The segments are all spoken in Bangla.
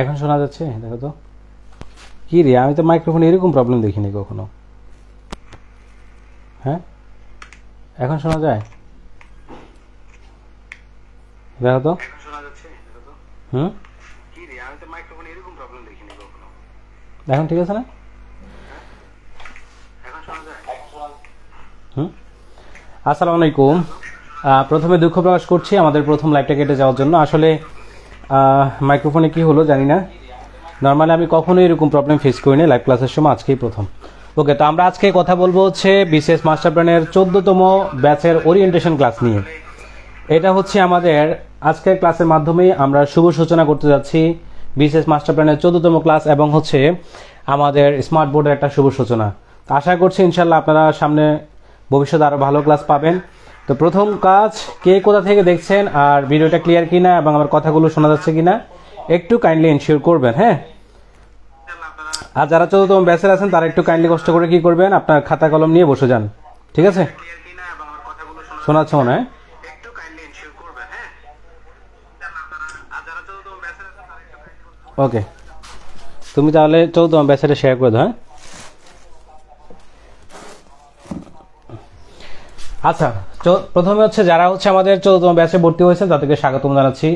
এখন শোনা যাচ্ছে? দেখো তো কি রে, আমি তো মাইক্রোফোনে এরকম প্রবলেম দেখিনি কখনো। হ্যাঁ, এখন শোনা যায়? দেখো তো। হুম, এখন ঠিক আছে না? হুম, আসসালামু আলাইকুম। প্রথমে দুঃখ প্রকাশ করছি আমাদের প্রথম লাইভটা কেটে যাওয়ার জন্য। আসলে মাইক্রোফোনে কি হলো জানি না। নর্মালি আমি কখনোই এরকম প্রবলেম ফেস করিনি লাইভ ক্লাসের সময়, আজকেই প্রথম। ওকে, তো আমরা আজকে কথা বলবো হচ্ছে বিসিএস মাস্টার প্ল্যানের 14তম ব্যাচের ওরিয়েন্টেশন ক্লাস নিয়ে। এটা হচ্ছে আমাদের আজকের ক্লাসের মাধ্যমে আমরা শুভ সূচনা করতে যাচ্ছি বিসিএস মাস্টার প্ল্যানের 14তম ক্লাস, এবং হচ্ছে আমাদের স্মার্ট বোর্ডের একটা শুভ সূচনা। আশা করছি ইনশাল্লাহ আপনারা সামনে ভবিষ্যতে আরও ভালো ক্লাস পাবেন। তো প্রথম কাজ, কে কোথা থেকে দেখছেন আর ভিডিওটা ক্লিয়ার কিনা এবং আমার কথাগুলো শোনা যাচ্ছে কিনা একটু কাইন্ডলি এনশিওর করবেন। হ্যাঁ, আর যারা 14তম ব্যাচের আছেন তারা একটু কাইন্ডলি কষ্ট করে কি করবেন, আপনার খাতা কলম নিয়ে বসে যান। ঠিক আছে, শোনা যাচ্ছে মনে হয়? ওকে, তুমি তাহলে 14তম ব্যাচের শেয়ার করে দাও। হ্যাঁ, আচ্ছা, প্রথমে হচ্ছে যারা হচ্ছে আমাদের 14তম ব্যাচে ভর্তি হয়েছেন তাদেরকে স্বাগতম জানাচ্ছি।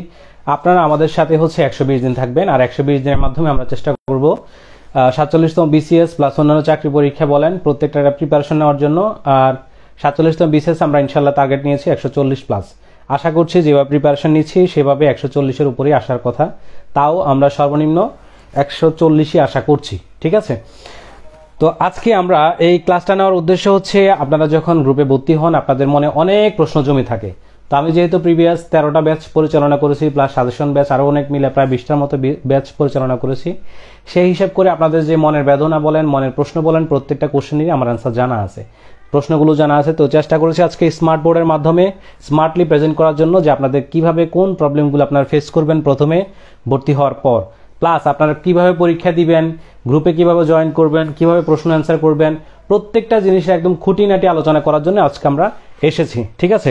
আপনারা আমাদের সাথে হচ্ছে 120 দিন থাকবেন, আর 120 দিনের মাধ্যমে আমরা চেষ্টা করব 47তম বিসিএস প্লাস অন্যান্য চাকরি পরীক্ষা বলেন প্রত্যেকটা প্রিপারেশন নেওয়ার জন্য। আর 47তম বিসিএস আমরা ইনশাল্লাহ টার্গেট নিয়েছি 140 প্লাস। আশা করছি যেভাবে প্রিপারেশন নিচ্ছি সেভাবে 140-এর উপরেই আসার কথা, তাও আমরা সর্বনিম্ন 140-ই আশা করছি। ঠিক আছে, তো আজকে আমরা এই ক্লাসটা নেওয়ার উদ্দেশ্য হচ্ছে আপনারা যখন গ্রুপে ভর্তি হন আপনাদের মনে অনেক প্রশ্ন জমে থাকে। তো আমি যেহেতু প্রিভিয়াস 13টা ব্যাচ পরিচালনা করেছি প্লাস সাজেশন ব্যাচ আরও অনেক মিলে প্রায় 20টার মতো ব্যাচ পরিচালনা করেছি, সেই হিসাব করে আপনাদের যে মনের বেদনা বলেন, মনের প্রশ্ন বলেন, প্রত্যেকটা কোশ্চেনেরই আমার অ্যান্সার জানা আছে, প্রশ্নগুলো জানা আছে। তো চেষ্টা করেছি আজকে স্মার্ট বোর্ডের মাধ্যমে স্মার্টলি প্রেজেন্ট করার জন্য, যে আপনাদের কিভাবে কোন প্রবলেমগুলো আপনারা ফেস করবেন প্রথমে ভর্তি হওয়ার পর, প্লাস আপনারা কিভাবে পরীক্ষা দিবেন, গ্রুপে কিভাবে জয়েন করবেন, কিভাবে প্রশ্ন অ্যান্সার করবেন, প্রত্যেকটা জিনিসের একদম খুঁটিনাটি আলোচনা করার জন্য আজকে আমরা এসেছি। ঠিক আছে,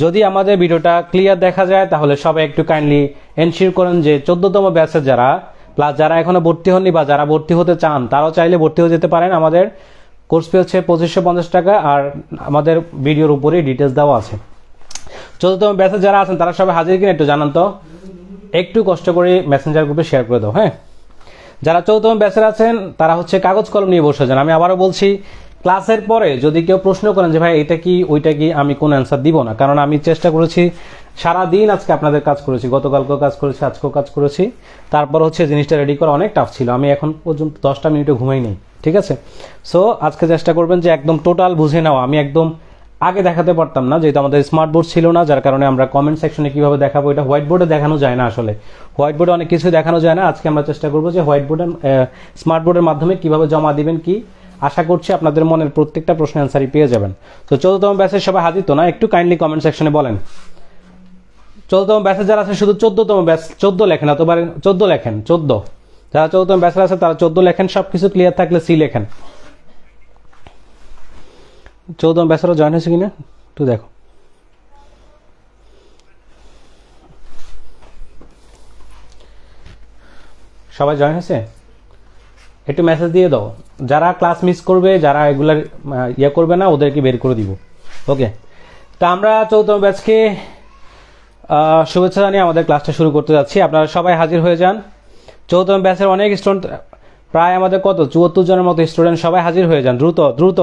যদি আমাদের ভিডিওটা ক্লিয়ার দেখা যায় তাহলে সবাই একটু কাইন্ডলি এনশিওর করেন যে 14তম ব্যাচের যারা প্লাস যারা এখনো ভর্তি হননি বা যারা ভর্তি হতে চান তারাও চাইলে ভর্তি হয়ে যেতে পারেন। আমাদের কোর্স ফি হচ্ছে 2550 টাকা, আর আমাদের ভিডিওর উপরেই ডিটেলস দেওয়া আছে। 14তম ব্যাচের যারা আছেন তারা সবাই হাজির কিনা একটু জানান তো, একটু কষ্ট করে মেসেঞ্জার গ্রুপে শেয়ার করে দাও। হ্যাঁ, যারা 14তম ব্যাচের আছেন তারা হচ্ছে কাগজ কলম নিয়ে বসে যান। আমি আবারও বলছি, ক্লাসের পরে যদি কেউ প্রশ্ন করেন যে ভাই এটা কি ওইটা কি, আমি কোনো অ্যান্সার দিব না, কারণ আমি চেষ্টা করেছি সারাদিন আজকে আপনাদের কাজ করেছি, গতকালকেও কাজ করেছি, আজকেও কাজ করেছি, তারপর হচ্ছে জিনিসটা রেডি করা অনেক টাফ ছিল। আমি এখন পর্যন্ত 10টা মিনিটও ঘুমাই নেই। ঠিক আছে, সো আজকে চেষ্টা করবেন যে একদম টোটাল বুঝে নেওয়া। আমি একদম আগে দেখাতে পারতাম না যেহেতু আমাদের স্মার্ট বোর্ড ছিল না, যার কারণে আমরা কমেন্ট সেকশনে কিভাবে দেখাবো, এটা হোয়াইট বোর্ডে দেখানো যায় না। আসলে হোয়াইট বোর্ডে অনেক কিছু দেখানো যায় না। আজকে আমরা চেষ্টা করবো যে হোয়াইট বোর্ডের স্মার্ট বোর্ডের মাধ্যমে কিভাবে জমা দিবেন কি, আশা করছি আপনাদের মনের প্রত্যেকটা প্রশ্ন অ্যান্সারই পেয়ে যাবেন। তো 14তম ব্যাচের সবাই হাজির তো না, একটু কাইন্ডলি কমেন্ট সেকশনে বলেন। 14তম ব্যাচের যারা আছে শুধু 14তম ব্যাচ 14 লেখেন, অথবা 14 লেখেন, 14 যারা 14তম ব্যাচের আছে তারা 14 লেখেন, সবকিছু ক্লিয়ার থাকলে সি লেখেন। 14তম ব্যাচেরও জয়েন হয়েছে কিনা একটু দেখো। সবাই জয়েন হয়েছে? একটু মেসেজ দিয়ে দাও। যারা ক্লাস মিস করবে, যারা এগুলার ইয়ে করবে না, ওদেরকে বের করে দিব। ওকে, তা আমরা 14তম ব্যাচকে শুভেচ্ছা জানিয়ে আমাদের ক্লাসটা শুরু করতে যাচ্ছি। আপনারা সবাই হাজির হয়ে যান। 14তম ব্যাচের অনেক স্টুডেন্ট, প্রায় আমাদের কত 74 জনের মতো স্টুডেন্ট, সবাই হাজির হয়ে যান দ্রুত দ্রুত,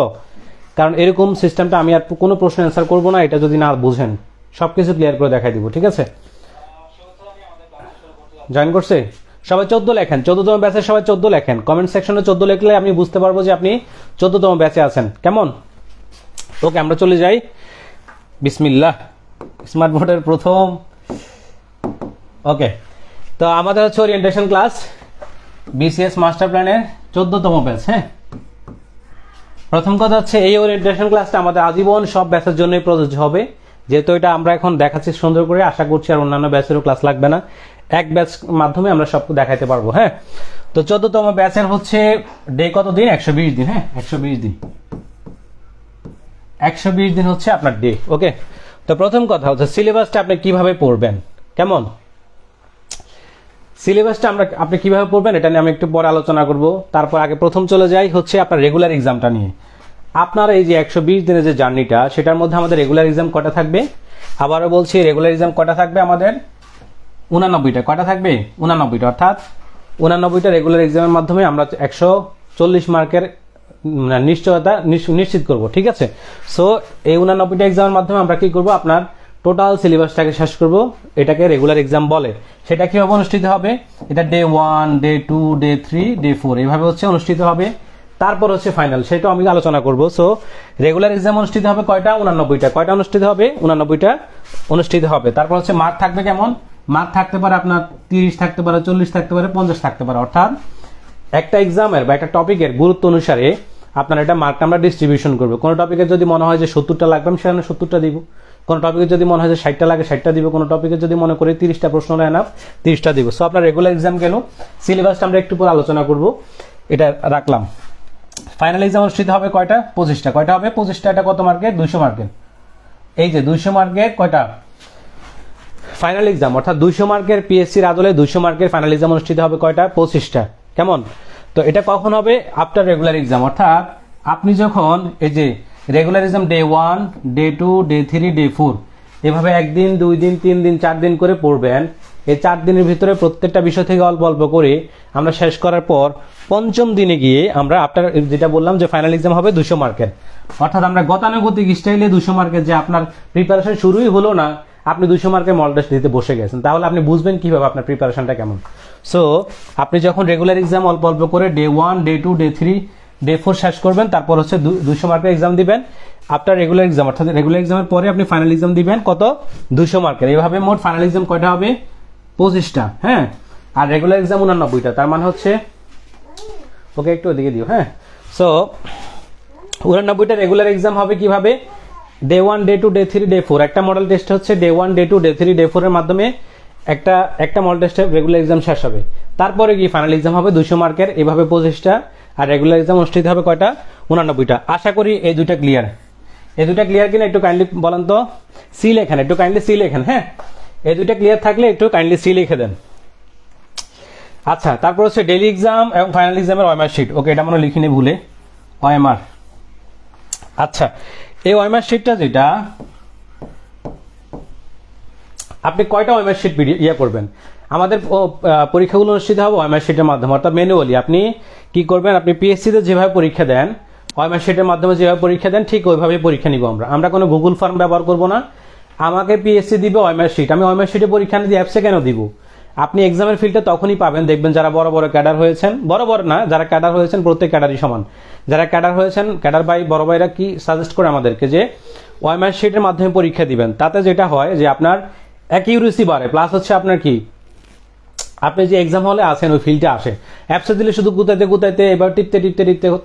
কারণ এরকম সিস্টেমটা আমি আর কোনো প্রশ্ন অ্যান্সার করবো না এটা যদি না বুঝেন। সব কিছু ক্লিয়ার করে দেখাই দিব। ঠিক আছে, জয়েন করছে সবাই 14 লেখেন। 14তম ব্যাচের সবাই 14 লেখেন, কমেন্ট সেকশনে 14 লিখলে আমি বুঝতে পারবো যে আপনি 14তম ব্যাচে আছেন। কেমন? ওকে, আমরা চলে যাই। বিসমিল্লাহ, স্মার্ট বোর্ডের প্রথম। ওকে, তো আমাদের হচ্ছে ওরিয়েন্টেশন ক্লাস বিসিএস মাস্টার প্ল্যানের 14তম ব্যাচ। হ্যাঁ, প্রথম কথা হচ্ছে এই ওরিয়েন্টেশন ক্লাসটা আমাদের আজীবন সব ব্যাচের জন্যই প্রযোজ্য হবে, যেহেতু এটা আমরা এখন দেখাচ্ছি সুন্দর করে। আশা করছি আর অন্যান্য ব্যাচেরও ক্লাস লাগবে না, এক ব্যাচ মাধ্যমে আমরা সব দেখাতে পারবো। হ্যাঁ, তো 14তম ব্যাচের হচ্ছে ডে কত দিন? 120 দিন। হ্যাঁ, 120 দিন, 120 দিন হচ্ছে আপনার ডে। ওকে, তো প্রথম কথা হচ্ছে সিলেবাসটা আপনি কিভাবে পড়বেন। কেমন? সিলেবাসটা আপনি কিভাবে পড়বেন এটা নিয়ে আমি একটু পরে আলোচনা করব। তারপর আগে প্রথম চলে যাই হচ্ছে আপনার রেগুলার এক্সামটা নিয়ে। আপনার এই যে 120 দিনের যে জার্নিটা, সেটার মধ্যে আমাদের রেগুলার এক্সাম কটা থাকবে? আবারও বলছি, রেগুলার এক্সাম কটা থাকবে আমাদের? 89টা। কটা থাকবে? 89টা। অর্থাৎ 89টা রেগুলার এক্সামের মাধ্যমে আমরা 140 মার্কের নিশ্চয়তা নিশ্চিত করব। ঠিক আছে, সো এই 89টা এক্সামের মাধ্যমে আমরা কি করব? আপনার টোটাল সিলেবাসটাকে শেষ করব। এটাকে রেগুলার এক্সাম বলে। সেটা কিভাবে অনুষ্ঠিত হবে? এটা ডে 1, ডে 2, ডে 3, ডে 4 এইভাবে হচ্ছে অনুষ্ঠিত হবে। তারপর হচ্ছে ফাইনাল, সেটাও আমি আলোচনা করব। সো রেগুলার এক্সাম অনুষ্ঠিত হবে কয়টা? 89টা। কয়টা অনুষ্ঠিত হবে? 89টা অনুষ্ঠিত হবে। তারপর হচ্ছে মার্ক থাকবে কেমন? মার্ক থাকতে পারে আপনার 30 থাকতে পারে, 40 থাকতে পারে, 50 থাকতে পারে। অর্থাৎ একটা এক্সামের বা একটা টপিকের গুরুত্ব অনুসারে আপনার এটা মার্কটা আমরা ডিস্ট্রিবিউশন করবো। কোনো টপিকের যদি মনে হয় যে 70টা লাগবে, আমি সেখানে 70টা দিব। কোনো টপিকে যদি মনে হয় যে 60টা লাগে, 60টা দিব। কোনো টপিকে যদি মনে করি 30টা প্রশ্ন এনাফ, 30টা দিব। সো আপনার রেগুলার এক্সাম গেল। সিলেবাসটা আমরা একটু পর আলোচনা করব, এটা রাখলাম। ফাইনাল এক্সাম অনুষ্ঠিত হবে কয়টা? 25টা। কয়টা হবে? 25টা। এটা কত মার্কের? 200 মার্কের। এই যে 200 মার্কের কয়টা ফাইনাল এক্সাম, অর্থাৎ 200 মার্কের পিএসসির আদলে 200 মার্কের ফাইনাল এক্সাম অনুষ্ঠিত হবে কয়টা? 25টা। কেমন? তো এটা কখন হবে? After regular exam. অর্থাৎ আপনি যখন এই যে regular exam day 1, day 2, day 3, day 4 এভাবে 1 দিন, 2 দিন, 3 দিন, 4 দিন করে পড়বেন। এই 4 দিনের ভিতরে প্রত্যেকটা বিষয় থেকে অল্প অল্প করে আমরা শেষ করার পর পঞ্চম দিনে গিয়ে আমরা আফটার যেটা বললাম যে ফাইনাল এক্সাম হবে 200 মার্কের। অর্থাৎ আমরা গতানুগতিক স্টাইলে 200 মার্কের যে আপনার প্রিপারেশন শুরুই হলো না, আপনি 200 মার্কের মডেল টেস্ট দিতে বসে গেছেন, তাহলে আপনি বুঝবেন কিভাবে আপনার প্রিপারেশনটা কেমন। সো আপনি যখন রেগুলার এক্সাম অল্প অল্প করে ডে 1, ডে 2, ডে 3, ডে 4 শেষ করবেন, তারপর হচ্ছে 200 মার্কের এক্সাম দিবেন আফটার রেগুলার এক্সাম। অর্থাৎ রেগুলার এক্সামের পরে আপনি ফাইনাল এক্সাম দিবেন কত? 200 মার্কের। এইভাবে মোট ফাইনাল এক্সাম কয়টা হবে? 25টা। হ্যাঁ, আর রেগুলার এক্সাম 89টা। তার মানে হচ্ছে ওকে একটু ওদিকে দিও। হ্যাঁ, সো 89টা রেগুলার এক্সাম হবে কিভাবে? ডে 1, ডে 2, ডে 3, ডে 4 একটা মডেল টেস্ট হচ্ছে ডে 1, ডে 2, ডে 3, ডে 4 এর মাধ্যমে একটা মডেল টেস্টের রেগুলার এক্সাম শেষ হবে। তারপরে কি ফাইনাল এক্সাম হবে 200 মার্কের, এভাবে 25টা। আর রেগুলার এক্সাম অনুষ্ঠিত হবে কয়টা? 89টা। আশা করি এই দুইটা ক্লিয়ার। এই দুইটা ক্লিয়ার কিনা একটু কাইন্ডলি বলেন তো। সি লেখেন, একটু কাইন্ডলি সি লেখেন। হ্যাঁ, এই দুইটা ক্লিয়ার থাকলে একটু কাইন্ডলি সি লিখে দেন। আচ্ছা, তারপর হচ্ছে ডেইলি এক্সাম এবং ফাইনাল এক্সামের ওএমআর শিট। ওকে, এটা মনে লিখিনি ভুলে, ওএমআর। আচ্ছা, এই ওএমআর শিটটা যেটা আপনি কয়টা ওএমআর শিট করবেন? আমাদের পরীক্ষাগুলো অনুষ্ঠিত হবে ওএমআর শিটের মাধ্যমে, অর্থাৎ ম্যানুয়ালি। আপনি কি করবেন? আপনি পিএসসিতে যেভাবে পরীক্ষা দেন, ওএমআর শিটের মাধ্যমে যেভাবে পরীক্ষা দেন, ঠিক ওইভাবে পরীক্ষা নিব আমরা কোনো গুগল ফর্ম ব্যবহার করব না। আমাকে পিএসসি দিবে ওএমআর শিট, আমি ওএমআর শিটে পরীক্ষা নিয়ে অ্যাপসে কেন দিব? আপনি এক্সামের ফিল্ডটা তখনই পাবেন, দেখবেন যারা বড় বড় ক্যাডার হয়েছেন, বড় বড় না, যারা ক্যাডার হয়েছেন প্রত্যেক ক্যাডারই সমান। যারা ক্যাডার হয়েছেন, ক্যাডার ভাই বড় ভাইরা কি সাজেস্ট করে আমাদেরকে যে ওএমআর শিটের মাধ্যমে পরীক্ষা দিবেন। তাতে যেটা হয় যে আপনার অ্যাকিউরেসি বাড়ে, প্লাস হচ্ছে আপনার কি আপনি যে এক্সাম হলে আছেন ওই ফিল্ডে আসে। অ্যাপসে দিলে শুধু গুতাইতে এবার টিপতে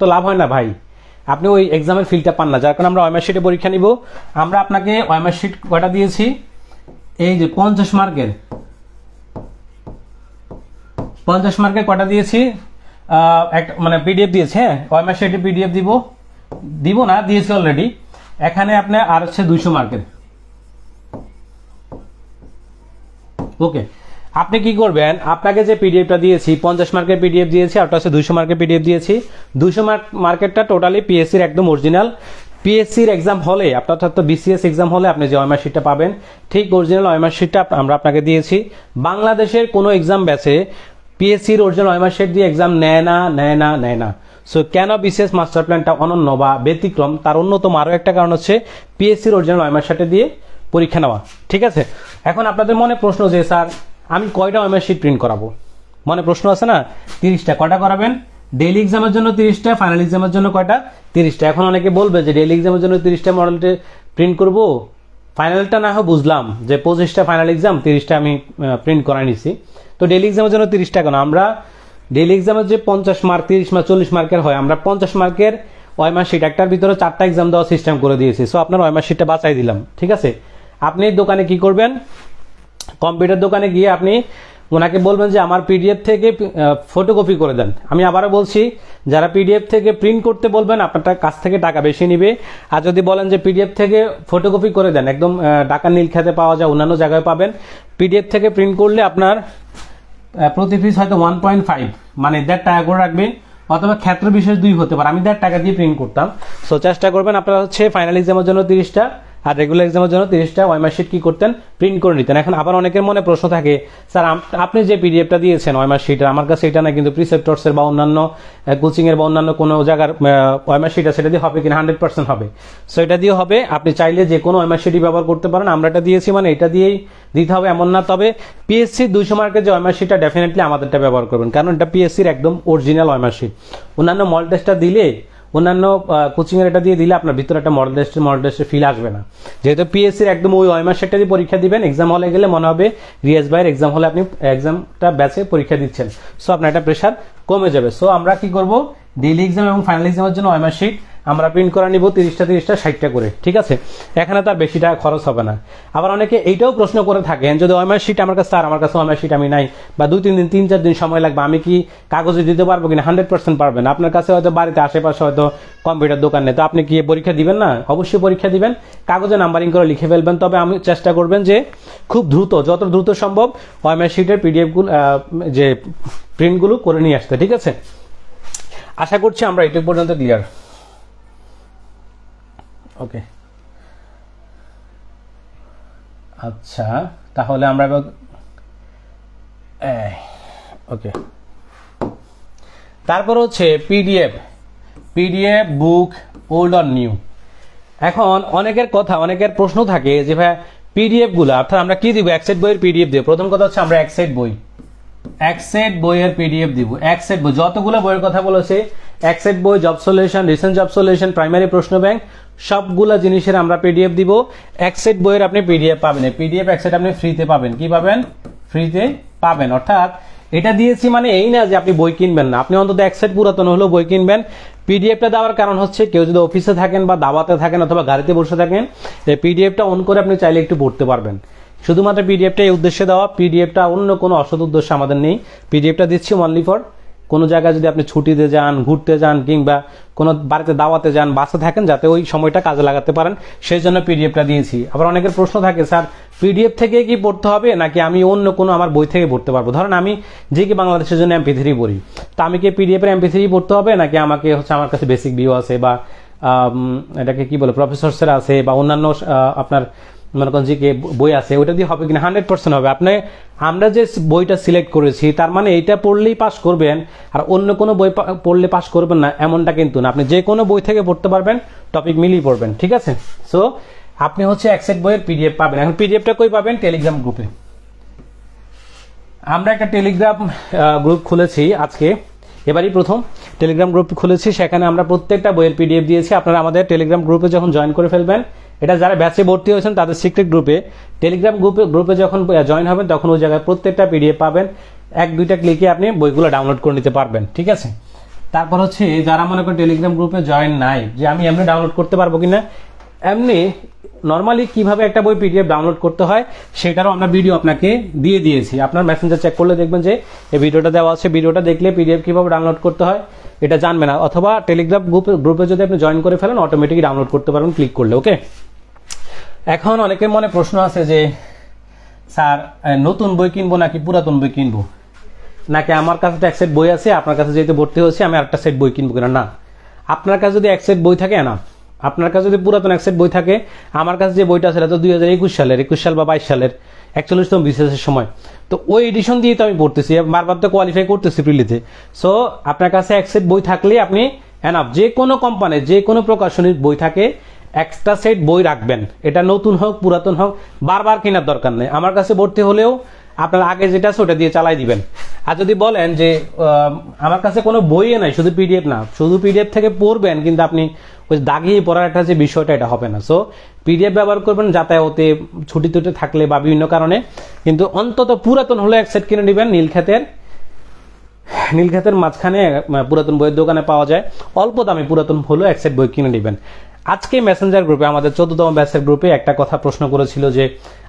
তো লাভ হয় না ভাই, আপনি ওই এক্সামের ফিল্ডটা পান না। যার কারণে আমরা ওএমআর শিটে পরীক্ষা নিব। আমরা আপনাকে ওএমআর শিট কয়টা দিয়েছি? এই যে 50 মার্কের কয়টা দিয়েছি? মানে পিডিএফ দিয়েছি। হ্যাঁ, ওএমআর শিটে পিডিএফ দিব না, দিয়েছি অলরেডি। এখানে আপনি আর হচ্ছে 200 মার্কের। ওকে, আপনি কি করবেন? আপনাকে যে পিডিএফটা দিয়েছি 50 মার্কের পিডিএফ দিয়েছি, আর ওটা হচ্ছে 200 মার্কের পিডিএফ দিয়েছি। 200 মার্কেরটা টোটালি পিএসসির একদম অরিজিনাল। পিএসসির এক্সাম হলে আপনার, অর্থাৎ বিসিএস এক্সাম হলে আপনি যে ওএমআর শিটটা পাবেন, ঠিক অরিজিনাল ওএমআর শিটটা আমরা আপনাকে দিয়েছি। বাংলাদেশের কোনো এক্সাম ব্যাচে পিএসসির অরিজিনাল ওএমআর শিট দিয়ে এক্সাম নেয় না। সো কেন বিসিএস মাস্টার প্ল্যানটা অনন্য বা ব্যতিক্রম, তার অন্যতম আরও একটা কারণ হচ্ছে পিএসসির অরিজিনাল ওএমআর শিটে দিয়ে পরীক্ষা নেওয়া। ঠিক আছে, এখন আপনাদের মনে প্রশ্ন যে স্যার আমি কয়টা ওএমআর শিট প্রিন্ট করাবো? মনে প্রশ্ন আছে না? 30টা। কয়টা করাবেন? ডেইলি এক্সামের জন্য 30টা, ফাইনাল এক্সামের জন্য কয়টা? 30টা। এখন অনেকে বলবে যে ডেইলি এক্সামের জন্য 30টা মডেলটা প্রিন্ট করবো, ফাইনালটা না হয় বুঝলাম যে 25টা ফাইনাল এক্সাম, 30টা আমি প্রিন্ট করাই নিছি, তো ডেইলি এক্সামের জন্য 30টা কেন? আমরা ডেইলি এক্সামের যে 50 মার্ক, 30 মার্ক, 40 মার্কের হয়, আমরা 50 মার্কের ওএমআর শিট একটার ভিতরে 4টা এক্সাম দেওয়ার সিস্টেম করে দিয়েছি। সো আপনার ওএমআর শিটটা বাঁচাই দিলাম। ঠিক আছে, আপনি দোকানে কি করবেন? কম্পিউটার দোকানে গিয়ে আপনি ওনাকে বলবেন যে আমার পিডিএফ থেকে ফটোকপি করে দেন। আমি আবারও বলছি, যারা পিডিএফ থেকে প্রিন্ট করতে বলবেন আপনার কাছ থেকে টাকা বেশি নিবে। আর যদি বলেন যে পিডিএফ থেকে ফটোকপি করে দেন, একদম ঢাকা নীলক্ষেতে পাওয়া যায়, অন্যান্য জায়গায় পাবেন। পিডিএফ থেকে প্রিন্ট করলে আপনার প্রতি পিস হয়তো 1.5 মানে 1.5 টাকা করে রাখবেন, অথবা ক্ষেত্র বিশেষ 2 হতে পারে, আমি 1.5 টাকা দিয়ে প্রিন্ট করতাম। সো চেষ্টা করবেন আপনারা হচ্ছে ফাইনাল এক্সামের জন্য 30টা আর রেগুলার এক্সামের জন্য 30টা ওয়াইমার শিট কি করতেন, প্রিন্ট করে নিতেন। এখন আবার অনেকের মনে প্রশ্ন থাকে, স্যার আপনি যে পিডিএফটা দিয়েছেন ওয়াইমার শিটের, আমার কাছে এটা না, কিন্তু প্রিসেপ্টরসের বা অন্যান্য কোচিংয়ের বা অন্যান্য কোনো জায়গার ওয়াইমার শিট সেটা দিয়ে হবে কিনা, 100% হবে। সো এটা দিয়ে হবে, আপনি চাইলে যে কোনো ওয়াইমার শিটই ব্যবহার করতে পারেন। আমরা এটা দিয়েছি মানে এটা দিয়েই দিতে হবে এমন না, তবে পিএসসি 200 মার্কের যে ওয়াইমার শিটটা ডেফিনেটলি আমাদেরটা ব্যবহার করবেন, কারণ এটা পিএসসির একদম অরিজিনাল ওয়াইমার শিট। অন্যান্য মডেল টেস্টটা দিলে, অন্যান্য কোচিংয়ের এটা দিয়ে দিলে আপনার ভিতরে একটা মডেল টেস্টের ফিল আসবে না। যেহেতু পিএসসির একদম ওই ওয়াইমার শিটটা দিয়ে পরীক্ষা দিবেন, এক্সাম হলে গেলে মনে হবে রিয়াজ ভাইয়ের এক্সাম হলে আপনি এক্সামটা ব্যাচে পরীক্ষা দিচ্ছেন। সো আপনার একটা প্রেশার কমে যাবে। সো আমরা কি করব, ডেইলি এক্সাম এবং ফাইনাল এক্সামের জন্য ওয়াইমার শিট আমরা প্রিন্ট করে নিব 30টা 60টা করে, ঠিক আছে? এখানে তার বেশি টাকা খরচ হবে না। আবার অনেকে এইটাও প্রশ্ন করে থাকেন, যদি ওয়াইমার শিট আমার কাছে, আমার কাছে ওয়াইমার শিট আমি নাই, বা 2-3 দিন 3-4 দিন সময় লাগবে, আমি কি কাগজে দিতে পারবো কিনা? 100% পারবেন। আপনার কাছে হয়তো বাড়িতে আশেপাশে হয়তো কম্পিউটার দোকান নেই, তো আপনি কি পরীক্ষা দিবেন না? অবশ্যই পরীক্ষা দিবেন, কাগজে নাম্বারিং করে লিখে ফেলবেন। তবে আমি চেষ্টা করবেন যে খুব দ্রুত, যত দ্রুত সম্ভব ওয়াইমার শিটের পিডিএফগুলো যে প্রিন্টগুলো করে নিয়ে আসতে, ঠিক আছে? আশা করছি আমরা এটুকু পর্যন্ত ক্লিয়ার। ওকে, আচ্ছা তাহলে আমরা ওকে, তারপর হচ্ছে PDF book old or new. এখন অনেকের কথা, অনেকের প্রশ্ন থাকে যে ভাই পিডিএফ গুলো অর্থাৎ আমরা কি দিব, এক সেট বইয়ের পিডিএফ দিব। প্রথম কথা হচ্ছে আমরা এক সেট বইয়ের পিডিএফ দিব। এক সেট বই, যতগুলো বইয়ের কথা বলেছে, এক সেট বই, job solution, recent job solution, primary প্রশ্ন ব্যাংক, সবগুলা জিনিসের আমরা পিডিএফ দিব। এক সেট বইয়ের আপনি পিডিএফ পাবেন, পিডিএফ এক সেট আপনি ফ্রিতে পাবেন। কি পাবেন? ফ্রিতে পাবেন। অর্থাৎ এটা দিয়েছি মানে এই না যে আপনি বই কিনবেন না, আপনি অন্তত এক সেট পুরাতন হলেও বই কিনবেন। পিডিএফটা দেওয়ার কারণ হচ্ছে কেউ যদি অফিসে থাকেন বা দাওয়াতে থাকেন অথবা গাড়িতে বসে থাকেন, পিডিএফটা অন করে আপনি চাইলে একটু পড়তে পারবেন। শুধুমাত্র পিডিএফটা এই উদ্দেশ্যে দেওয়া, পিডিএফটা অন্য কোনো অসৎ উদ্দেশ্য আমাদের নেই। পিডিএফটা দিচ্ছি অনলি ফর কোনো জায়গায় যদি আপনি ছুটিতে যান, ঘুরতে যান, কিংবা কোনো বাড়িতে দাওয়াতে যান, বাসে থাকেন, যাতে ওই সময়টা কাজে লাগাতে পারেন, সেই জন্য পিডিএফটা দিয়েছি। আবার অনেকের প্রশ্ন থাকে, স্যার পিডিএফ থেকে কি পড়তে হবে নাকি আমি অন্য কোনো আমার বই থেকে পড়তে পারবো? ধরেন আমি যে কি বাংলাদেশের জন্য MP3 পড়ি, তা আমি কি পিডিএফ এর MP3 পড়তে হবে নাকি আমাকে হচ্ছে আমার কাছে বেসিক ভিউ আছে বা এটাকে কি বলে প্রফেসরসের আছে বা অন্যান্য আপনার মনে করেন যে বই আছে, ওইটা দিয়ে হবে কিনা? 100% হবে। আপনি আমরা যে বইটা সিলেক্ট করেছি তার মানে এইটা পড়লেই পাস করবেন আর অন্য কোনো বই পড়লে পাস করবেন না এমনটা কিন্তু না। আপনি যে কোনো বই থেকে পড়তে পারবেন, টপিক মিলিয়ে পড়বেন, ঠিক আছে? সো আপনি হচ্ছে এক সেট বইয়ের পিডিএফ পাবেন। এখন পিডিএফটা কই পাবেন? টেলিগ্রাম গ্রুপে। আমরা একটা টেলিগ্রাম গ্রুপ খুলেছি আজকে, এবারই প্রথম টেলিগ্রাম গ্রুপ খুলেছি, সেখানে আমরা প্রত্যেকটা বইয়ের পিডিএফ দিয়েছি। আপনারা আমাদের টেলিগ্রাম গ্রুপে যখন জয়েন করে ফেলবেন, এটা যারা ব্যাচে ভর্তি হয়েছেন তাদের সিক্রেট গ্রুপে, টেলিগ্রাম গ্রুপে যখন জয়েন হবেন তখন ওই জায়গায় প্রত্যেকটা পিডিএফ পাবেন। 1-2টা ক্লিকে আপনি বইগুলো ডাউনলোড করে নিতে পারবেন, ঠিক আছে? তারপর হচ্ছে যারা মনে করেন টেলিগ্রাম গ্রুপে জয়েন নাই, যে আমি এমনি ডাউনলোড করতে পারবো কিনা, এমনি নর্মালি কিভাবে একটা বই পিডিএফ ডাউনলোড করতে হয় সেটারও আমরা ভিডিও আপনাকে দিয়ে দিয়েছি। আপনার মেসেঞ্জার চেক করলে দেখবেন যে এই ভিডিওটা দেওয়া আছে, ভিডিওটা দেখলে পিডিএফ কিভাবে ডাউনলোড করতে হয় এটা জানবেন না, অথবা টেলিগ্রাম গ্রুপে যদি আপনি জয়েন করে ফেলেন অটোমেটিক ডাউনলোড করতে পারবেন ক্লিক করলে। ওকে, এখন অনেকের মনে প্রশ্ন আছে যে স্যার নতুন বই কিনবো নাকি পুরাতন বই কিনবো, নাকি আমার কাছে তো এক সেট বই আছে, আপনার কাছে যেহেতু ভর্তি হচ্ছে আমি আরেকটা সেট বই কিনবো কিনা? না, আপনার কাছে যদি এক সেট বই থাকে না, আপনার কাছে যদি পুরাতন এক সেট বই থাকে, আমার কাছে যে বইটা আছে তো 2021 সালের, 21 সাল বা 22 সালের 41তম বিসিএসের সময়, তো ওই এডিশন দিয়ে তো আমি পড়তেছি, বারবার তো কোয়ালিফাই করতেছি প্রিলিতে। সো আপনার কাছে এক সেট বই থাকলে আপনি এনাফ, যে কোনো কোম্পানির যে কোনো প্রকাশনীর বই থাকে এক্সট্রা সেট বই রাখবেন, এটা নতুন হোক পুরাতন হোক, বারবার কেনার দরকার নেই। আমার কাছে ভর্তি হলেও আপনার আগে যেটা আছে ওটা দিয়ে চালাই দিবেন। আর যদি বলেন যে আমার কাছে কোনো বইয়ে নাই, শুধু পিডিএফ না, শুধু পিডিএফ থেকে পড়বেন কিন্তু আপনি ওই দাগিয়ে পড়ার একটা যে বিষয়টা, এটা হবে না। সো পিডিএফ ব্যবহার করবেন যাতায়াতে, ছুটি টুটি থাকলে বা বিভিন্ন কারণে, কিন্তু অন্তত পুরাতন হলে এক সেট কিনে নেবেন। নীলক্ষেতের মাঝখানে পুরাতন বইয়ের দোকানে পাওয়া যায়, অল্প দামে পুরাতন হলেও এক সেট বই কিনে নেবেন। আজকে মেসেঞ্জার গ্রুপে, আমাদের 14তম ব্যাচের গ্রুপে একটা কথা প্রশ্ন করেছিল যে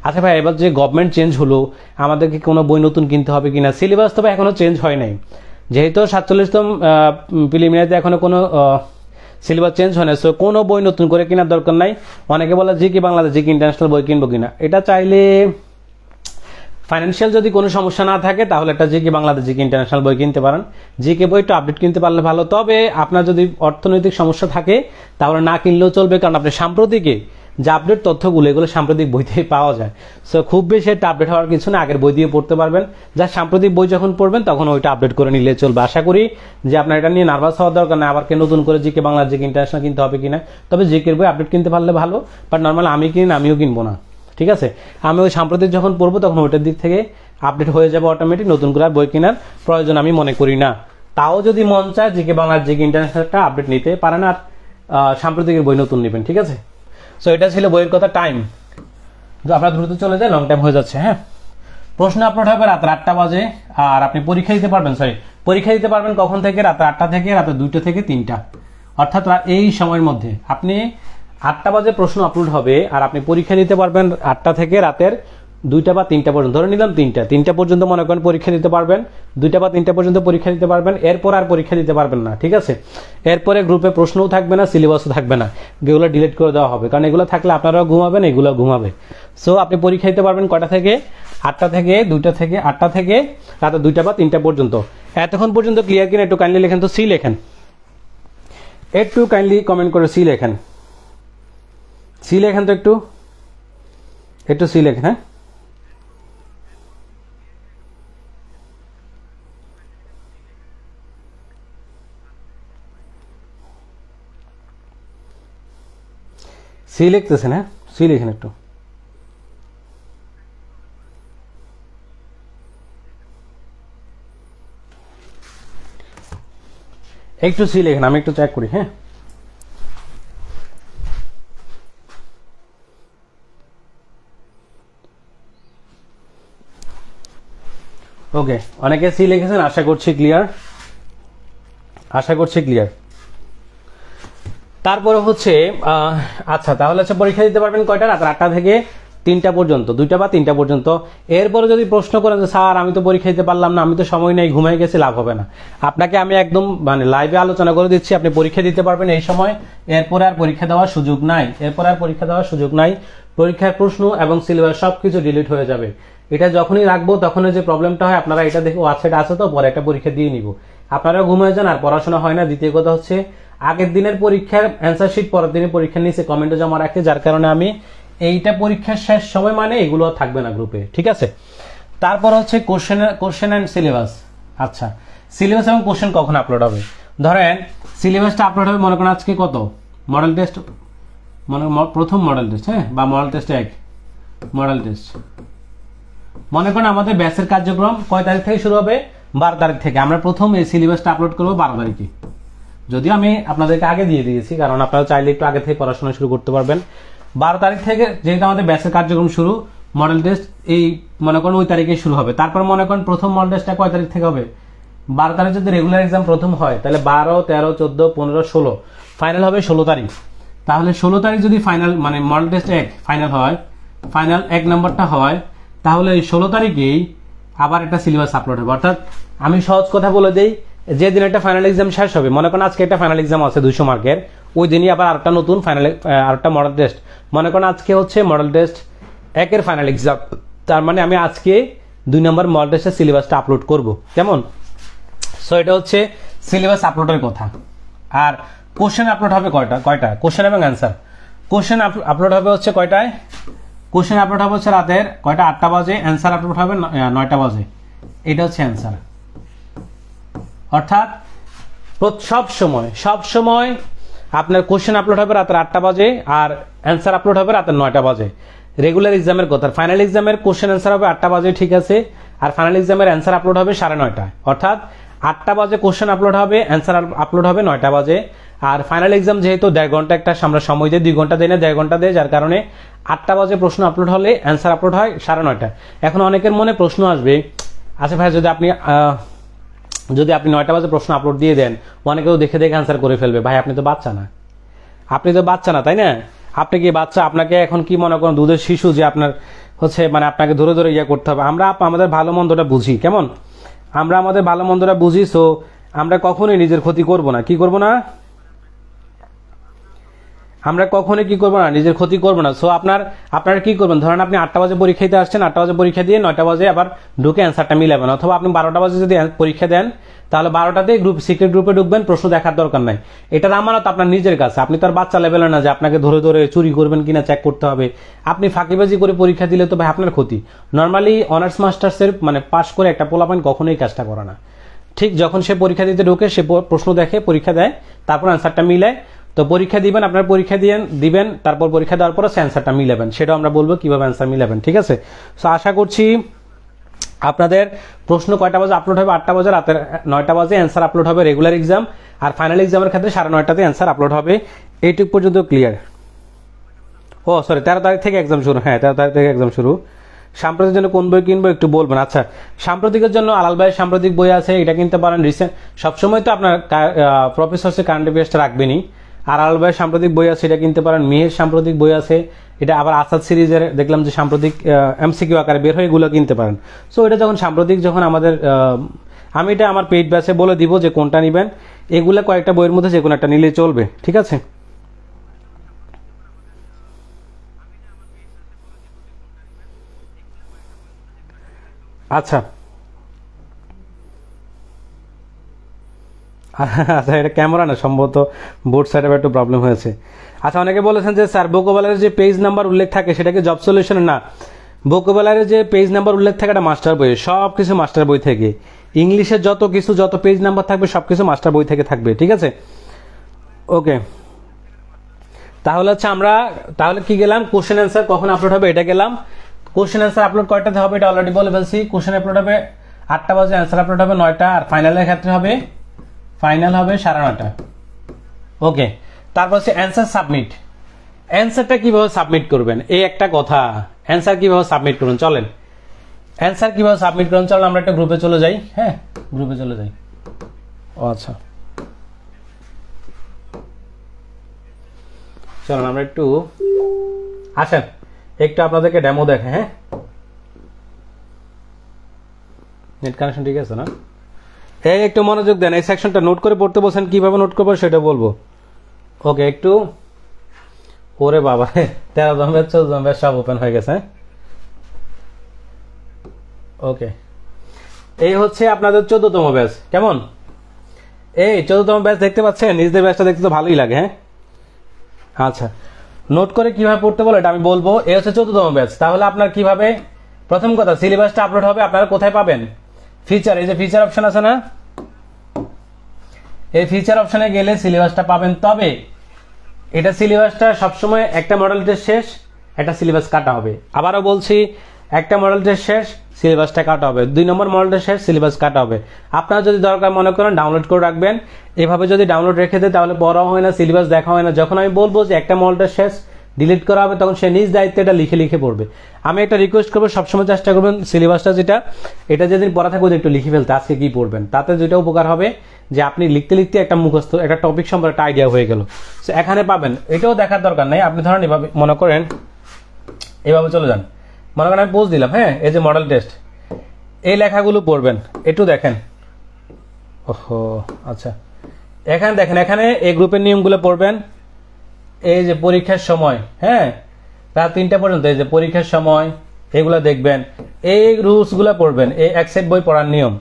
আচ্ছা ভাই, এবার যে গভর্নমেন্ট চেঞ্জ হলো আমাদেরকে কোনো বই নতুন কিনতে হবে কিনা? সিলেবাস তো এখনো চেঞ্জ হয় নাই, যেহেতু 47তম প্রিলিমিনারিতে এখনো কোনো সিলেবাস চেঞ্জ হয় না, সো কোনো বই নতুন করে কেনার দরকার নাই। অনেকে বলে জি কি বাংলাদেশ, জি কি ইন্টারন্যাশনাল বই কিনবো কিনা, এটা চাইলে ফাইন্যান্সিয়াল যদি কোনো সমস্যা না থাকে তাহলে একটা জিকে বাংলাদেশ জিকে ইন্টারন্যাশনাল বই কিনতে পারেন, জিকে বইটা আপডেট কিনতে পারলে ভালো। তবে আপনার যদি অর্থনৈতিক সমস্যা থাকে তাহলে না কিনলেও চলবে, কারণ আপনি সাম্প্রতিকে যে আপডেট তথ্যগুলো এগুলো সাম্প্রতিক বইতেই পাওয়া যায়। সো খুব বেশি এটা আপডেট হওয়ার কিছু না, আগের বই দিয়ে পড়তে পারবেন। যা সাম্প্রতিক বই যখন পড়বেন তখন ওইটা আপডেট করে নিলে চলবে। আশা করি যে আপনার এটা নিয়ে নার্ভাস হওয়ার দরকার না, আবার নতুন করে জিকে বাংলা জিকে ইন্টারন্যাশনাল কিনতে হবে কিনা। তবে জিকের বই আপডেট কিনতে পারলে ভালো, বাট নর্মাল আমি কিনি আমিও কিনবো না, ঠিক আছে। আমি ওই সাম্প্রতিক যখন পড়বো তখন ওইটার দিক থেকে আপডেট হয়ে যাবে অটোমেটিক, নতুন করে বই কেনার প্রয়োজন আমি মনে করি না। তাও যদি মন চায় জিকে বাংলা জিকে ইন্টারন্যাশনালটা আপডেট নিতে পারেন, আর সাম্প্রতিকের বই নতুন নেবেন, ঠিক আছে। সো এটা ছিল বইয়ের কথা। টাইম আপনার দ্রুত চলে যায়, লং টাইম হয়ে যাচ্ছে। হ্যাঁ, প্রশ্ন আপলোড হবে রাত 8টা বাজে, আর আপনি পরীক্ষা দিতে পারবেন, পরীক্ষা দিতে পারবেন কখন থেকে? রাত 8টা থেকে রাত 2টা থেকে 3টা, অর্থাৎ এই সময়ের মধ্যে আপনি 8টা বাজে প্রশ্ন আপলোড হবে, আর আপনি পরীক্ষা দিতে পারবেন 8টা থেকে রাতের 2টা বা 3টা পর্যন্ত। ধরে নিলাম 3টা পর্যন্ত মনে করেন পরীক্ষা দিতে পারবেন, 2টা বা 3টা পর্যন্ত পরীক্ষা দিতে পারবেন, এরপর আর পরীক্ষা দিতে পারবেন না, ঠিক আছে। এরপরে গ্রুপে প্রশ্নও থাকবে না, সিলেবাসও থাকবে না, এগুলো ডিলিট করে দেওয়া হবে, কারণ এগুলো থাকলে আপনারাও ঘুমাবেন, এগুলো ঘুমাবে। সো আপনি পরীক্ষা দিতে পারবেন কয়টা থেকে? 8টা থেকে 2টা থেকে 8টা থেকে রাতে 2টা বা 3টা পর্যন্ত। এতক্ষণ পর্যন্ত ক্লিয়ার কিনা একটু কাইন্ডলি লেখেন তো, সি লেখেন, একটু কাইন্ডলি কমেন্ট করে সি লেখেন, সি লেখেন তো, একটু সি লেখেন। হ্যাঁ, সি লিখতেছেন? হ্যাঁ, সি লেখেন একটু। একটু সি লেখেন, আমি একটু চেক করি। হ্যাঁ, ওকে, অনেকে সি লিখেছেন, আশা করছি ক্লিয়ার, আশা করছি ক্লিয়ার। তারপরে হচ্ছে আচ্ছা, তাহলে হচ্ছে পরীক্ষা দিতে পারবেন কয়টা? রাত 8টা থেকে 3টা পর্যন্ত, 2টা বা 3টা পর্যন্ত। এরপরে যদি প্রশ্ন করেন যে স্যার আমি তো পরীক্ষা দিতে পারলাম না, আমি তো সময় নেই, ঘুমাই গেছি, লাভ হবে না। আপনাকে আমি একদম মানে লাইভে আলোচনা করে দিচ্ছি, আপনি পরীক্ষা দিতে পারবেন এই সময়, এরপরে আর পরীক্ষা দেওয়ার সুযোগ নাই, এরপরে আর পরীক্ষা দেওয়ার সুযোগ নাই। পরীক্ষার প্রশ্ন এবং সিলেবাস সবকিছু ডিলিট হয়ে যাবে। এটা যখনই রাখবো তখন যে প্রবলেমটা হয়, আপনারা এটা দেখো আচ্ছা এটা আছে তো, পরে একটা পরীক্ষা দিয়ে নিব, আপনারাও ঘুমিয়ে যান আর পড়াশোনা হয় না। দ্বিতীয় কথা হচ্ছে আগের দিনের পরীক্ষার অ্যান্সার শিট পরের দিনের পরীক্ষার নিচে কমেন্টে জমা রাখে, যার কারণে আমি এইটা পরীক্ষার শেষ সময় মানে এগুলো থাকবে না গ্রুপে, ঠিক আছে। তারপর হচ্ছে কোশ্চেন অ্যান্ড সিলেবাস। আচ্ছা, সিলেবাস এবং কোশ্চেন কখন আপলোড হবে? ধরেন সিলেবাসটা আপলোড হবে মনে করেন আজকে কত মডেল টেস্ট, প্রথম মডেল টেস্ট, হ্যাঁ, বা মডেল টেস্ট 1 মডেল টেস্ট। মনে করেন আমাদের ব্যাচের কার্যক্রম কয় তারিখ থেকে শুরু হবে? 12 তারিখ থেকে। আমরা প্রথম এই সিলেবাসটা আপলোড করবো 12 তারিখে, যদিও আমি আপনাদেরকে আগে দিয়ে দিয়েছি, কারণ আপনারা চাইলে একটু আগে থেকে পড়াশোনা শুরু করতে পারবেন। 12 তারিখ থেকে যেহেতু আমাদের ব্যাচের কার্যক্রম শুরু, মডেল টেস্ট এই মনে করেন ওই তারিখে শুরু হবে। তারপর মনে করেন প্রথম মডেল টেস্টটা কয় তারিখ থেকে হবে? 12 তারিখ যদি রেগুলার এক্সাম প্রথম হয়, তাহলে 12, 13, 14, 15, 16, ফাইনাল হবে 16 তারিখ। তাহলে 16 তারিখ যদি ফাইনাল মানে মডেল টেস্ট 1 ফাইনাল হয়, ফাইনাল 1 নম্বরটা হয়, তাহলে এই 16 তারিখেই আবার একটা সিলেবাস আপলোড হবে। অর্থাৎ আমি সহজ কথা বলে দিই, যে দিন একটা ফাইনাল এক্সাম শেষ হবে, মনে করেন আজকে একটা ফাইনাল এক্সাম আছে 200 মার্কের, ওই দিনই আবার আরেকটা নতুন ফাইনাল আরেকটা মডেল টেস্ট। মনে করেন আজকে হচ্ছে মডেল টেস্ট 1 ফাইনাল এক্সাম, তার মানে আমি আজকে 2 নম্বর মডেল টেস্টের সিলেবাসটা আপলোড করব, কেমন? সো এটা হচ্ছে সিলেবাস আপলোডের কথা। আর কোশ্চেন আপলোড হবে কয়টা? কোশ্চেন এবং অ্যান্সার। কোশ্চেন আপলোড হবে হচ্ছে কয়টায়? কোশ্চেন আপলোড হবে হচ্ছে রাতের কয়টা? 8টা বাজে। অ্যান্সার আপলোড হবে 9টা বাজে। এটা হচ্ছে অ্যান্সার। অর্থাৎ সব সময় আপনার কোশ্চেন আপলোড হবে রাতের 8টা বাজে, আর অ্যান্সার আপলোড হবে রাতের 9টা বাজে। রেগুলার এক্সামের কথা, ফাইনাল এক্সামের কোশ্চেন অ্যান্সার হবে 8টা বাজে, ঠিক আছে, আর ফাইনাল এক্সামের অ্যান্সার আপলোড হবে 9:30টায়। অর্থাৎ 8টা বাজে কোশ্চেন আপলোড হবে, অ্যান্সার আপলোড হবে 9টা বাজে। আর ফাইনাল এক্সাম যেহেতু 1.5 ঘন্টা একটা আমরা সময় দিই, 2 ঘন্টা দেয় না, 1.5 ঘন্টা দেয়, যার কারণে 8টা বাজে প্রশ্ন আপলোড হলে অ্যান্সার আপলোড হয় 9:30টায়। এখন অনেকের মনে প্রশ্ন আসবে, আচ্ছা ভাই যদি আপনি 9টা বাজে প্রশ্ন আপলোড দিয়ে দেন, অনেকেও দেখে অ্যান্সার করে ফেলবে। ভাই আপনি তো বাচ্চা না, তাই না? আপনি কি বাচ্চা? আপনাকে এখন কি মনে করেন দুধের শিশু যে আপনার হচ্ছে মানে আপনাকে ধরে ধরে ইয়ে করতে হবে? আমরা আমাদের ভালো মন্দটা বুঝি, কেমন? আমরা আমাদের ভালো মন্দটা বুঝি, সো আমরা কখনোই নিজের ক্ষতি করব না। কি করব না? আমরা কখনোই কি করবো না, নিজের ক্ষতি করবো না। সো আপনারা কি করবেন, ধরেন আপনি 8টা বাজে পরীক্ষা দিতে আসছেন, 8টা বাজে পরীক্ষা দিয়ে 9টা বাজে আবার ঢুকে অ্যান্সারটা মিলাবেন, অথবা আপনি 12টা বাজে যদি পরীক্ষা দেন তাহলে 12টাতেই সিক্রেট গ্রুপে ঢুকবেন, প্রশ্ন দেখার দরকার নাই। এটার আমানত আপনার নিজের কাছে, আপনি তো আর বাচ্চা লেভেলে না যে আপনাকে ধরে ধরে চুরি করবেন কিনা চেক করতে হবে। আপনি ফাঁকিবাজি করে পরীক্ষা দিলে তো ভাই আপনার ক্ষতি। নর্মালি অনার্স মাস্টার্সের মানে পাশ করে একটা পোলাপাইন কখনোই কাজটা করে না। ঠিক যখন সে পরীক্ষা দিতে ঢোকে সে প্রশ্ন দেখে, পরীক্ষা দেয়, তারপর অ্যান্সারটা মিলায়। তো পরীক্ষা দিবেন, আপনার পরীক্ষা দিবেন, তারপর পরীক্ষা দেওয়ার পর অ্যান্সারটা মিলাবেন, সেটাও আমরা বলবো কিভাবে অ্যান্সার মিলাবেন, ঠিক আছে। সো আশা করছি আপনাদের প্রশ্ন কয়টা বাজে আপলোড হবে, 8টা বাজে, রাতের 9টা বাজে অ্যান্সার আপলোড হবে রেগুলার এক্সাম, আর ফাইনাল এক্সামের ক্ষেত্রে 9:30টাতে অ্যান্সার আপলোড হবে। এইটুক পর্যন্ত ক্লিয়ার। ও সরি, 13 তারিখ থেকে এক্সাম শুরু, হ্যাঁ 13 তারিখ থেকে এক্সাম শুরু। সাম্প্রতিক জন্য কোন বই কিনবো একটু বলবেন। আচ্ছা, সাম্প্রতিকের জন্য আলাল ভাইয়ের সাম্প্রতিক বই আছে, এটা কিনতে পারেন। রিসেন্ট সবসময় তো আপনার প্রফেসরসে কারেন্ট অ্যাফেয়ার্সটা রাখবেনই, আর আলাল ভাইয়ের সাম্প্রতিক বই আছে, এটা কিনতে পারেন। মেহের সাম্প্রতিক বই আছে, এটা আবার আসাদ সিরিজের দেখলাম যে সাম্প্রতিক এমসিকিউ আকারে বের হয়ে এগুলো কিনতে পারেন। সো এটা যখন সাম্প্রতিক যখন আমাদের আমি এটা আমার পেইড ব্যাচে বলে দিব যে কোনটা নেবেন, এগুলো কয়েকটা বইয়ের মধ্যে যে কোনো একটা নিলেই চলবে, ঠিক আছে। আচ্ছা আচ্ছা, এটা ক্যামেরা না, সম্ভবত বোর্ড সাইডে একটু প্রবলেম হয়েছে। আচ্ছা, অনেকে বলেছেন যে স্যার ভোকাবুলারির যে পেজ নাম্বার উল্লেখ থাকে সেটা কি জব সলিউশনে? না, ভোকাবুলারির যে পেজ নাম্বার উল্লেখ থাকে এটা মাস্টার বই, সব কিছু মাস্টার বই থেকে। ইংলিশের যত কিছু যত পেজ নাম্বার থাকবে সব কিছু মাস্টার বই থেকে থাকবে, ঠিক আছে। ওকে, তাহলে হচ্ছে আমরা তাহলে কি গেলাম, কোশ্চেন অ্যান্সার কখন আপলোড হবে এটা গেলাম। কোশ্চেন অ্যান্সার আপলোড কয়টাতে হবে এটা অলরেডি বলে ফেলছি। কোশ্চেন আপলোড হবে 8টা বাজে, অ্যান্সার আপলোড হবে 9টা, আর ফাইনালের ক্ষেত্রে হবে 9:30। ওকে, তারপর হচ্ছে অ্যান্সার সাবমিট। অ্যান্সারটা কিভাবে সাবমিট করবেন এই একটা কথা, অ্যান্সার কিভাবে সাবমিট করুন চলেন, অ্যান্সার কিভাবে সাবমিট করুন চলেন আমরা একটা গ্রুপে চলে যাই। হ্যাঁ, গ্রুপে চলে যাই। ও আচ্ছা, চলেন আমরা একটু আসেন, একটু আপনাদেরকে ডেমো দেখে। হ্যাঁ, নেট কানেকশন ঠিক আছে না? এই একটু মনোযোগ দেন, এই সেকশনটা নোট করে পড়তে বলছেন, কিভাবে নোট করবো সেটা বলবো। ওকে, একটু ওরে বাবা 13 ব্যাচ 14 ব্যাচ সব ওপেন হয়ে গেছে। ওকে, এই হচ্ছে আপনাদের 14তম ব্যাচ। কেমন এই 14তম ব্যাচ দেখতে পাচ্ছেন? নিজেদের ব্যাচটা দেখতে তো ভালোই লাগে। হ্যাঁ, আচ্ছা, নোট করে কিভাবে পড়তে বলো এটা আমি বলবো। এই হচ্ছে 14তম ব্যাচ। তাহলে আপনার কিভাবে, প্রথম কথা সিলেবাসটা আপলোড হবে, আপনারা কোথায় পাবেন? ফিচার, এই যে ফিচার অপশন আছে না, এই ফিচার অপশনে গেলে সিলেবাসটা পাবেন। তবে এটা সিলেবাসটা সবসময় একটা মডেল টেস্ট শেষ একটা সিলেবাস কাটা হবে। আবারও বলছি, একটা মডেল টেস্ট শেষ সিলেবাসটা কাটা হবে, 2 নম্বর মডেল টেস্ট শেষ সিলেবাস কাটা হবে। আপনারা যদি দরকার মনে করেন ডাউনলোড করে রাখবেন, এভাবে যদি ডাউনলোড রেখে দেয় তাহলে পড়া হয় না, সিলেবাস দেখা হয় না। যখন আমি বলবো যে একটা মডেল টেস্ট শেষ ডিলিট করা হবে তখন সে নিজ দায়িত্বে এটা লিখে লিখে পড়বে। আমি একটা রিকোয়েস্ট করবো, সবসময় চেষ্টা করবেন সিলেবাসটা যেটা এটা যেদিন পড়া থাকবে একটু লিখে ফেলতে, আজকে কি পড়বেন। তাতে যেটা উপকার হবে যে আপনি লিখতে লিখতে একটা মুখস্থ একটা টপিক সম্পর্কে একটা আইডিয়া হয়ে গেল, এখানে পাবেন। এটাও দেখার দরকার নাই, আপনি ধরেন এভাবে মনে করেন, এভাবে চলে যান, মনে করেন আমি পোজ দিলাম। হ্যাঁ, এই যে মডেল টেস্ট, এই লেখাগুলো পড়বেন, একটু দেখেন। ওহো আচ্ছা, এখানে দেখেন, এখানে এই গ্রুপের নিয়মগুলো পড়বেন। এই যে পরীক্ষার সময়, হ্যাঁ রাত 3টা পর্যন্ত এই যে পরীক্ষার সময় এগুলো দেখবেন, এই রুলস গুলা পড়বেন। এই এক সেট বই পড়ার নিয়ম,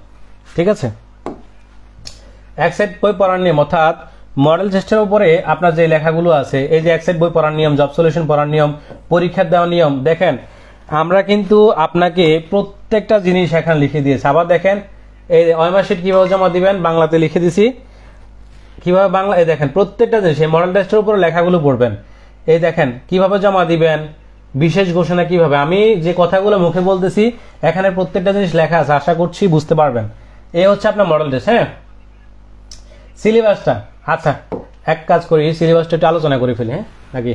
ঠিক আছে, এক সেট বই পড়ার নিয়ম, অর্থাৎ মডেল টেস্টের উপরে আপনার যে লেখাগুলো আছে, এই যে এক সেট বই পড়ার নিয়ম, জব সলিউশন পড়ার নিয়ম, পরীক্ষার দেওয়ার নিয়ম। দেখেন আমরা কিন্তু আপনাকে প্রত্যেকটা জিনিস এখানে লিখে দিয়েছি। আবার দেখেন এই ওয়েমারশিট কিভাবে জমা দিবেন বাংলাতে লিখে দিছি, কিভাবে বাংলা, এই দেখেন প্রত্যেকটা জিনিস এই মডেল টেস্টের উপরে লেখাগুলো পড়বেন। এই দেখেন কিভাবে জমা দিবেন, বিশেষ ঘোষণা কিভাবে, আমি যে কথাগুলো মুখে বলতেছি এখানে প্রত্যেকটা জিনিস লেখা আছে, আশা করছি বুঝতে পারবেন। এই হচ্ছে আপনার মডেল টেস্ট। হ্যাঁ, সিলেবাসটা, আচ্ছা এক কাজ করি, সিলেবাসটা একটু আলোচনা করে ফেলি। হ্যাঁ, নাকি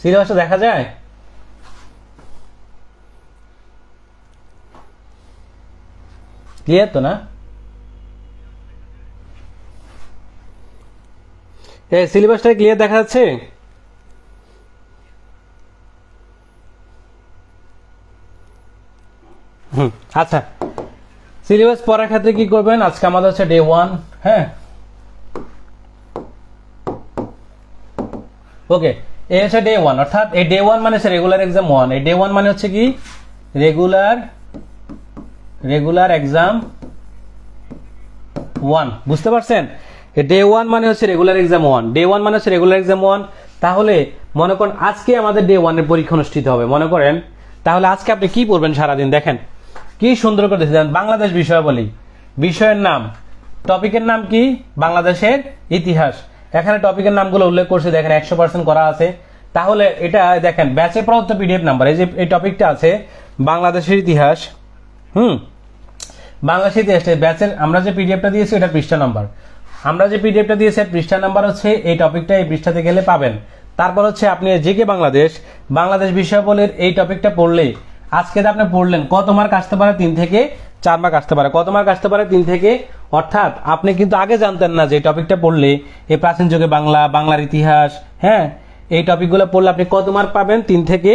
সিলেবাসটা দেখা যায়? ক্লিয়ার তো না? এই সিলেবাসটা ক্লিয়ার দেখা যাচ্ছে? আচ্ছা, সিলেবাস পড়ার ক্ষেত্রে কি করবেন, আজকে আমাদের হচ্ছে ডে 1, হ্যাঁ ওকে, এই হচ্ছে ডে 1, অর্থাৎ এই ডে 1 মানে হচ্ছে রেগুলার এক্সাম 1। এই ডে 1 মানে হচ্ছে কি রেগুলার এক্সাম 1, বুঝতে পারছেন? ডে 1 মানে হচ্ছে রেগুলার এক্সাম 1, ডে 1 মানে হচ্ছে রেগুলার এক্সাম 1। তাহলে মনে করেন আজকে আমাদের ডে 1 এর পরীক্ষা অনুষ্ঠিত হবে মনে করেন, তাহলে আজকে আপনি কি পড়বেন সারাদিন? দেখেন কি সুন্দর করে দেখেন, বাংলাদেশ বিষয়াবলী, বিষয়ের নাম, টপিকের নাম কি? বাংলাদেশের ইতিহাস। এখানে টপিকের নামগুলো উল্লেখ করছে, দেখেন 100% করা আছে। তাহলে এটা দেখেন ব্যাচে প্রদত্ত পিডিএফ নাম্বার, এই যে এই টপিকটা আছে বাংলাদেশের ইতিহাস, বাংলাদেশের ইতিহাসে ব্যাচের আমরা যে পিডিএফটা দিয়েছি এটা পৃষ্ঠা নাম্বার, আমরা যে পিডিএফটা দিয়েছি পৃষ্ঠা নাম্বার হচ্ছে এই টপিকটা, এই পৃষ্ঠাতে গেলে পাবেন। তারপর হচ্ছে আপনি জিকে বাংলাদেশ বিষয়াবলীর এই টপিকটা পড়লে আজকে আপনি পড়লেন, কত মার্ক আসতে পারে? 3 থেকে 4 মার্ক আসতে পারে। কত মার্ক আসতে পারে? 3 থেকে, অর্থাৎ আপনি কিন্তু আগে জানতেন না যে এই টপিকটা পড়লে এই প্রাচীন যুগে বাংলার ইতিহাস, হ্যাঁ এই টপিকগুলো পড়লে আপনি কত মার্ক পাবেন? 3 থেকে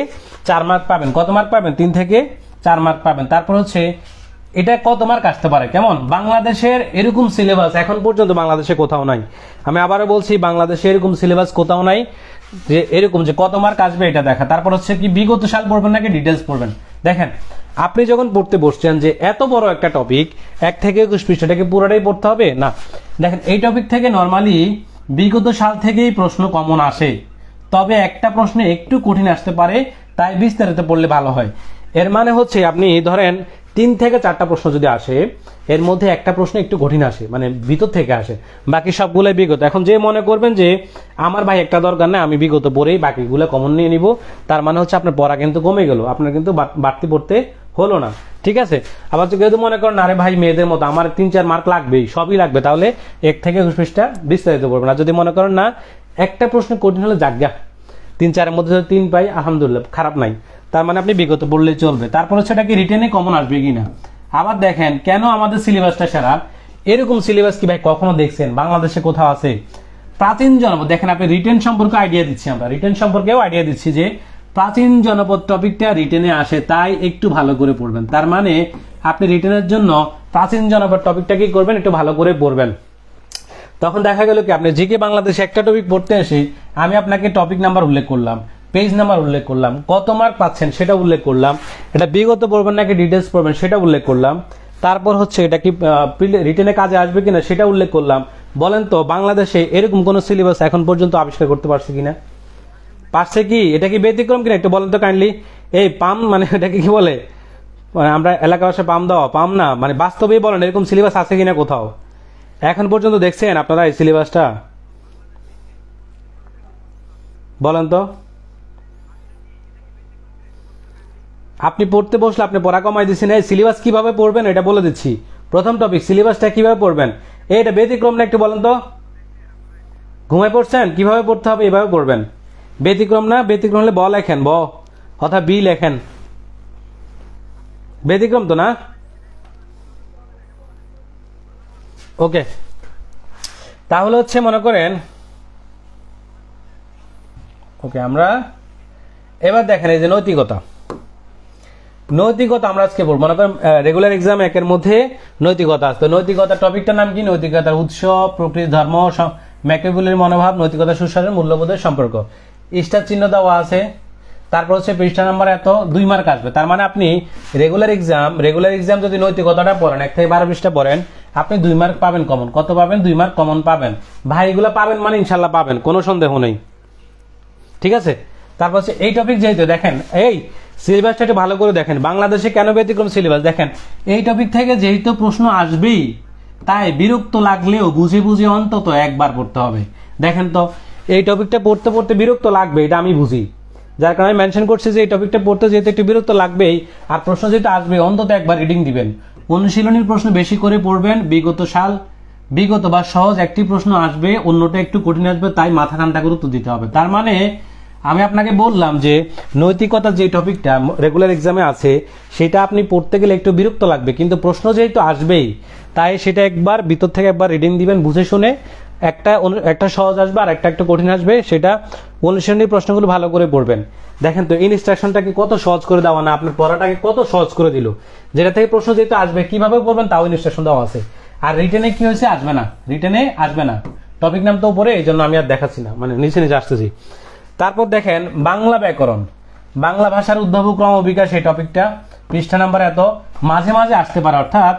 4 মার্ক পাবেন। কত মার্ক পাবেন? 3 থেকে 4 মার্ক পাবেন। তারপর হচ্ছে এটা কত মার্ক আসতে পারে? কেমন? বাংলাদেশের এরকম সিলেবাস এখন পর্যন্ত বাংলাদেশে কোথাও নাই। আমি আবারও বলছি, বাংলাদেশে এরকম সিলেবাস কোথাও নাই যে এরকম যে কত মার্ক আসবে এটা দেখা। তারপর হচ্ছে কি বিগত সাল পড়বেন নাকি ডিটেলস পড়বেন? দেখেন আপনি যখন পড়তে বসছেন যে এত বড় একটা টপিক 1 থেকে 21 পৃষ্ঠাটাকে পুরোটাই পড়তে হবে না। দেখেন এই টপিক থেকে নরমালি বিগত সাল থেকেই প্রশ্ন কমন আসে, তবে একটা প্রশ্নে একটু কঠিন আসতে পারে, তাই বিস্তারিত পড়লে ভালো হয়। এর মানে হচ্ছে আপনি ধরেন 3 থেকে 4টা প্রশ্ন যদি আসে, এর মধ্যে একটা প্রশ্ন একটু কঠিন আসে, মানে ভিতর থেকে আসে, বাকি সবগুলোই বিগত। এখন যে মনে করবেন যে আমার ভাই একটা দরকার নেই, আমি বিগত পড়েই বাকিগুলো কমন নিয়ে নিব, তার মানে হচ্ছে আপনার পড়া কিন্তু কমে গেল, আপনার কিন্তু বাড়তি পড়তে হলো না, ঠিক আছে? আবার যদি মনে করেন আরে ভাই মেয়েদের মতো আমার 3-4 মার্ক লাগবেই, সবই লাগবে, তাহলে 1 থেকে 21 পৃষ্ঠা বিস্তারিত পড়বেন। আর যদি মনে করেন না একটা প্রশ্ন কঠিন হলে যাজ্ঞা 3-4 এর মধ্যে যদি 3 পাই আলহামদুলিল্লাহ, খারাপ নাই, তার মানে আপনি বিগত পড়লেই চলবে। তারপর হচ্ছে এটা কি রিটেনে কমন আসবে কিনা। আবার দেখেন কেন আমাদের সিলেবাসটা সেরা, এরকম সিলেবাস কি ভাই কখনো দেখছেন বাংলাদেশে কোথাও আছে? প্রাচীন জনপদ, দেখেন আপনি রিটেন সম্পর্কে আইডিয়া দিচ্ছি, আমরা রিটেন সম্পর্কেও আইডিয়া দিচ্ছি যে প্রাচীন জনপদ টপিকটা রিটেনে আসে, তাই একটু ভালো করে পড়বেন। তার মানে আপনি রিটেনের জন্য প্রাচীন জনপদ টপিকটা কি করবেন? একটু ভালো করে পড়বেন। তখন দেখা গেল কি আপনি জিকে বাংলাদেশে একটা টপিক পড়তে এসে আমি আপনাকে টপিক নাম্বার উল্লেখ করলাম, পেজ নাম্বার উল্লেখ করলাম, কত মার্ক পাচ্ছেন সেটা উল্লেখ করলাম, এটা বিগত পড়বেন নাকি ডিটেলস পড়বেন সেটা উল্লেখ করলাম, তারপর হচ্ছে এটা কি রিটেনে কাজে আসবে কিনা সেটা উল্লেখ করলাম। বলেন তো বাংলাদেশে এরকম কোন সিলেবাস এখন পর্যন্ত আবিষ্কার করতে পারছে কিনা? পারছে কি? এটা কি ব্যতিক্রম কিনা একটু বলেন তো কাইন্ডলি। এই পাম মানে এটাকে কি বলে? মানে আমরা এলাকা ভাষায় পাম দেওয়া, পাম না, মানে বাস্তবেই বলেন এরকম সিলেবাস আছে কিনা কোথাও এখন পর্যন্ত দেখছেন আপনারা এই সিলেবাসটা? বলেন তো। আপনি পড়তে বসলে আপনি পড়া কমাই দিচ্ছেন, এই সিলেবাস কিভাবে পড়বেন এটা বলে দিচ্ছি। প্রথম টপিক সিলেবাসটা কিভাবে পড়বেন, এটা ব্যতিক্রম না একটু বলেন তো। ঘুমায় পড়ছেন? কিভাবে পড়তে হবে এভাবে পড়বেন, ব্যতিক্রম না। ব্যতিক্রম হলে ব লেখেন, ব অথবা বি লেখেন, ব্যতিক্রম তো না। ওকে, তাহলে হচ্ছে মনে করেন ওকে আমরা এবার দেখেন এই যে নৈতিকতা আমরা আজকে পড়ব। মনে করেন রেগুলার এক্সাম 1 এর মধ্যে নৈতিকতা আসতো। নৈতিকতা টপিকটার নাম কি? নৈতিকতার উৎস, প্রকৃতি, ধর্ম, ম্যাকিয়াভেলির মনোভাব, নৈতিকতা, সুশাসন, মূল্যবোধের সম্পর্ক, স্টার চিহ্ন দেওয়া আছে। তারপর হচ্ছে পৃষ্ঠা নাম্বার এত, 2 মার্ক আসবে। তার মানে আপনি রেগুলার এক্সাম যদি নৈতিকতাটা পড়েন 1 থেকে 12 পৃষ্ঠা পড়েন, আপনি 2 মার্ক পাবেন কমন। কত পাবেন? 2 মার্ক কমন পাবেন। ভাই এগুলো পাবেন মানে ইনশাল্লাহ পাবেন, কোনো সন্দেহ নেই, ঠিক আছে? তারপর হচ্ছে এই টপিক যেহেতু দেখেন এই সিলেবাসটা একটু ভালো করে দেখেন, বাংলাদেশে কেন ব্যতিক্রম সিলেবাস দেখেন। এই টপিক থেকে যেহেতু প্রশ্ন আসবেই, তাই বিরক্ত লাগলেও বুঝে বুঝে অন্তত একবার পড়তে হবে। দেখেন তো এই টপিকটা পড়তে পড়তে বিরক্ত লাগবে, এটা আমি বুঝি, যার কারণে আমি মেনশন করছি যে এই টপিকটা পড়তে যেহেতু একটু বিরক্ত লাগবেই, আর প্রশ্ন যেহেতু আসবে অন্তত একবার রিডিং দিবেন। অনুশীলনীর প্রশ্ন বেশি করে পড়বেন, বিগত বা সহজ একটি প্রশ্ন আসবে, অন্যটা একটু কঠিন আসবে, তাই মাথা ঠান্ডা করে উত্তর দিতে হবে। তার মানে আমি আপনাকে বললাম যে নৈতিকতা যে টপিকটা রেগুলার এক্সামে আছে সেটা আপনি পড়তে গেলে একটু বিরক্ত লাগবে, কিন্তু প্রশ্ন যেহেতু আসবেই তাই সেটা একবার ভিতর থেকে একবার রিডিং দিবেন বুঝে শুনে। একটা সহজ আসবে আর একটা একটু কঠিন আসবে, সেটা অনুশীলনী প্রশ্নগুলো ভালো করে পড়বেন। দেখেন তো ইনস্ট্রাকশনটাকে কত সহজ করে দেওয়া না, আপনার পড়াটাকে কত সহজ করে দিল। যেটা থেকে প্রশ্ন যেহেতু আসবে কিভাবে পড়বেন তাও ইনস্ট্রাকশন দেওয়া আছে। আর রিটেনে কি হয়েছে, আসবে না, রিটেনে আসবে না, টপিক নাম তো উপরে, এই জন্য আমি আর দেখাচ্ছি না, মানে নিচে নিচে আসতেছি। তারপর দেখেন বাংলা ব্যাকরণ, বাংলা ভাষার উদ্ভব ক্রম বিকাশ, এই টপিকটা পৃষ্ঠা নাম্বার এত, মাঝে মাঝে আসতে পারে, অর্থাৎ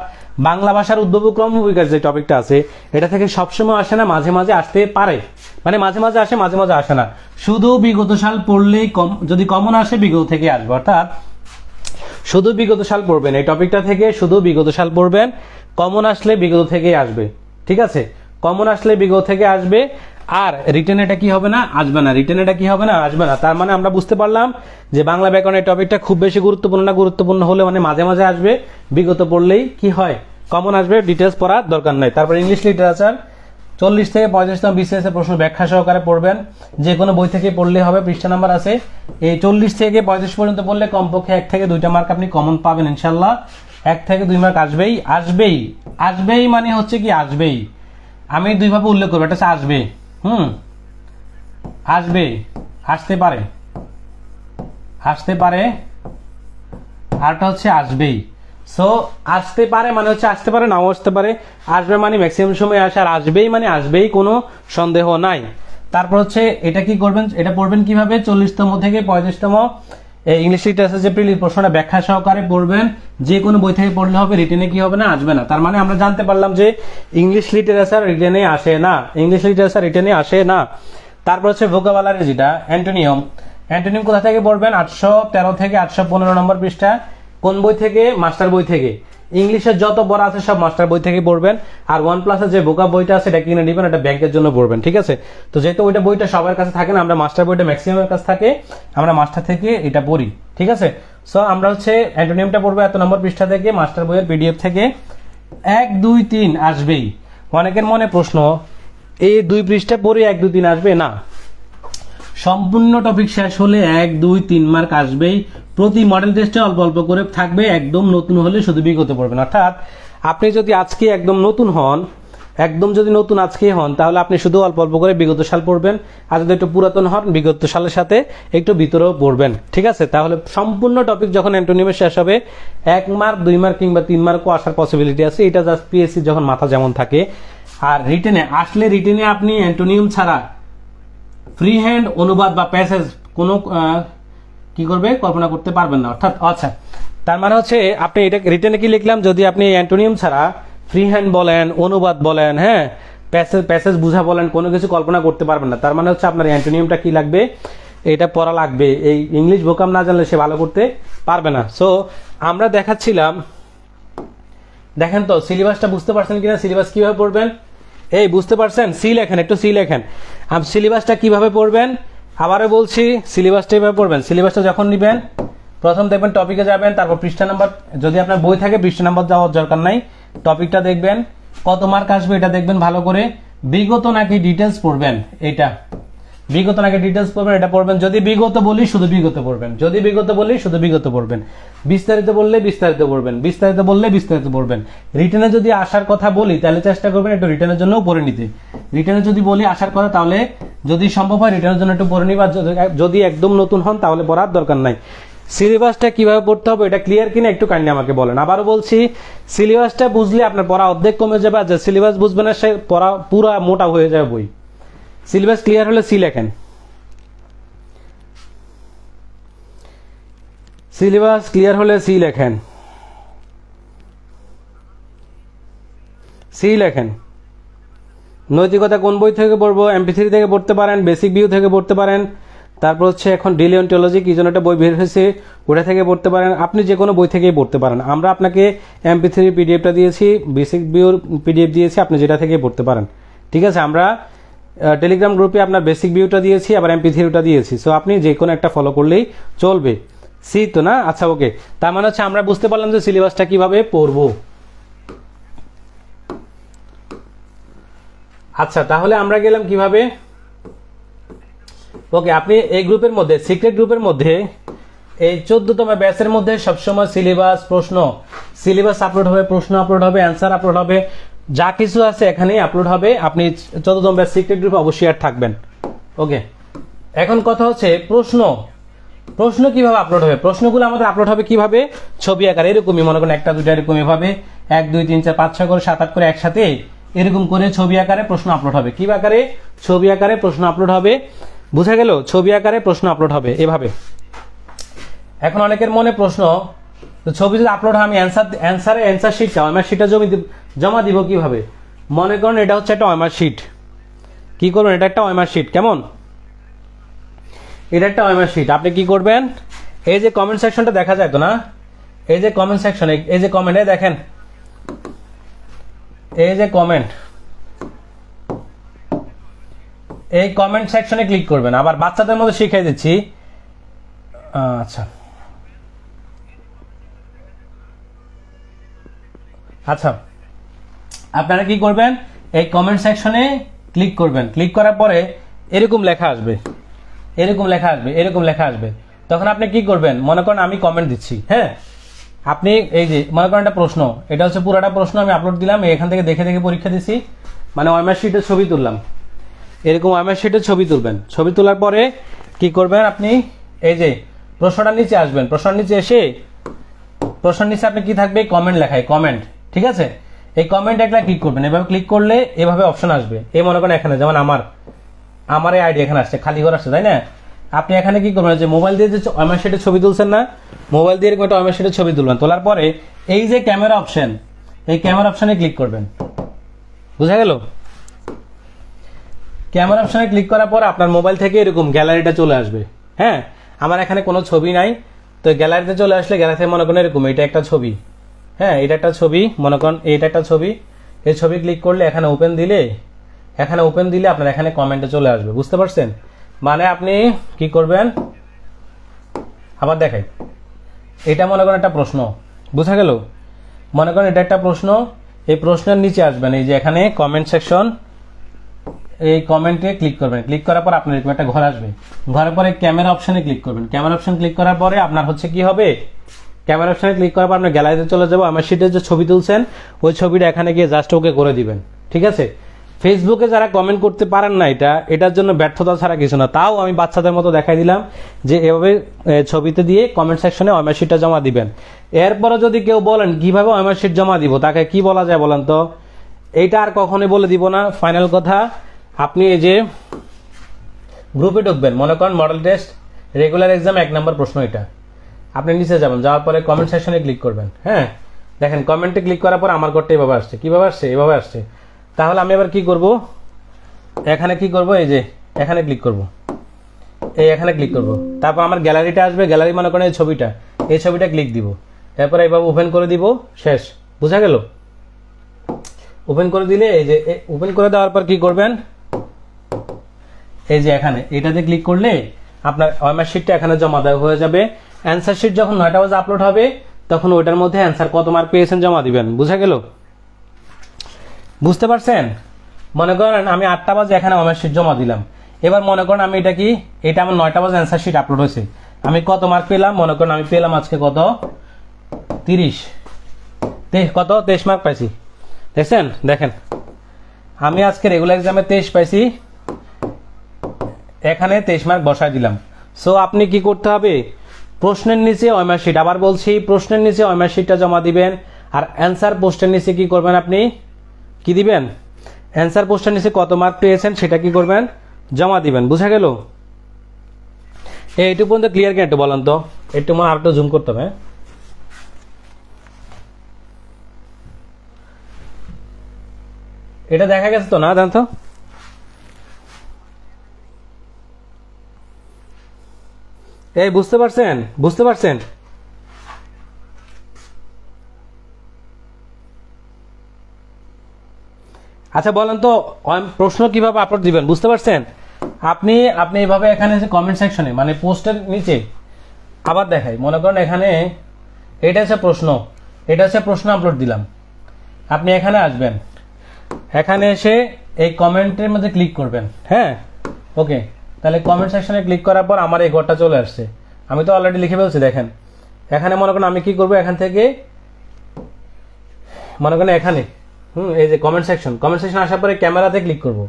বাংলা ভাষার উদ্ভব ক্রম বিকাশ যে টপিকটা আছে এটা থেকে সবসময় আসে না, মাঝে মাঝে আসতে পারে, মানে মাঝে মাঝে আসে, মাঝে মাঝে আসে না। শুধু বিগত সাল পড়লেই যদি কমন আসে বিগত থেকে আসবে, অর্থাৎ শুধু বিগত সাল পড়বেন, এই টপিকটা থেকে শুধু বিগত সাল পড়বেন, কমন আসলে বিগত থেকেই আসবে, ঠিক আছে, কমন আসলে বিগত থেকে আসবে। আর রিটেন এটা কি হবে না, আসবে না, রিটেন এটা কি হবে না, আসবে না। তার মানে আমরা বুঝতে পারলাম যে বাংলা ব্যাকরণের টপিকটা খুব বেশি গুরুত্বপূর্ণ না, গুরুত্বপূর্ণ হলে মানে মাঝে মাঝে আসবে, বিগত পড়লেই কি হয়, কমন আসবে, ডিটেলস পড়ার দরকার নাই। তারপর ইংলিশ লিটারেচার 40 থেকে 45তম বিসিএস এর প্রশ্ন ব্যাখ্যা সহকারে পড়বেন, যে কোনো বই থেকে পড়লে হবে, পৃষ্ঠা নাম্বার আছে। এই 40 থেকে 35 পর্যন্ত পড়লে কমপক্ষে 1 থেকে 2টা মার্ক আপনি কমন পাবেন ইনশাল্লাহ, 1 থেকে 2 মার্ক আসবেই, আসবেই, আসবেই মানে হচ্ছে কি আসবেই, আমি দুইভাবে উল্লেখ করবো, এটা হচ্ছে আসবে, আসবে, আসতে পারে, আসতে পারে, আরটা হচ্ছে আসবেই। সো আসতে পারে মানে হচ্ছে আসতে পারে, নাও আসতে পারে, আসবে মানে ম্যাক্সিমাম সময় আসে, আর আসবেই মানে আসবেই, কোনো সন্দেহ নাই। তারপর হচ্ছে এটা কি করবেন, এটা পড়বেন কিভাবে, 40তম থেকে 35তম ইংলিশ লিটারেচার যে প্রিলির প্রশ্নটা ব্যাখ্যা সহকারে পড়বেন, যে কোনো বই থেকে পড়লে হবে, রিটেনে কি হবে না, আসবে না। তার মানে আমরা জানতে পারলাম যে ইংলিশ লিটারেচার রিটেনে আসে না, ইংলিশ লিটারেচার রিটেনে আসে না। তারপর হচ্ছে ভোকাবুলারি, যেটা অ্যান্টোনিয়াম, অ্যান্টোনিয়াম কোথা থেকে পড়বেন, 813 থেকে 815 নম্বর পৃষ্ঠা, কোন বই থেকে, মাস্টার বই থেকে, ইংলিশের যত বড় আছে সব মাস্টার বই থেকে পড়বেন। আর OnePlus-এর যে ভোকাব বইটা আছে এটা কিনে নেবেন, এটা ব্যাংকের জন্য পড়বেন, ঠিক আছে। তো যেহেতু ওইটা বইটা সবার কাছে থাকে না, আমরা মাস্টার বইটা ম্যাক্সিমামের কাছে থাকে, আমরা মাস্টার থেকে এটা পড়ি, ঠিক আছে। সো আমরা হচ্ছে অ্যান্টোনিয়ামটা পড়বো এত নম্বর পৃষ্ঠা থেকে, মাস্টার বইয়ের PDF থেকে। 1, 2, 3 আসবেই। অনেকের মনে প্রশ্ন, এই 2 পৃষ্ঠা পড়ে 1, 2, 3 আসবে না, সম্পূর্ণ টপিক শেষ হলে 1, 2, 3 মার্ক আসবেই। প্রতি মডেল টেস্টে অল্প অল্প করে থাকবে, একদম নতুন হলে শুধু বিগত পড়বেন, অর্থাৎ আপনি যদি আজকে একদম নতুন হন, একদম যদি নতুন আজকেই হন, তাহলে আপনি শুধু অল্প অল্প করে বিগত সাল পড়বেন, আর যদি একটু পুরাতন হন বিগত সালের সাথে একটু ভিতরেও পড়বেন, ঠিক আছে। তাহলে সম্পূর্ণ টপিক যখন অ্যান্টোনিয়ামে শেষ হবে 1 মার্ক 2 মার্ক কিংবা 3 মার্কও আসার পসিবিলিটি আছে, এটা জাস্ট পিএসসি যখন মাথা যেমন থাকে। আর রিটেনে আসলে, রিটেনে আপনি অ্যান্টোনিয়াম ছাড়া ফ্রি হ্যান্ড অনুবাদ বা প্যাসেজ কোনো কি করবে, কল্পনা করতে পারবেন না, অর্থাৎ আচ্ছা, তার মানে হচ্ছে আপনি এটা রিটেনে কি লিখলাম, যদি আপনি অ্যান্টোনিয়াম ছাড়া ফ্রি হ্যান্ড বলেন, অনুবাদ বলেন, হ্যাঁ, প্যাসেজ বুঝা বলেন, কোনো কিছু কল্পনা করতে পারবেন না। তার মানে হচ্ছে আপনার অ্যান্টোনিয়ামটা কি লাগবে, এটা পড়া লাগবে, এই ইংলিশ ভোকাব না জানলে সে ভালো করতে পারবে না। সো আমরা দেখাচ্ছিলাম, দেখেন তো সিলেবাসটা বুঝতে পারছেন কিনা, সিলেবাস কিভাবে পড়বেন, এই বুঝতে পারছেন, সি লেখেন, একটু সি লেখেন, সিলেবাসটা কিভাবে পড়বেন, আবারও বলছি সিলেবাসটা কিভাবে পড়বেন। সিলেবাসটা যখন নেবেন, প্রথম দেখবেন টপিকে যাবেন, তারপর পৃষ্ঠা নাম্বার, যদি আপনার বই থাকে পৃষ্ঠা নাম্বার যাওয়ার দরকার নাই, টপিকটা দেখবেন, কত মার্ক আসবে এটা দেখবেন ভালো করে, বিগত নাকি ডিটেলস পড়বেন, এটা বিগত নাকি ডিটেলস পড়বেন, এটা পড়বেন। যদি বিগত বলি শুধু বিগত পড়বেন, যদি বিগত বলি শুধু বিগত পড়বেন, বিস্তারিত বললে বিস্তারিত পড়বেন, বিস্তারিত বললে বিস্তারিত পড়বেন। রিটেনে যদি আসার কথা বলি তাহলে চেষ্টা করবেন একটু রিটেনের জন্য পড়ে নিতে, রিটেনে যদি বলি আসার কথা তাহলে যদি সম্ভব হয় রিটেনের জন্য একটু পড়ে নিবা, যদি একদম নতুন হন তাহলে পড়ার দরকার নাই। সিলেবাসটা কিভাবে পড়তে হবে এটা ক্লিয়ার কিনা একটু কাইন্ডলি আমাকে বলেন। আবারও বলছি, সিলেবাসটা বুঝলে আপনার পড়া অর্ধেক কমে যাবে, আর যে সিলেবাস বুঝবে না সে পড়া পুরা মোটা হয়ে যাবে বই। সিলেবাস ক্লিয়ার হলে সি লেখেন, সিলেবাস ক্লিয়ার হলে সি লেখেন, সি লেখেন। নৈতিকতা কোন বই থেকে পড়বো, MP3 থেকে পড়তে পারেন, বেসিক ভিউ থেকে পড়তে পারেন, তারপর হচ্ছে এখন ডিলিওন্টোলজি কি যেন একটা বই বের হয়েছে ওটা থেকে পড়তে পারেন, আপনি যে কোনো বই থেকেই পড়তে পারেন। আমরা আপনাকে MP3 PDF-টা দিয়েছি, বেসিক ভিউর PDF দিয়েছি, আপনি যেটা থেকে পড়তে পারেন, ঠিক আছে। আমরা টেলিগ্রাম গ্রুপে আপনার বেসিক ভিউটা দিয়েছি, আবার MP3টা দিয়েছি, সো আপনি যে কোনো একটা ফলো করলেই চলবে। সি তো না, আচ্ছা ওকে। তার মানে হচ্ছে আমরা বুঝতে পারলাম যে সিলেবাসটা কিভাবে পড়বো। আচ্ছা তাহলে আমরা গেলাম কিভাবে, ওকে। আপনি এই গ্রুপের মধ্যে, সিক্রেট গ্রুপের মধ্যে, এই 14তম ব্যাচের মধ্যে সবসময় সিলেবাস, প্রশ্ন, সিলেবাস আপলোড হবে, প্রশ্ন আপলোড হবে, অ্যান্সার আপলোড হবে, যা কিছু আছে এখানেই আপলোড হবে। আপনি 14তম ব্যাচ সিক্রেট গ্রুপে অবশ্যই আর থাকবেন, ওকে। এখন কথা হচ্ছে প্রশ্ন, প্রশ্ন কিভাবে আপলোড হবে, প্রশ্নগুলো আমাদের আপলোড হবে কিভাবে, ছবি আকারে এরকমই মনে করেন একটা দুটো এরকম এভাবে 1 2 3 4 5 6 করে 7 8 করে একসাথে এরকম করে ছবি আকারে প্রশ্ন আপলোড হবে। কি আকারে, ছবি আকারে প্রশ্ন আপলোড হবে, বুঝা গেল, ছবি আকারে প্রশ্ন আপলোড হবে এভাবে। এখন অনেকের মনে প্রশ্ন, তো ছবি যদি আপলোড হয় আমি অ্যান্সার শিটটা ওএমআর শিটটা জমা দিব কিভাবে। মনে করেন এটা হচ্ছে একটা ওএমআর শিট, কি করবেন, এটা একটা ওএমআর শিট, কেমন, এটা একটা ওএমআর শিট। আপনি কি করবেন, এই যে কমেন্ট সেকশনটা দেখা যায় তো না, এই যে কমেন্ট সেকশন, এই যে কমেন্টে দেখেন, এই যে কমেন্ট, এই কমেন্ট সেকশনে ক্লিক করবেন। আবার বাচ্চাদের মধ্যে শিখিয়ে দিচ্ছি, আচ্ছা আচ্ছা আপনারা কি করবেন, এই কমেন্ট সেকশনে ক্লিক করবেন, ক্লিক করার পরে এরকম লেখা আসবে, এরকম লেখা আসবে, এরকম লেখা আসবে। তখন আপনি কি করবেন, মনে করেন আমি কমেন্ট দিচ্ছি, হ্যাঁ, আপনি এই যে মনে করেন একটা প্রশ্ন, এটা হচ্ছে পুরাটা প্রশ্ন আমি আপলোড দিলাম, এখান থেকে দেখে দেখে পরীক্ষা দিছি, মানে ওএমআর শিটের ছবি তুললাম, এরকম ওএমআর শিটের ছবি তুলবেন। ছবি তোলার পরে কি করবেন, আপনি এই যে প্রশ্নটার নিচে আসবেন, প্রশ্নের নিচে এসে প্রশ্নের নিচে আপনি কি থাকবে, কমেন্ট লেখায়, কমেন্ট, ঠিক আছে, এই কমেন্ট একটা ক্লিক করবেন। এভাবে ক্লিক করলে এভাবে অপশন আসবে, এই মনে করেন এখানে যেমন আমার এই আইডি এখানে আসছে, খালি ঘর আসছে, তাই না। আপনি এখানে কি করবেন, যে মোবাইল দিয়ে যে ওএমআর শিটের ছবি তুলছেন না, মোবাইল দিয়ে এরকম একটা ওএমআর শিটের ছবি তুলবেন, তোলার পরে এই যে ক্যামেরা অপশন, এই ক্যামেরা অপশনে ক্লিক করবেন, বুঝা গেল। ক্যামেরা অপশনে ক্লিক করার পর আপনার মোবাইল থেকে এরকম গ্যালারিটা চলে আসবে, হ্যাঁ, আমার এখানে কোনো ছবি নাই, তো গ্যালারিতে চলে আসলে গ্যালারিতে মনে করেন এরকম এটা একটা ছবি, হ্যাঁ, এটা একটা ছবি, মনে করেন এটা একটা ছবি, এই ছবি ক্লিক করলে এখানে ওপেন দিলে, এখানে ওপেন দিলে আপনার এখানে কমেন্টে চলে আসবে, বুঝতে পারছেন। মানে আপনি কি করবেন, আবার দেখাই, এটা মনে করেন একটা প্রশ্ন, বুঝা গেল, মনে করেন এটা একটা প্রশ্ন, এই প্রশ্নের নিচে আসবেন, এই যে এখানে কমেন্ট সেকশন, এই কমেন্টে ক্লিক করবেন, ক্লিক করার পর আপনার এরকম একটা ঘর আসবে, ঘরের পরে ক্যামেরা অপশনে ক্লিক করবেন, ক্যামেরা অপশন ক্লিক করার পরে আপনার হচ্ছে কি হবে, ক্যামেরা অপশনে ক্লিক করার পর আপনার গ্যালারিতে চলে যাবো, আমার শিটের যে ছবি তুলছেন ওই ছবিটা এখানে গিয়ে জাস্ট ওকে করে দিবেন, ঠিক আছে। ফেসবুকে যারা কমেন্ট করতে পারেন না, এটার জন্য ব্যর্থতা ছাড়া কিছু না, তাও আমি বাচ্চাদের মতো দেখাই দিলাম যে এভাবে ছবিতে দিয়ে কমেন্ট সেকশনে ওএমআর শিটটা জমা দিবেন। এরপরে যদি কেউ বলেন কিভাবে ওএমআর শিট জমা দিব, তাকে কি বলা যায় বলেন তো, এইটা আর কখনোই বলে দিব না। ফাইনাল কথা, আপনি এই যে গ্রুপে ঢুকবেন, মনে করেন মডেল টেস্ট রেগুলার এক্সাম 1 নম্বর প্রশ্ন, এটা আপনি নিচে যাবেন, যাওয়ার পরে কমেন্ট সেকশনে ক্লিক করবেন, হ্যাঁ, দেখেন কমেন্টে ক্লিক করার পর আমার ঘরটা এভাবে আসছে, কিভাবে আসছে, এভাবে আসছে। তাহলে আমি এবার কি করব, এখানে কি করব, এই যে এখানে ক্লিক করব, এই এখানে ক্লিক করব, তারপর আমার গ্যালারিটা আসবে, গ্যালারি মনে করেন এই ছবিটা ক্লিক দিব, এরপর এইভাবে ওপেন করে দিব, শেষ, বুঝা গেল। ওপেন করে দিলে এই যে ওপেন করে দেওয়ার পর কি করবেন, এই যে এখানে এটাতে ক্লিক করলে আপনার ওএমআর শিটটা এখানে জমা দেওয়া হয়ে যাবে। অ্যান্সার শিট যখন 9টা বাজে আপলোড হবে তখন ওইটার মধ্যে অ্যান্সার কত মার্ক পেয়েছেন জমা দিবেন, বুঝা গেল, বুঝতে পারছেন। মনে করেন আমি 8টা বাজে এখানে ওএমআর শিট জমা দিলাম, এবার মনে করেন আমি এটা আমার 9টা বাজে অ্যান্সার শিট আপলোড হয়েছে, আমি কত মার্ক পেলাম, মনে করেন আমি পেলাম আজকে কত 23 মার্ক পাইছি, দেখছেন, দেখেন আমি আজকে রেগুলার এক্সামে 23 পাইছি, এখানে 23 মার্ক বসায় দিলাম। সো আপনি কি করতে হবে, প্রশ্নের নিচে ওএমআর শিট, আবার বলছি প্রশ্নের নিচে ওএমআর শিটটা জমা দিবেন, আর অ্যান্সার পোস্টের নিচে কি করবেন, আপনি কি দিবেন, অ্যান্সার পোস্টের নিচে কত মার্ক পেয়েছেন সেটা কি করবেন, জমা দিবেন, বুঝা গেল। এইটুকু পর্যন্ত ক্লিয়ার কেন একটু বলেন তো, একটু আর একটু জুম করতে হবে, এটা দেখা গেছে তো না, জান তো, এই বুঝতে পারছেন, আচ্ছা বলেন তো প্রশ্ন কিভাবে আপলোড দিবেন, বুঝতে পারছেন। আপনি এইভাবে এখানে যে কমেন্ট সেকশনে মানে পোস্টের নিচে আবার দেখাই, মনে করেন এখানে এটা হচ্ছে প্রশ্ন আপলোড দিলাম, আপনি এখানে আসবেন, এখানে এসে এই কমেন্টের মধ্যে ক্লিক করবেন, হ্যাঁ, ওকে, তাহলে কমেন্ট সেকশনে ক্লিক করার পর আমার এই ঘরটা চলে আসছে, আমি তো অলরেডি লিখে ফেলছি, দেখেন এখানে মনে করেন আমি কি করব, এখান থেকে মনে করেন এখানে এই যে কমেন্ট সেকশন আসার পরে ক্যামেরাতে ক্লিক করব,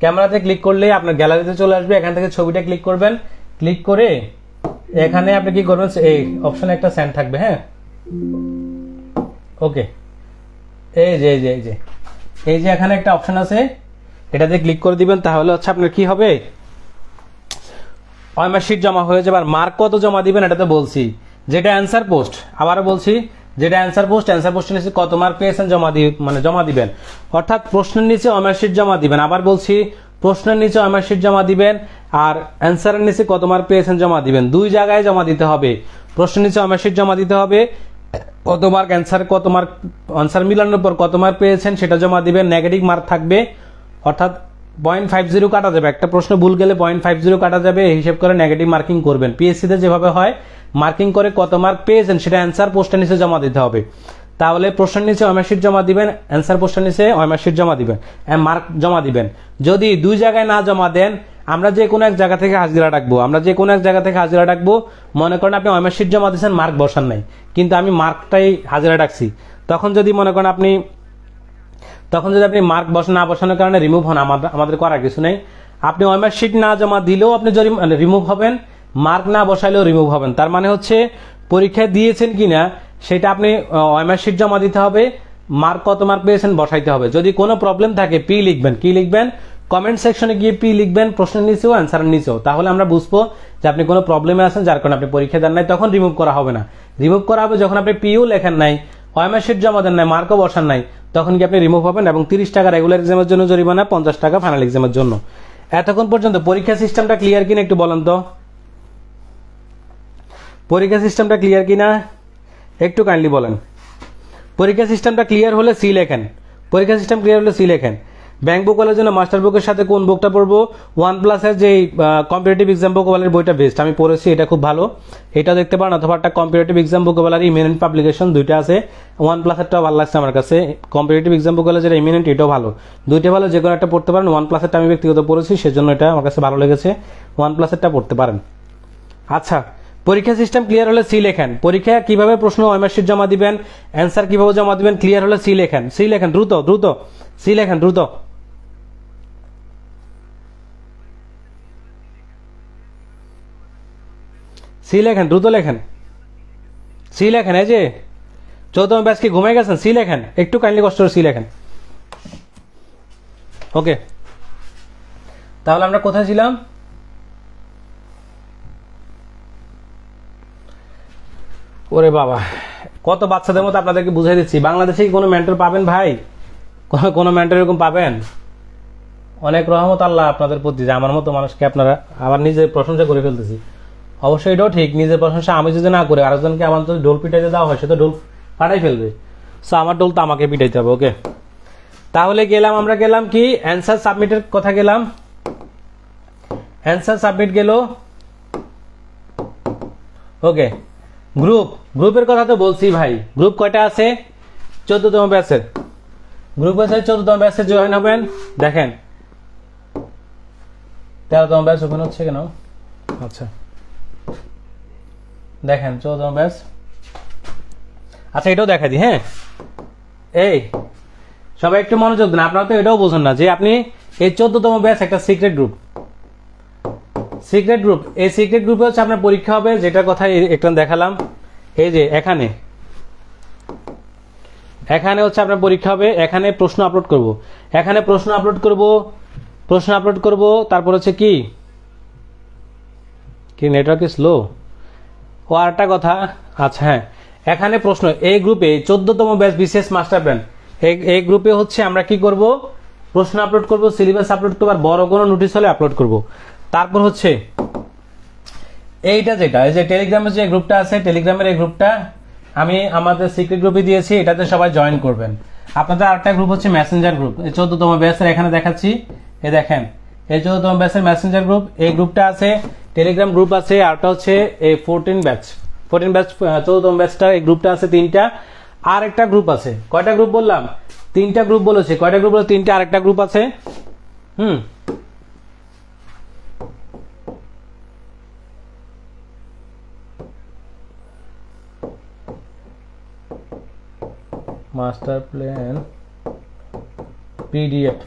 ক্যামেরাতে ক্লিক করলে আপনার গ্যালারিতে চলে আসবে, এখান থেকে ছবিটা ক্লিক করবেন, ক্লিক করে এখানে আপনি কি করবেন, এই অপশনে একটা সেন্ড থাকবে, হ্যাঁ ওকে। এই যে এই যে এই যে এই যে এখানে একটা অপশন আছে, এটাতে ক্লিক করে দিবেন, তাহলে হচ্ছে আপনার কি হবে, ওএমআর শিট জমা হয়ে যাবে। আর মার্ক কত জমা দিবেন এটা তো বলছি, যেটা অ্যান্সার পোস্ট, আবারও বলছি যেটা অ্যান্সার পোস্টের নিচে কত মার্ক পেয়েছেন জমা দিবেন, অর্থাৎ প্রশ্নের নিচে ওএমআর শিট জমা দিবেন। আবার বলছি, প্রশ্নের নিচে ওএমআর শিট জমা দিবেন আর অ্যান্সারের নিচে কত মার্ক পেয়েছেন জমা দিবেন, দুই জায়গায় জমা দিতে হবে। প্রশ্নের নিচে ওএমআর শিট জমা দিতে হবে, কত মার্ক অ্যান্সার মিলানোর পর কত মার্ক পেয়েছেন সেটা জমা দিবেন। নেগেটিভ মার্ক থাকবে, অর্থাৎ 0.50 কাটা যাবে, একটা প্রশ্ন ভুল গেলে 0.50 কাটা যাবে, এই হিসেব করে নেগেটিভ মার্কিং করবেন। পিএসসি তে যেভাবে হয়, মার্কিং করে কত মার্ক পেয়েছেন সেটা অ্যান্সার পোস্টের নিচে জমা দিতে হবে। তাহলে প্রশ্নের নিচে ওএমআর শিট জমা দিবেন, অ্যান্সার পোস্টের নিচে ওএমআর শিট জমা দিবেন, মার্ক জমা দিবেন। যদি দুই জায়গায় না জমা দেন, আমরা যে কোনো এক জায়গা থেকে হাজিরা ডাকবো, মনে করেন আপনি ওএমআর শিট জমা দিয়েছেন, মার্ক বসান নাই, কিন্তু আমি মার্কটাই হাজিরা ডাকছি, তখন যদি মনে করেন আপনি মার্ক না বসানোর কারণে রিমুভ হন, আমাদের করার কিছু নেই। আপনি ওএমআর শিট না জমা দিলেও আপনি রিমুভ হবেন, মার্ক না বসাইলেও রিমুভ হবেন। তার মানে হচ্ছে পরীক্ষা দিয়েছেন কিনা সেটা আপনি ওএমআর শিট জমা দিতে হবে, মার্ক কত মার্ক পেয়েছেন বসাইতে হবে। যদি কোনো প্রবলেম থাকে পি লিখবেন, কি লিখবেন, কমেন্ট সেকশনে গিয়ে পি লিখবেন, প্রশ্নের নিচেও অ্যান্সারের নিচেও, তাহলে আমরা বুঝবো যে আপনি কোনো প্রবলেমে আছেন, যার কারণে আপনি পরীক্ষা দেন নাই, তখন রিমুভ করা হবে না। রিমুভ করা হবে যখন আপনি পিও লেখেন নাই, ওএমআর শিট জমা দেন নাই, মার্কও বসান নাই, তখন কি আপনি রিমুভ হবেন। এবং 30 টাকা রেগুলার এক্সামের জন্য জরিমানা, 50 টাকা ফাইনাল এক্সামের জন্য। এতক্ষণ পর্যন্ত পরীক্ষা সিস্টেমটা ক্লিয়ার কিনা একটু বলেন তো, পরীক্ষা সিস্টেমটা ক্লিয়ার কিনা একটু কাইন্ডলি বলেন। পরীক্ষা সিস্টেমটা ক্লিয়ার হলে সি লেখেন, পরীক্ষা সিস্টেম ক্লিয়ার হলে সি লেখেন। ব্যাংক বুক ওয়ালের জন্য মাস্টার বুকের সাথে কোন বুকটা পড়বো, OnePlus-এর যে কম্পিটিটিভ এক্সাম বুক ওয়ালের বইটা বেস্ট, আমি পড়েছি, এটা খুব ভালো, এটা দেখতে পারেন। অথবা একটা কম্পিটিটিভ এক্সাম বুক ওয়ালের ইমিনেন্ট পাবলিকেশন, দুইটা আছে, OnePlus-এরটাও ভালো লাগছে আমার কাছে, কম্পিটিটিভ এক্সাম বুক ওয়ালের যেটা ইমিনেন্ট এটাও ভালো, দুইটা ভালো, যে কোনো একটা পড়তে পারেন। OnePlus-এরটা আমি ব্যক্তিগত পড়েছি, সেজন্য এটা আমার কাছে ভালো লেগেছে, OnePlus-এরটা পড়তে পারেন। আচ্ছা, পরীক্ষা সিস্টেম ক্লিয়ার হলে সি লেখেন। পরীক্ষা কিভাবে প্রশ্ন ওএমআর শিট জমা দিবেন, অ্যান্সার কিভাবে জমা দিবেন, ক্লিয়ার হলে সি লেখেন, দ্রুত সি লেখেন, দ্রুত সি লেখেন, দ্রুত লেখেন, সি লেখেন। এই যে 14তম ব্যাচ কি ঘুমাই গেছেন, সি লেখেন, একটু কাইন্ডলি কষ্ট করে সি লেখেন। ওকে, তাহলে আমরা কোথায় ছিলাম, ওরে বাবা, কত বাচ্চাদের মতো আপনাদেরকে বুঝাই দিচ্ছি। বাংলাদেশে কি কোনো মেন্টর পাবেন ভাই, কোনো মেন্টর এরকম পাবেন? অনেক রহমত আল্লাহ আপনাদের প্রতি যে আমার মতো মানুষকে আপনারা আবার নিজের প্রশংসা করে ফেলতেছি। অবশ্যই এটাও ঠিক, নিজের প্রশংসা আমি যদি না করে আরেকজনকে আমার যদি ঢোল পিটাইতে দেওয়া হয়, সে তো ঢোল ফাটাই ফেলবে, সো আমার ঢোল তো আমাকে পিটাইতে হবে। ওকে, তাহলে আমরা গেলাম কি অ্যান্সার সাবমিটের কথা গেলাম, অ্যান্সার সাবমিট গেল। ওকে, গ্রুপের কথা তো বলছি ভাই, গ্রুপ কয়টা আছে, 14তম ব্যাচের গ্রুপ আছে, 14তম ব্যাচে জয়েন হবেন। দেখেন 13তম ব্যাচ ওপেন হচ্ছে কেন, আচ্ছা দেখেন 14তম ব্যাচ, আচ্ছা এটাও দেখা দিই। হ্যাঁ, এই সবাই একটু মনোযোগ দেন, আপনারা তো এটাও বোঝেন না যে আপনি এই 14তম ব্যাচ একটা সিক্রেট গ্রুপ, এই সিক্রেট গ্রুপে হচ্ছে আপনার পরীক্ষা হবে, যেটার কথা একটা দেখালাম। এই যে এখানে হচ্ছে আপনার পরীক্ষা হবে, এখানে প্রশ্ন আপলোড করব, তারপর হচ্ছে কি নেটওয়ার্ক স্লো, ও আরেকটা কথা, আচ্ছা হ্যাঁ, এখানে প্রশ্ন, এই গ্রুপে 14তম ব্যাচ বিসিএস মাস্টার প্ল্যান, এই গ্রুপে হচ্ছে আমরা কি করব, প্রশ্ন আপলোড করব, সিলেবাস আপলোড করব, আর বড় কোনো নোটিশ হলে আপলোড করব। তারপর হচ্ছে এইটা যেটা, এই যে টেলিগ্রামের যে গ্রুপটা আছে, টেলিগ্রামের এই গ্রুপটা আমি আমাদের সিক্রেট গ্রুপে দিয়েছি, এটাতে সবাই জয়েন করবেন। আপনাদের আরেকটা গ্রুপ হচ্ছে মেসেঞ্জার গ্রুপ, এই 14তম ব্যাচের এখানে দেখাচ্ছি, এই দেখেন এই 14তম ব্যাচের মেসেঞ্জার গ্রুপ, এই গ্রুপটা আছে, টেলিগ্রাম গ্রুপ আছে, আরটা হচ্ছে এই 14 ব্যাচ 14তম ব্যাচটা, এই গ্রুপটা আছে 3টা, আর একটা গ্রুপ আছে, কয়টা গ্রুপ বললাম, 3টা গ্রুপ বলেছি, কয়টা গ্রুপ বলে 3টা, আরেকটা গ্রুপ আছে, মাস্টার প্ল্যান পিডিএফ।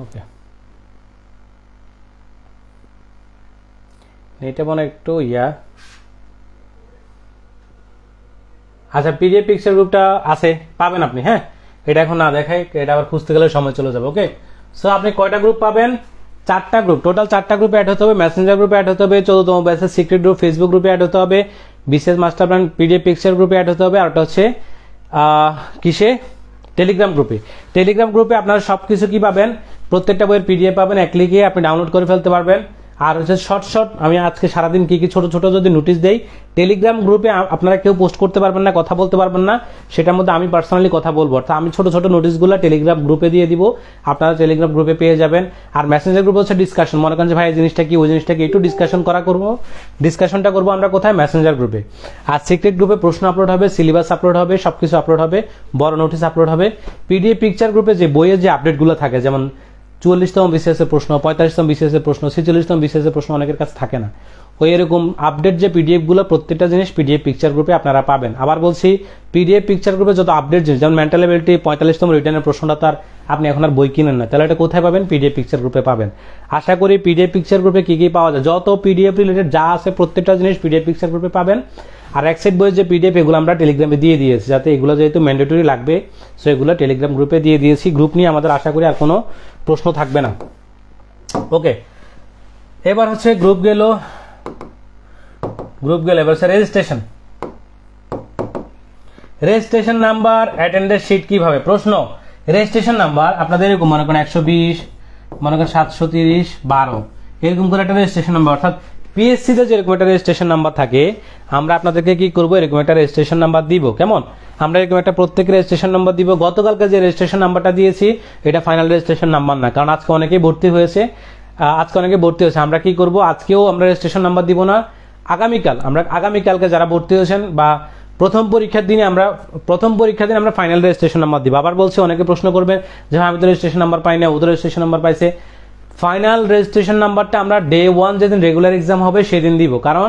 ওকে, এটা মনে একটু আচ্ছা পিডিএফ পিকচার গ্রুপটা আছে, পাবেন আপনি। হ্যাঁ, এটা এখন না দেখাই, এটা আবার খুঁজতে গেলে সময় চলে যাবে। ওকে, সো আপনি কয়টা গ্রুপ পাবেন? 4টা গ্রুপ, টোটাল 4টা গ্রুপে অ্যাড হতে হবে। মেসেঞ্জার গ্রুপে অ্যাড হতে হবে, 14তম ব্যাচের সিক্রেট গ্রুপ ফেসবুক গ্রুপে অ্যাড হতে হবে, BCS master plan PDF picture গ্রুপে অ্যাড হতে হবে, আর ওটা হচ্ছে কিসে? টেলিগ্রাম গ্রুপে। টেলিগ্রাম গ্রুপে আপনারা সবকিছু কি পাবেন? প্রত্যেকটা বইয়ের পিডিএফ পাবেন, এক ক্লিকে আপনি ডাউনলোড করে ফেলতে পারবেন। আর হচ্ছে শর্ট আমি আজকে সারাদিন কি কি ছোট ছোট যদি নোটিশ দেই, টেলিগ্রাম গ্রুপে আপনারা কেউ পোস্ট করতে পারবেন না, কথা বলতে পারবেন না, সেটার মধ্যে আমি পার্সোনালি কথা বলবো। অর্থাৎ আমি ছোট ছোট নোটিশগুলো টেলিগ্রাম গ্রুপে দিয়ে দিব, আপনারা টেলিগ্রাম গ্রুপে পেয়ে যাবেন। আর মেসেঞ্জার গ্রুপ হচ্ছে ডিসকাশন, মনে করেন যে ভাই এই জিনিসটা কি, ওই জিনিসটা কি, একটু ডিসকাশনটা করবো আমরা কোথায়? মেসেঞ্জার গ্রুপে। আর সিক্রেট গ্রুপে প্রশ্ন আপলোড হবে, সিলেবাস আপলোড হবে, সবকিছু আপলোড হবে, বড় নোটিশ আপলোড হবে। পিডিএফ পিকচার গ্রুপে যে বইয়ের যে আপডেটগুলো থাকে, যেমন 44তম বিসিএস এর প্রশ্ন, 45তম বিসিএস এর প্রশ্ন, 46তম বিসিএস এর প্রশ্ন অনেকের কাছে থাকে না, ওই এরকম আপডেট যে পিডিএফ গুলো, প্রত্যেকটা জিনিস পিডিএফ পিকচার গ্রুপে আপনারা পাবেন। আবার বলছি, পিডিএফ পিকচার গ্রুপে যত আপডেট জিনিস, যেমন মেন্টাল এবিলিটি 45তম রিটার্নের প্রশ্নটা তার আপনি এখন আর বই কিনেন না, তাহলে এটা কোথায় পাবেন? পিডিএফ পিকচার গ্রুপে পাবেন। আশা করি পিডিএফ পিকচার গ্রুপে কি কি পাওয়া যায়, যত পিডিএফ রিলেটেড যা আছে প্রত্যেকটা জিনিস পিডিএফ পিকচার গ্রুপে পাবেন। আর এক সেট বইয়ের যে পিডিএফ, এগুলো আমরা টেলিগ্রামে দিয়ে দিয়েছি, যাতে এগুলো যেহেতু ম্যান্ডেটরি লাগবে, সো এগুলো টেলিগ্রাম গ্রুপে দিয়ে দিয়েছি। গ্রুপ নিয়ে আমাদের আশা করি আর কোনো প্রশ্ন থাকবে না। ওকে, এবার হচ্ছে গ্রুপ গেল, এবার হচ্ছে রেজিস্ট্রেশন নাম্বার, অ্যাটেন্ডেন্স শিট কিভাবে? প্রশ্ন, রেজিস্ট্রেশন নাম্বার আপনাদের এরকম মনে করেন 120, মনে করেন 730, 12 এরকম করে একটা রেজিস্ট্রেশন নাম্বার, অর্থাৎ পিএসসি তে যেরকম একটা রেজিস্ট্রেশন নাম্বার থাকে, আমরা আপনাদেরকে কি করব? এরকম একটা রেজিস্ট্রেশন নাম্বার দিব। কেমন? আমরা এরকম একটা প্রত্যেক রেজিস্ট্রেশন নাম্বার দিব। গতকালকে যে রেজিস্ট্রেশন নাম্বারটা দিয়েছি, এটা ফাইনাল রেজিস্ট্রেশন নাম্বার না, কারণ আজকে অনেকেই ভর্তি হয়েছে। আমরা কি করব? আজকেও আমরা রেজিস্ট্রেশন নাম্বার দিব না, আগামীকালকে যারা ভর্তি হয়েছেন বা প্রথম পরীক্ষার দিনে আমরা ফাইনাল রেজিস্ট্রেশন নাম্বার দিব। আবার বলছি, অনেকে প্রশ্ন করবেন যে আমি তো রেজিস্ট্রেশন নাম্বার পাই না, ও তো রেজিস্ট্রেশন নাম্বার পাইছে। ফাইনাল রেজিস্ট্রেশন নাম্বারটা আমরা ডে 1 যেদিন রেগুলার এক্সাম হবে সেদিন দিব, কারণ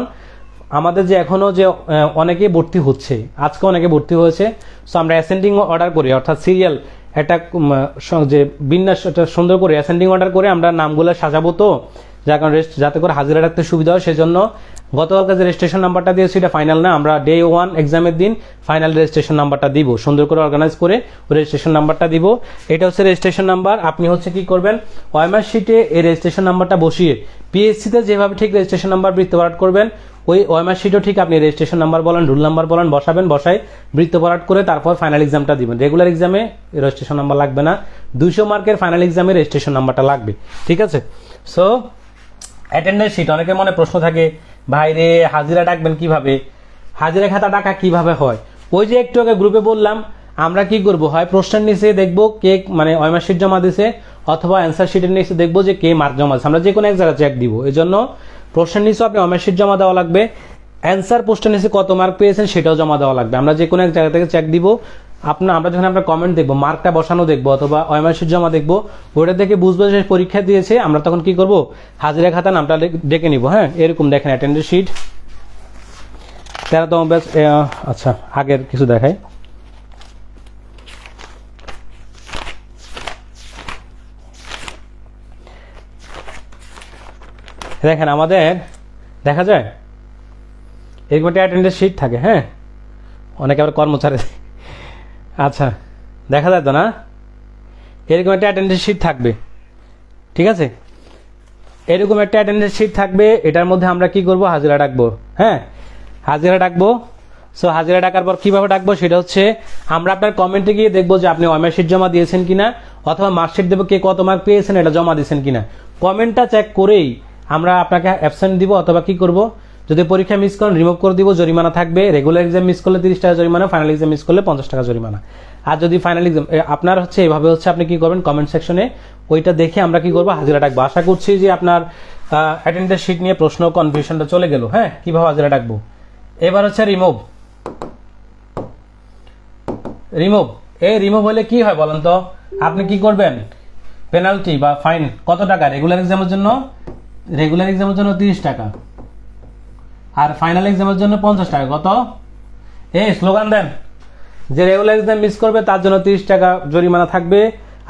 আমাদের যে এখনো যে অনেকে ভর্তি হচ্ছে, আজকে অনেকে ভর্তি হয়েছে, সো আমরা অ্যাসেন্ডিং অর্ডার করি, অর্থাৎ সিরিয়াল একটা যে বিন্যাস সুন্দর করে অ্যাসেন্ডিং অর্ডার করে আমরা নামগুলো সাজাবো, তো যার কারণে যাতে করে হাজিরা রাখতে সুবিধা হয়, সেজন্য গতকালকে যে রেজিস্ট্রেশন নাম্বারটা দিয়েছি এটা ফাইনাল না, আমরা ডে 1 এক্সামের দিন ফাইনাল রেজিস্ট্রেশন নাম্বারটা দিব, সুন্দর করে অর্গানাইজ করে রেজিস্ট্রেশন নাম্বারটা দিব। এটা হচ্ছে রেজিস্ট্রেশন নাম্বার। আপনি হচ্ছে কি করবেন? ওএমআর শিটে এই রেজিস্ট্রেশন নাম্বারটা বসিয়ে পিএসসি তে যেভাবে ঠিক রেজিস্ট্রেশন নাম্বার বৃত্তপাত করবেন, ওই ওএমআর শিটও ঠিক আপনি রেজিস্ট্রেশন নাম্বার বলেন, রুল নাম্বার বলেন, বসাই বৃত্তপাত করে তারপর ফাইনাল এক্সামটা দিবেন। রেগুলার এক্সামে রেজিস্ট্রেশন নাম্বার লাগবে না, 200 মার্কের ফাইনাল এক্সামে রেজিস্ট্রেশন নাম্বারটা লাগবে। ঠিক আছে? সো অ্যাটেন্ডেন্স শিট, অনেকের মনে প্রশ্ন থাকে, ভাই রে হাজিরা ডাকবেন কিভাবে, হাজিরা খাতা ডাকা কিভাবে হয়? ওই যে একটু আগে গ্রুপে বললাম, আমরা কি করব? হয় প্রশ্নের নিচে দেখবো কে মানে ওএমআর শিট জমা দিছে, অথবা অ্যান্সার শিটের নিচে দেখবো যে কে মার্ক জমা দিচ্ছে। আমরা যে কোনো এক জায়গায় চেক দিব, এই জন্য প্রশ্নের নিচে আপনি ওএমআর শিট জমা দেওয়া লাগবে, অ্যান্সার পোস্টের নিচে কত মার্ক পেয়েছেন সেটাও জমা দেওয়া লাগবে। আমরা যে কোনো এক জায়গা থেকে চেক দিব। আমরা যখন আপনার কমেন্ট দেখবো, মার্কটা বসানো দেখবো, অথবা ওএমআর শিট জমা দেখবো, ওটা দেখে বুঝবো যে পরীক্ষা দিয়েছে, আমরা তখন কি করব? হাজিরা খাতা নামটা ডেকে নিব। হ্যাঁ, এরকম দেখেন অ্যাটেন্ডেন্স শিট 13তম ব্যাচ। আচ্ছা, আগের কিছু দেখাই। দেখেন আমাদের দেখা যায় এরকম একটা অ্যাটেন্ডেন্স শিট থাকে। হ্যাঁ, অনেকে আবার কর্মচারী, আচ্ছা দেখা যায় তো না, এরকম একটা অ্যাটেন্ডেন্স শিট থাকবে। ঠিক আছে, এরকম একটা অ্যাটেন্ডেন্স শিট থাকবে, এটার মধ্যে আমরা কি করব? হাজিরা ডাকবো। হ্যাঁ, হাজিরা ডাকবো। সো হাজিরা ডাকার পর কিভাবে ডাকবো সেটা হচ্ছে, আমরা আপনার কমেন্টে গিয়ে দেখবো যে আপনি ওএমআর শিট জমা দিয়েছেন কিনা, অথবা মার্কশিট দেবো কে কত মার্ক পেয়েছেন এটা জমা দিয়েছেন কিনা। কমেন্টটা চেক করেই আমরা আপনাকে অ্যাবসেন্ট দিব, অথবা কি করব? যদি পরীক্ষা মিস করেন রিমুভ করে দিব, জরিমানা থাকবে। রেগুলার এক্সাম মিস করলে 30 টাকা জরিমানা, ফাইনাল এক্সাম মিস করলে 50 টাকা জরিমানা। আর যদি ফাইনাল এক্সাম আপনার হচ্ছে এভাবে হচ্ছে, আপনি কি করবেন? কমেন্ট সেকশনে ওইটা দেখে আমরা কি করবো? হাজিরা ডাকবো। আশা করছি যে আপনার অ্যাটেন্ডেন্স শিট নিয়ে প্রশ্ন কনফিউশনটা চলে গেল। হ্যাঁ, কিভাবে হাজিরা ডাকবো। এবার হচ্ছে রিমুভ। রিমুভ হলে কি হয় বলেন তো? আপনি কি করবেন? পেনাল্টি বা ফাইন কত টাকা? রেগুলার এক্সামের জন্য 30 টাকা, আর ফাইনাল এক্সামের জন্য 50 টাকা। কত? স্লোগান দেন যে রেগুলার এক্সাম মিস করবে তার জন্য 30 টাকা জরিমানা থাকবে,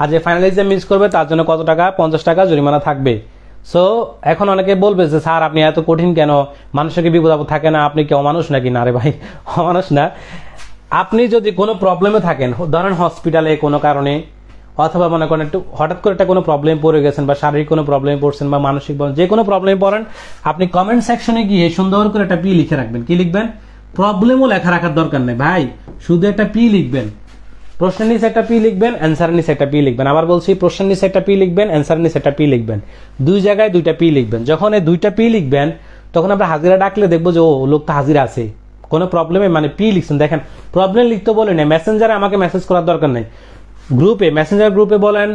আর যে ফাইনাল এক্সাম মিস করবে তার জন্য কত টাকা? 50 টাকা জরিমানা থাকবে। সো এখন অনেকে বলবে যে স্যার আপনি এত কঠিন কেন, মানুষের কি বিপদ আপদ থাকে না, আপনি কি অমানুষ নাকি? না রে ভাই, অমানুষ না। আপনি যদি কোনো প্রবলেমে থাকেন, ধরেন হসপিটালে কোনো কারণে, অথবা মনে করেন একটু হঠাৎ করে একটা কোনো প্রবলেম পড়ে গেছেন, বা শারীরিক কোনো প্রবলেমে পড়ছেন, বা মানসিক যে কোনো প্রবলেমে পড়েন, আপনি কমেন্ট সেকশনে গিয়ে সুন্দর করে একটা পি লিখে রাখবেন। কি লিখবেন? প্রবলেমও লেখা রাখার দরকার নেই ভাই, শুধু একটা পি লিখবেন। প্রশ্নের নিচে একটা পি লিখবেন, অ্যান্সারের নিচে একটা পি লিখবেন। আবার বলছি, প্রশ্নের নিচে একটা পি লিখবেন, অ্যান্সারের নিচে একটা পি লিখবেন। দুই জায়গায় দুইটা পি লিখবেন। যখন এই দুইটা পি লিখবেন, তখন আমরা হাজিরা ডাকলে দেখবো যে ও লোক তো হাজিরা আছে, কোনো প্রবলেমে মানে পি লিখছেন। দেখেন, প্রবলেম লিখতে বলে না, মেসেঞ্জারে আমাকে মেসেজ করার দরকার নেই, গ্রুপে মেসেঞ্জার গ্রুপে বলেন,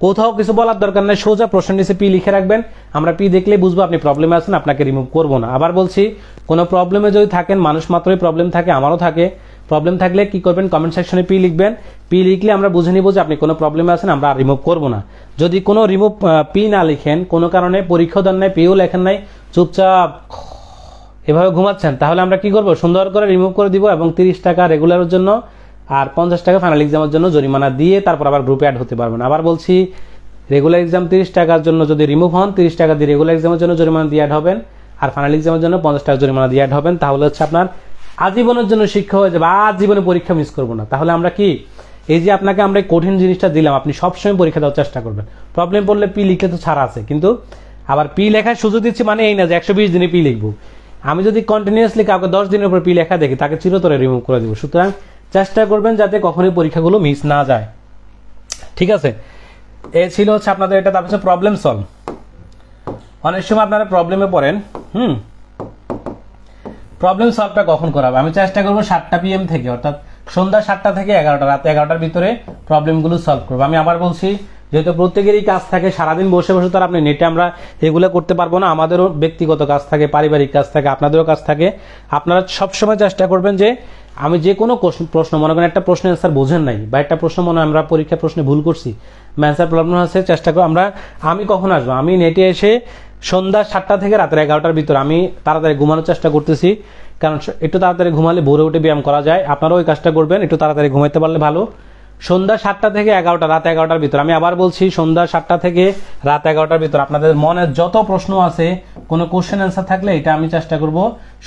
কোথাও কিছু বলার দরকার নেই, সোজা প্রশ্নের নিচে পি লিখে রাখবেন। আমরা পি দেখলে বুঝবো আপনি প্রবলেমে আছেন, আপনাকে রিমুভ করবো না। আবার বলছি, কোনো প্রবলেমে যদি থাকেন, মানুষ মাত্রই প্রবলেম থাকে, আমারও থাকে, প্রবলেম থাকলে কি করবেন? কমেন্ট সেকশনে পি লিখবেন। পি লিখলে আমরা বুঝে নিব যে আপনি কোনো প্রবলেমে আছেন, আমরা রিমুভ করবো না। যদি কোনো রিমুভ পি না লিখেন, কোনো কারণে পরীক্ষা দেন নাই, পিও লেখেন নাই, চুপচাপ এভাবে ঘুমাচ্ছেন, তাহলে আমরা কি করবো? সুন্দর করে রিমুভ করে দিব, এবং 30 টাকা রেগুলারের জন্য আর 50 টাকা ফাইনাল এক্সামের জন্য জরিমানা দিয়ে তারপর আবার গ্রুপে অ্যাড হতে পারবেন। আবার বলছি, রেগুলার এক্সাম 30 টাকার জন্য যদি রিমুভ হন, 30 টাকা দিয়ে রেগুলার এক্সামের জন্য জরিমানা দিয়ে অ্যাড হবেন, আর ফাইনাল এক্সামের জন্য 50 টাকা জরিমানা দিয়ে অ্যাড হবেন। তাহলে হচ্ছে আপনার আজীবনের জন্য শিক্ষা হয়ে যাবে, আজীবনে পরীক্ষা মিস করবো না। তাহলে আমরা কি, এই যে আপনাকে আমরা কঠিন জিনিসটা দিলাম, আপনি সবসময় পরীক্ষা দেওয়ার চেষ্টা করবেন। প্রবলেম পড়লে পি লিখলে তো ছাড়া আছে, কিন্তু আবার পি লেখার সুযোগ দিচ্ছি মানে এই না যে 120 দিনে পি লিখবো। আমি যদি কন্টিনিউয়াসলি কাউকে 10 দিনের উপর পি লেখা দেখি, তাকে চিরতরে রিমুভ করে দিব। সুতরাং চেষ্টা করবেন যাতে কখনোই পরীক্ষাগুলো মিস না যায়, ঠিক আছে? এ ছিল হচ্ছে আপনাদের এটা। তারপর হচ্ছে প্রবলেম সলভ। অনেক সময় আপনারা প্রবলেমে পড়েন, প্রবলেম সলভটা কখন করাবে? আমি চেষ্টা করবো 7টা PM থেকে, অর্থাৎ সন্ধ্যা 7টা থেকে 11টা, রাত 11টার ভিতরে প্রবলেমগুলো সলভ করবো। আমি আবার বলছি, যেহেতু প্রত্যেকেরই কাজ থাকে, সারাদিন বসে বসে তার আপনি নেটে আমরা এগুলো করতে পারবো না। আমাদেরও ব্যক্তিগত কাজ থাকে, পারিবারিক কাজ থাকে, আপনাদেরও কাজ থাকে। আপনারা সবসময় চেষ্টা করবেন যে আমি যে কোনো প্রশ্ন, মনে করেন একটা প্রশ্নের অ্যান্সার বোঝেন নাই, বা একটা প্রশ্ন মনে আমরা পরীক্ষার প্রশ্নে ভুল করছি, অ্যান্সার প্রবলেম আছে, চেষ্টা করবো আমি কখন আসবো? আমি নেটে এসে সন্ধ্যা 7টা থেকে রাতের 11টার ভিতর আমি তাড়াতাড়ি ঘুমানোর চেষ্টা করতেছি, কারণ একটু তাড়াতাড়ি ঘুমালে ভোরে উঠে ব্যায়াম করা যায়। আপনারাও ওই কাজটা করবেন, একটু তাড়াতাড়ি ঘুমাইতে পারলে ভালো। সন্ধ্যা 7টা থেকে 11টা, রাত 11টার ভিতর। আমি আবার বলছি, সন্ধ্যা 7টা থেকে রাত 11টার ভিতর আপনাদের মনে যত প্রশ্ন আছে, কোনো কোশ্চেন অ্যান্সার থাকলে এটা আমি চেষ্টা করব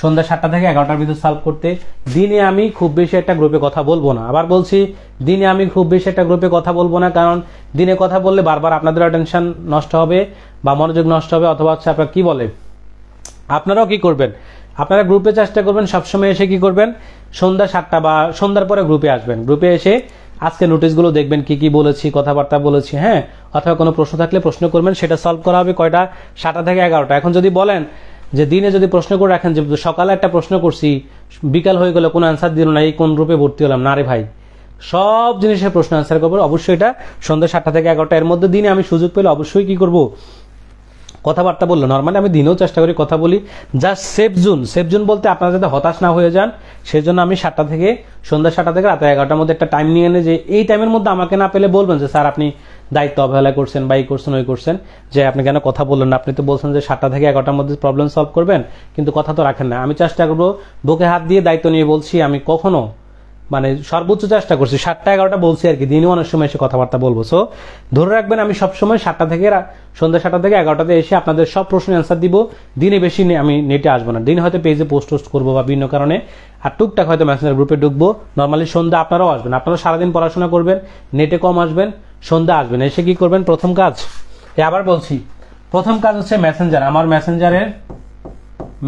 সন্ধ্যা 7টা থেকে 11টার ভিতর সলভ করতে। দিনে আমি খুব বেশি একটা গ্রুপে কথা বলবো না। আবার বলছি, দিনে আমি খুব বেশি একটা গ্রুপে কথা বলবো না, কারণ দিনে কথা বললে বারবার আপনাদের অ্যাটেনশন নষ্ট হবে বা মনোযোগ নষ্ট হবে, অথবা হচ্ছে আপনারা কি বলে, আপনারাও কি করবেন, আপনারা গ্রুপে চেষ্টা করবেন সবসময় এসে কি করবেন, সন্ধ্যা 7টা বা সন্ধ্যার পরে গ্রুপে আসবেন। গ্রুপে এসে আজকে নোটিশগুলো দেখবেন, কি কি বলেছি, কথাবার্তা বলেছি, হ্যাঁ, অথবা কোনো প্রশ্ন থাকলে প্রশ্ন করবেন, সেটা সলভ করা হবে কয়টা? 7টা থেকে 11টা। এখন যদি বলেন যে দিনে যদি প্রশ্ন করে রাখেন যে সকালে একটা প্রশ্ন করছি, বিকাল হয়ে গেল কোনো অ্যান্সার দিল না, এই কোন গ্রুপে ভর্তি হলাম? না রে ভাই, সব জিনিসের প্রশ্ন অ্যান্সার করবো অবশ্যই। এটা সন্ধ্যা 7টা থেকে 11টা, এর মধ্যে দিনে আমি সুযোগ পেলে অবশ্যই কি করব, কথাবার্তা বললো। নর্মালি আমি দিনেও চেষ্টা করি কথা বলি, জাস্ট সেফ জোন বলতে আপনারা যাতে হতাশ না হয়ে যান, সেজন্য আমি 7টা থেকে সন্ধ্যা 7টা থেকে রাত 11টার মধ্যে একটা টাইম নিয়ে এনে, যে এই টাইমের মধ্যে আমাকে না পেলে বলবেন যে স্যার আপনি দায়িত্ব অবহেলা করছেন, বা এই করছেন ওই করছেন, যে আপনি কেন কথা বললেন না? আপনি তো বলছেন যে 7টা থেকে 11টার মধ্যে প্রবলেম সলভ করবেন, কিন্তু কথা তো রাখেন না। আমি চেষ্টা করবো, বুকে হাত দিয়ে দায়িত্ব নিয়ে বলছি, আমি কখনো মানে সর্বোচ্চ চেষ্টা করছি, 7টা 11টা বলছি আর কি, দিনও অনেক সময় এসে কথাবার্তা বলবো। সো ধরে রাখবেন, আমি সবসময় 7টা থেকে সন্ধ্যা 7টা থেকে 11টাতে এসে আপনাদের সব প্রশ্নের অ্যান্সার দিব। দিনে বেশি আমি নেটে আসবো না, দিন হয়তো পেজে পোস্ট করবো বা বিভিন্ন কারণে, আর টুকটাক হয়তো মেসেঞ্জার গ্রুপে ঢুকবো। নর্মালি সন্ধ্যা আপনারাও আসবেন, আপনারা সারাদিন পড়াশোনা করবেন, নেটে কম আসবেন, সন্ধ্যা আসবেন। এসে কি করবেন? প্রথম কাজ, আবার বলছি, প্রথম কাজ হচ্ছে মেসেঞ্জার, আমার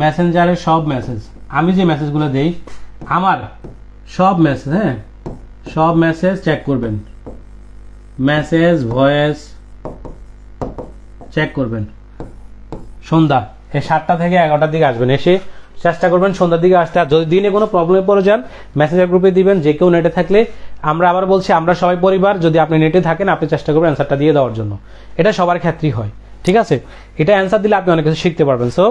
মেসেঞ্জারের সব মেসেজ, আমি যে মেসেজগুলো দেই, আমার সব মেসেজ, হ্যাঁ, সব মেসেজ চেক করবেন, মেসেজ ভয়েস চেক করবেন। সন্ধ্যা 7টা থেকে 11টার দিকে আসবেন, এসে চেষ্টা করবেন সন্ধ্যার দিকে আসতে। আর যদি দিনে কোনো প্রবলেমে পড়ে যান, মেসেঞ্জার গ্রুপে দিবেন, যে কেউ নেটে থাকলে। আমরা আবার বলছি, আমরা সবাই পরিবার, যদি আপনি নেটে থাকেন আপনি চেষ্টা করবেন অ্যান্সারটা দিয়ে দেওয়ার জন্য। এটা সবার ক্ষেত্রেই হয়, ঠিক আছে? এটা অ্যান্সার দিলে আপনি অনেক কিছু শিখতে পারবেন। সো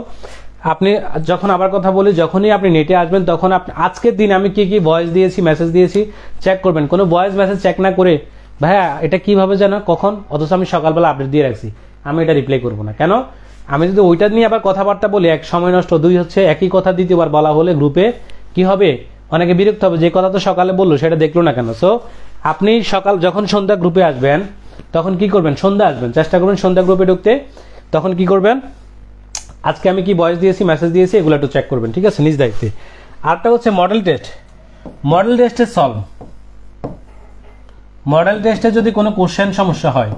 আপনি যখন, আবার কথা বলি, যখনই আপনি নেটে আসবেন, তখন আপনি আজকের দিন আমি কি কি ভয়েস দিয়েছি, মেসেজ দিয়েছি চেক করবেন। কোনো ভয়েস মেসেজ চেক না করে, ভাইয়া এটা কিভাবে জানা, কখন, অথচ আমি সকালবেলা আপডেট দিয়ে রাখছি, আমি এটা রিপ্লাই করবো না। কেন? আমি যদি ওইটা নিয়ে আবার কথাবার্তা বলি, এক সময় নষ্ট, দুই হচ্ছে একই কথা দ্বিতীয়বার বলা হলে গ্রুপে কি হবে, অনেকে বিরক্ত হবে, যে কথা তো সকালে বললো সেটা দেখলো না কেন। সো আপনি যখন সন্ধ্যা গ্রুপে আসবেন, তখন কি করবেন, সন্ধ্যা আসবেন, চেষ্টা করবেন সন্ধ্যা গ্রুপে ঢুকতে। তখন কি করবেন, আজকে আমি কি ভয়েস দিয়েছি, মেসেজ দিয়েছি, এগুলো একটু চেক করবেন, ঠিক আছে, নিজ দায়িত্বে। আরটা হচ্ছে মডেল টেস্ট। মডেল টেস্টে সলভ, মডেল টেস্টে যদি কোনো কোশ্চেন সমস্যা হয়,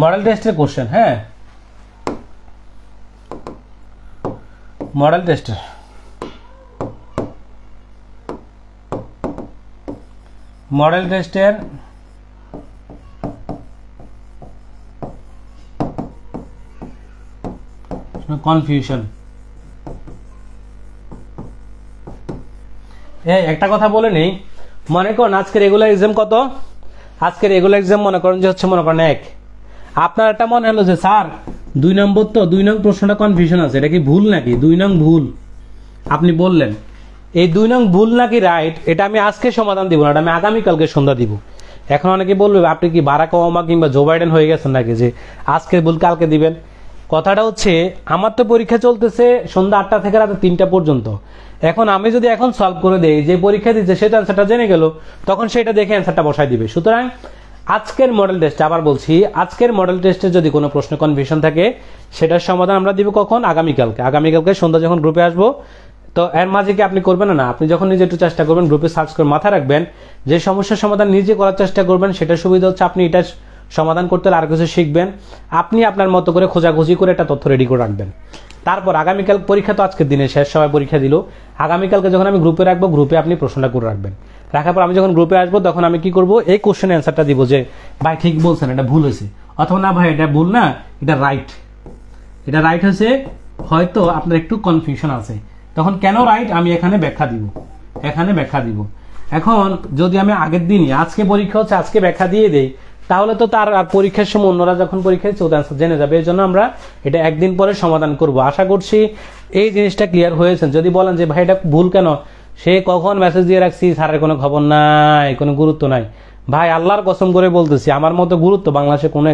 মডেল টেস্টের কোশ্চেন, হ্যাঁ, মডেল টেস্টের কনফিউশন। একটা কথা বলে নেই, মনে করেন আজকে রেগুলার এক্সাম কত, আজকে রেগুলার এক্সাম মনে করেন যে হচ্ছে মনে করেন 1, আপনার একটা মনে হলো যে স্যার 2 নম্বর তো 2 নং প্রশ্নটা কনফিউশন আছে, এটা কি ভুল নাকি 2 নং ভুল, আপনি বললেন এই 2 নং ভুল নাকি রাইট, এটা আমি আজকে সমাধান দিব না, এটা আমি আগামীকালকে সন্ধ্যা দিব। এখন অনেকে বলবে আপনি কি বারাক ওবামা কিংবা জো বাইডেন হয়ে গেছেন নাকি যে আজকে ভুল কালকে দিবেন। কথাটা হচ্ছে আমার তো পরীক্ষা চলতেছে সন্ধ্যা 8টা থেকে রাতে 3টা পর্যন্ত। এখন আমি যদি এখন সলভ করে দেই, যে পরীক্ষা দিচ্ছে সেটা অ্যান্সারটা জেনে গেল, তখন সেটা দেখে অ্যান্সারটা বসাই দিবে। সুতরাং আজকের মডেল টেস্ট, আবার বলছি, আজকের মডেল টেস্টে যদি কোনো প্রশ্ন কনফিউশন থাকে সেটার সমাধান আমরা দিব কখন, আগামীকালকে। আগামীকালকে সন্ধ্যা যখন গ্রুপে আসবো, তো এর মাঝে কি আপনি করবেন না, আপনি যখন নিজে একটু চেষ্টা করবেন, গ্রুপে সার্চ করে মাথায় রাখবেন যে সমস্যার সমাধান নিজে করার চেষ্টা করবেন, সেটা সুবিধা হচ্ছে আপনি এটা সমাধান করতে আর কিছু শিখবেন, আপনি আপনার মতো করে খোঁজাখুঁজি করে একটা তথ্য রেডি করে রাখবেন। তারপর আগামীকাল পরীক্ষা তো আজকের দিনে শেষ, সবাই পরীক্ষা দিল, আগামীকালকে যখন আমি গ্রুপে রাখবো, গ্রুপে আপনি প্রশ্নটা করে রাখবেন। রাখার পর আমি যখন গ্রুপে আসবো তখন আমি কি করব, এই কোশ্চেনের অ্যান্সারটা দিব যে ভাই ঠিক বলছেন, এটা ভুল হয়েছে, অথবা না ভাই এটা ভুল না, এটা রাইট, এটা রাইট হয়েছে, হয়তো আপনার একটু কনফিউশন আছে, তখন কেন রাইট আমি এখানে ব্যাখ্যা দিব, এখানে ব্যাখ্যা দিব। এখন যদি আমি আগের দিনই, আজকে পরীক্ষা হচ্ছে, আজকে ব্যাখ্যা দিয়ে দেই, তাহলে তো তার আর পরীক্ষার সময় অন্যরা যখন পরীক্ষা দিচ্ছে ওদের অ্যান্সার জেনে যাবে। এই জন্য আমরা এটা একদিন পরে সমাধান করব। আশা করছি এই জিনিসটা ক্লিয়ার হয়েছে। যদি বলেন যে ভাই এটা ভুল কেন, সে কখন মেসেজ দিয়ে রাখছি, স্যারের কোনো খবর নাই, কোনো গুরুত্ব নাই, ভাই আল্লাহর কসম করে বলতেছি আমার মতো গুরুত্ব বাংলাদেশে কোনো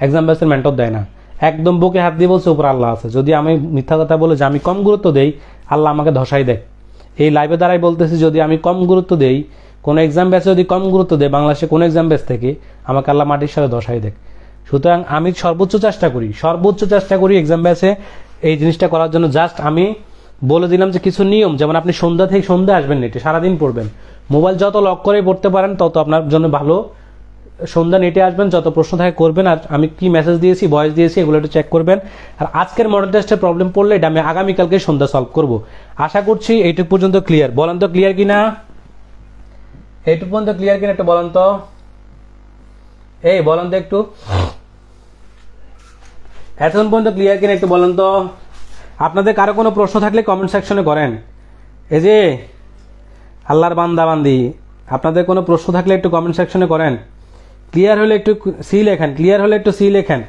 এক্সাম বেসের মেন্টর দেয় না। একদম বুকে হাত দিয়ে বলছে উপর আল্লাহ আছে। যদি আমি মিথ্যা কথা বলে যে আমি কম গুরুত্ব দেই, আল্লাহ আমাকে ধসাই দেয়। এই লাইভে দ্বারাই বলতেছি, যদি আমি কম গুরুত্ব দেই, কোনো এক্সাম ব্যাচে যদি কম গুরুত্ব দেয় বাংলাদেশে কোনো এক্সাম ব্যাচ থেকে, আমাকে আল্লাহ মাটির সাথে ধসাই দেয়। সুতরাং আমি সর্বোচ্চ চেষ্টা করি এক্সাম ব্যাচে এই জিনিসটা করার জন্য। জাস্ট আমি বলে দিলাম যে কিছু নিয়ম, যেমন আপনি সন্ধ্যা থেকে সন্ধ্যা আসবেন নেটে, সারাদিন পড়বেন, মোবাইল যত লক করে পড়তে পারেন তত আপনার জন্য ভালো। সন্ধ্যা নেটে আসবেন, যত প্রশ্ন থাকে করবেন, আর আমি কি মেসেজ দিয়েছি, ভয়েস দিয়েছি, এগুলো একটু চেক করবেন। আর আজকের মডেল টেস্টের প্রবলেম পড়লে এটা আমি আগামীকালকে সন্ধ্যা সলভ করব। আশা করছি এইটুকু পর্যন্ত ক্লিয়ার। বলেন তো ক্লিয়ার কিনা, এইটুকু পর্যন্ত ক্লিয়ার কিনা একটু বলেন তো, এই বলেন তো একটু, এতক্ষণ পর্যন্ত ক্লিয়ার কিনা একটু বলেন তো। আপনাদের কারো কোনো প্রশ্ন থাকলে কমেন্ট সেকশনে করেন। এই যে আল্লাহর বান্দা বান্দি, আপনাদের কোনো প্রশ্ন থাকলে একটু কমেন্ট সেকশনে করেন। ক্লিয়ার হলে একটু সি লেখেন, ক্লিয়ার হলে একটু সি লেখেন।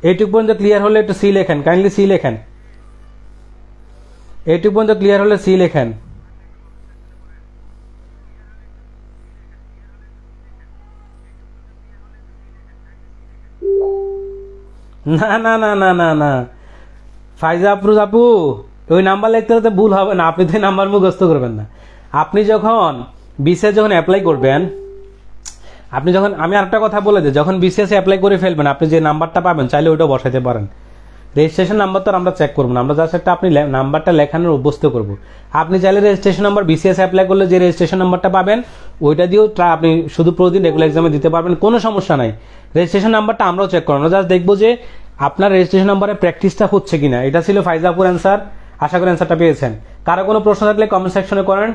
এইটুকু পর্যন্ত ক্লিয়ার হলে একটু সি লেখেন, কাইন্ডলি সি লেখেন। এইটুকু পর্যন্ত ক্লিয়ার হলে সি লেখেন। না না না না না না ফাইজা আফরোজ আপু, ওই নাম্বার লিখতে হলে ভুল হবে না, আপনি তো নাম্বার মুখস্থ করবেন না। আপনি যখন বিসিএস যখন অ্যাপ্লাই করবেন, আপনি যখন, আমি আরেকটা কথা বলে দিই, যখন বিসিএস অ্যাপ্লাই করে ফেলবেন, আপনি যে নাম্বারটা পাবেন চাইলে ওইটাও বসাইতে পারেন। রেজিস্ট্রেশন নাম্বার তো আমরা চেক করবো না, আমরা জাস্ট একটা আপনি নাম্বারটা লেখানোর অভ্যস্ত করবো। আপনি চাইলে রেজিস্ট্রেশন নাম্বার, বিসিএস অ্যাপ্লাই করলে যে রেজিস্ট্রেশন নাম্বারটা পাবেন ওইটা দিয়েও আপনি শুধু প্রতিদিন রেগুলার এক্সামে দিতে পারবেন, কোনো সমস্যা নাই। রেজিস্ট্রেশন নাম্বারটা আমরাও চেক করবো, আমরা জাস্ট দেখবো যে আপনার রেজিস্ট্রেশন নাম্বারে প্র্যাকটিসটা হচ্ছে কিনা। এটা ছিল ফাইজাপুর অ্যান্সার, আশা করি অ্যান্সারটা পেয়েছেন। কারো কোনো প্রশ্ন থাকলে কমেন্ট সেকশনে করেন।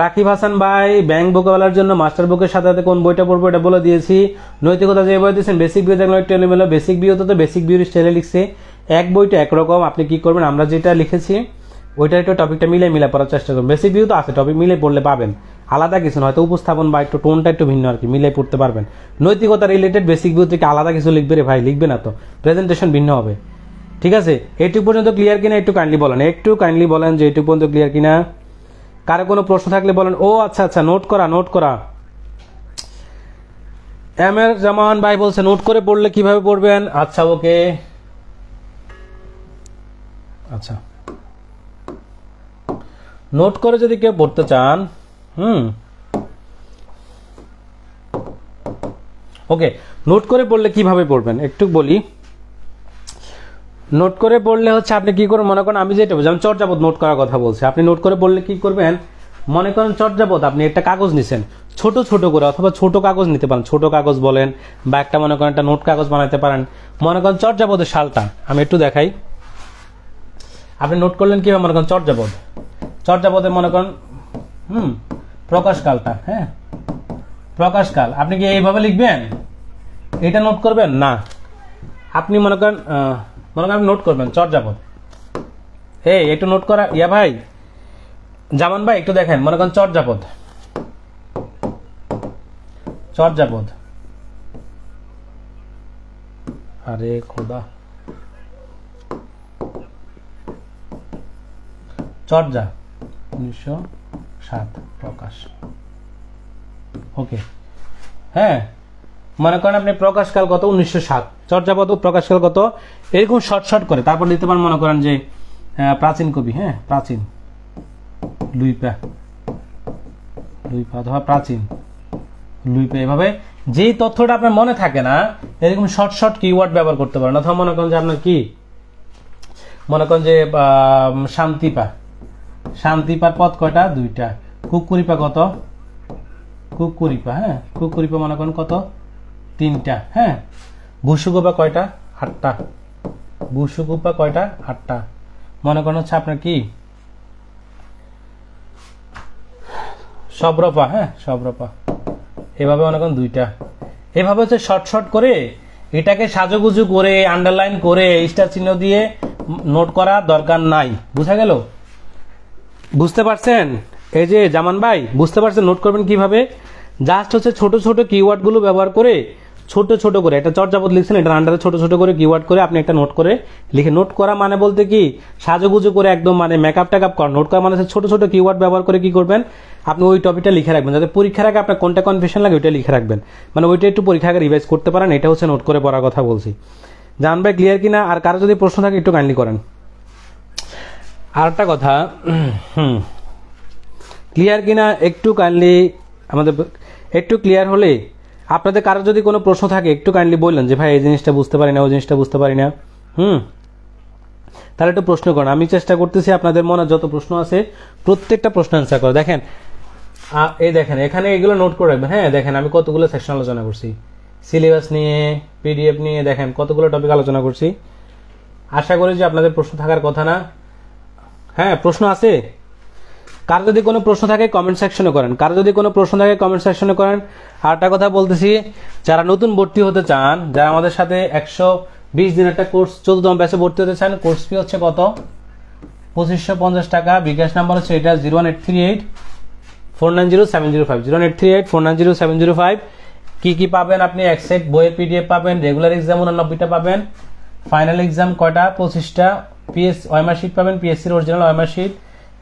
রাকিব হাসান ভাই, ব্যাংক ভোকাবুলার জন্য মাস্টার বুকের সাথে সাথে কোন বইটা পড়বো এটা বলে দিয়েছি। নৈতিকতা যে বই দিয়েছেন, বেসিক বিউ দেখলাম একটু এলোমেলো, বেসিক বিউ তো বেসিক বিউর স্টাইলে লিখছে, এক বইটা একরকম। আপনি কি করবেন, আমরা যেটা লিখেছি ওইটা একটু টপিকটা মিলে পড়ার চেষ্টা করবেন। বেসিক ভিউ তো আছে, টপিক মিলে পড়লে পাবেন, আলাদা কিছু না, হয়তো উপস্থাপন বা একটু টোনটা একটু ভিন্ন আর কি, মিলে পড়তে পারবেন। নৈতিকতা রিলেটেড বেসিক ভিউ থেকে আলাদা কিছু লিখবে রে ভাই, লিখবে না তো, প্রেজেন্টেশন ভিন্ন হবে। ঠিক আছে, এইটুকু পর্যন্ত ক্লিয়ার কিনা একটু কাইন্ডলি বলেন, একটু কাইন্ডলি বলেন যে এইটুকু পর্যন্ত ক্লিয়ার কিনা। কারো কোনো প্রশ্ন থাকলে বলেন। ও আচ্ছা আচ্ছা, নোট করা। এম এর জামান ভাই বলছে নোট করে পড়লে কিভাবে পড়বেন। আচ্ছা ওকে, আচ্ছা নোট করে যদি কেউ পড়তে চান, ওকে, নোট করে পড়লে কিভাবে পড়বেন একটু বলি। নোট করে পড়লে হচ্ছে আপনি কি করবেন, মনে করেন আমি যেটা যেমন চর্যাপদ নোট করার কথা বলছি, আপনি নোট করে পড়লে কি করবেন, মনে করেন চর্যাপদ আপনি একটা কাগজ নিছেন ছোট ছোট করে, অথবা ছোট কাগজ নিতে পারেন, ছোট কাগজ বলেন বা একটা মনে করেন একটা নোট কাগজ বানাতে পারেন। মনে করেন চর্যাপদের সালটা আমি একটু দেখাই, আপনি নোট করলেন কিভাবে, মনে করেন চর্যাপদ, চর্যাপদে মনে করেন প্রকাশকালটা, হ্যাঁ প্রকাশকাল, আপনি কি এইভাবে লিখবেন, এটা নোট করবেন না, আপনি মনে করেন আপনি নোট করবেন চর্যাপদ, একটু নোট করা ইয়া ভাই জামান ভাই একটু দেখেন, মনে করেন চর্যাপদ, চর্যাপদ, আরে খোদা, চর্যা 1907 প্রকাশ, ওকে হ্যাঁ, মনে করেন আপনি প্রকাশকাল কত 1907, চর্যাপদ প্রকাশকাল কত, এরকম শর্ট শর্ট করে তারপর দিতে পারেন, মনে করেন যে প্রাচীন কবি, হ্যাঁ প্রাচীন লুইপা অথবা প্রাচীন লুইপা, এভাবে যেই তথ্যটা আপনার মনে থাকে না এরকম শর্ট শর্ট কিওয়ার্ড ব্যবহার করতে পারেন। অথবা মনে করেন যে আপনার কি মনে করেন যে শান্তিপার পদ কয়টা, 2টা, কুকুরিপা কত, কুকুরিপা, হ্যাঁ কুকুরিপা মনে করেন কত, 3টা, হ্যাঁ ভুসুগোপা কয়টা, 8টা, ভুসুগোপা কয়টা, 8টা, মনে করেন হচ্ছে আপনার কি সব্রপা, হ্যাঁ সব্রপা, এভাবে মনে করেন 2টা, এভাবে হচ্ছে শর্ট শর্ট করে এটাকে সাজুগুজু করে আন্ডারলাইন করে স্টার চিহ্ন দিয়ে নোট করা দরকার নাই। বুঝা গেল? বুঝতে পারছেন? এই যে জামান ভাই বুঝতে পারছেন নোট করবেন কিভাবে? জাস্ট হচ্ছে ছোট ছোট কিওয়ার্ড গুলো ব্যবহার করে ছোট ছোট করে একটা চর্যাপদ লিখছেন, এটার আন্ডারে ছোট ছোট করে কিওয়ার্ড করে আপনি একটা নোট করে লিখে, নোট করা মানে বলতে কি সাজুগুজু করে একদম মানে মেকআপ টেকআপ করা, নোট করা মানে ছোট ছোট কিওয়ার্ড ব্যবহার করে কি করবেন আপনি ওই টপিকটা লিখে রাখবেন, যাতে পরীক্ষার আগে আপনার কোনটা কনফিউশন লাগে ওইটা লিখে রাখবেন, মানে ওইটা একটু পরীক্ষার আগে রিভাইজ করতে পারেন। এটা হচ্ছে নোট করে পড়ার কথা বলছি। জান ভাই ক্লিয়ার কিনা? আর কারো যদি প্রশ্ন থাকে একটু কাইন্ডলি করেন। আর একটা কথা, ক্লিয়ার কিনা একটু কাইন্ডলি আমাদের একটু ক্লিয়ার হলে, আপনাদের কারো যদি কোনো প্রশ্ন থাকে একটু কাইন্ডলি বললেন যে ভাই এই জিনিসটা বুঝতে পারি না, ওই জিনিসটা বুঝতে পারি না, তাহলে একটু প্রশ্ন করেন। আমি চেষ্টা করতেছি আপনাদের মনে যত প্রশ্ন আছে প্রত্যেকটা প্রশ্ন অ্যান্সার করে। দেখেন এই দেখেন এখানে এগুলো নোট করে রাখবেন। হ্যাঁ দেখেন আমি কতগুলো সেকশন আলোচনা করছি, সিলেবাস নিয়ে, পিডিএফ নিয়ে, দেখেন কতগুলো টপিক আলোচনা করছি। আশা করি যে আপনাদের প্রশ্ন থাকার কথা না। হ্যাঁ প্রশ্ন আছে? কার যদি কোনো প্রশ্ন থাকে কমেন্ট সেকশনে করেন, কার যদি কোনো প্রশ্ন থাকে কমেন্ট সেকশনে করেন। আর একটা কথা বলতেছি, যারা নতুন ভর্তি হতে চান, যারা আমাদের সাথে 120 দিনের একটা কোর্স 14তম ব্যাচে ভর্তি হতে চান, কোর্স ফি হচ্ছে কত 2550 টাকা। বিকাশ নাম্বার হচ্ছে এটা 01838490705, 01838490705। কি কি পাবেন আপনি? এক সেট বইয়ের পিডিএফ পাবেন, রেগুলার এক্সাম 89টা পাবেন, ফাইনাল এক্সাম কয়টা 25টা, পিএস ওএমআর শিট পাবেন, পিএসসির অরিজিনাল ওএমআর শিট,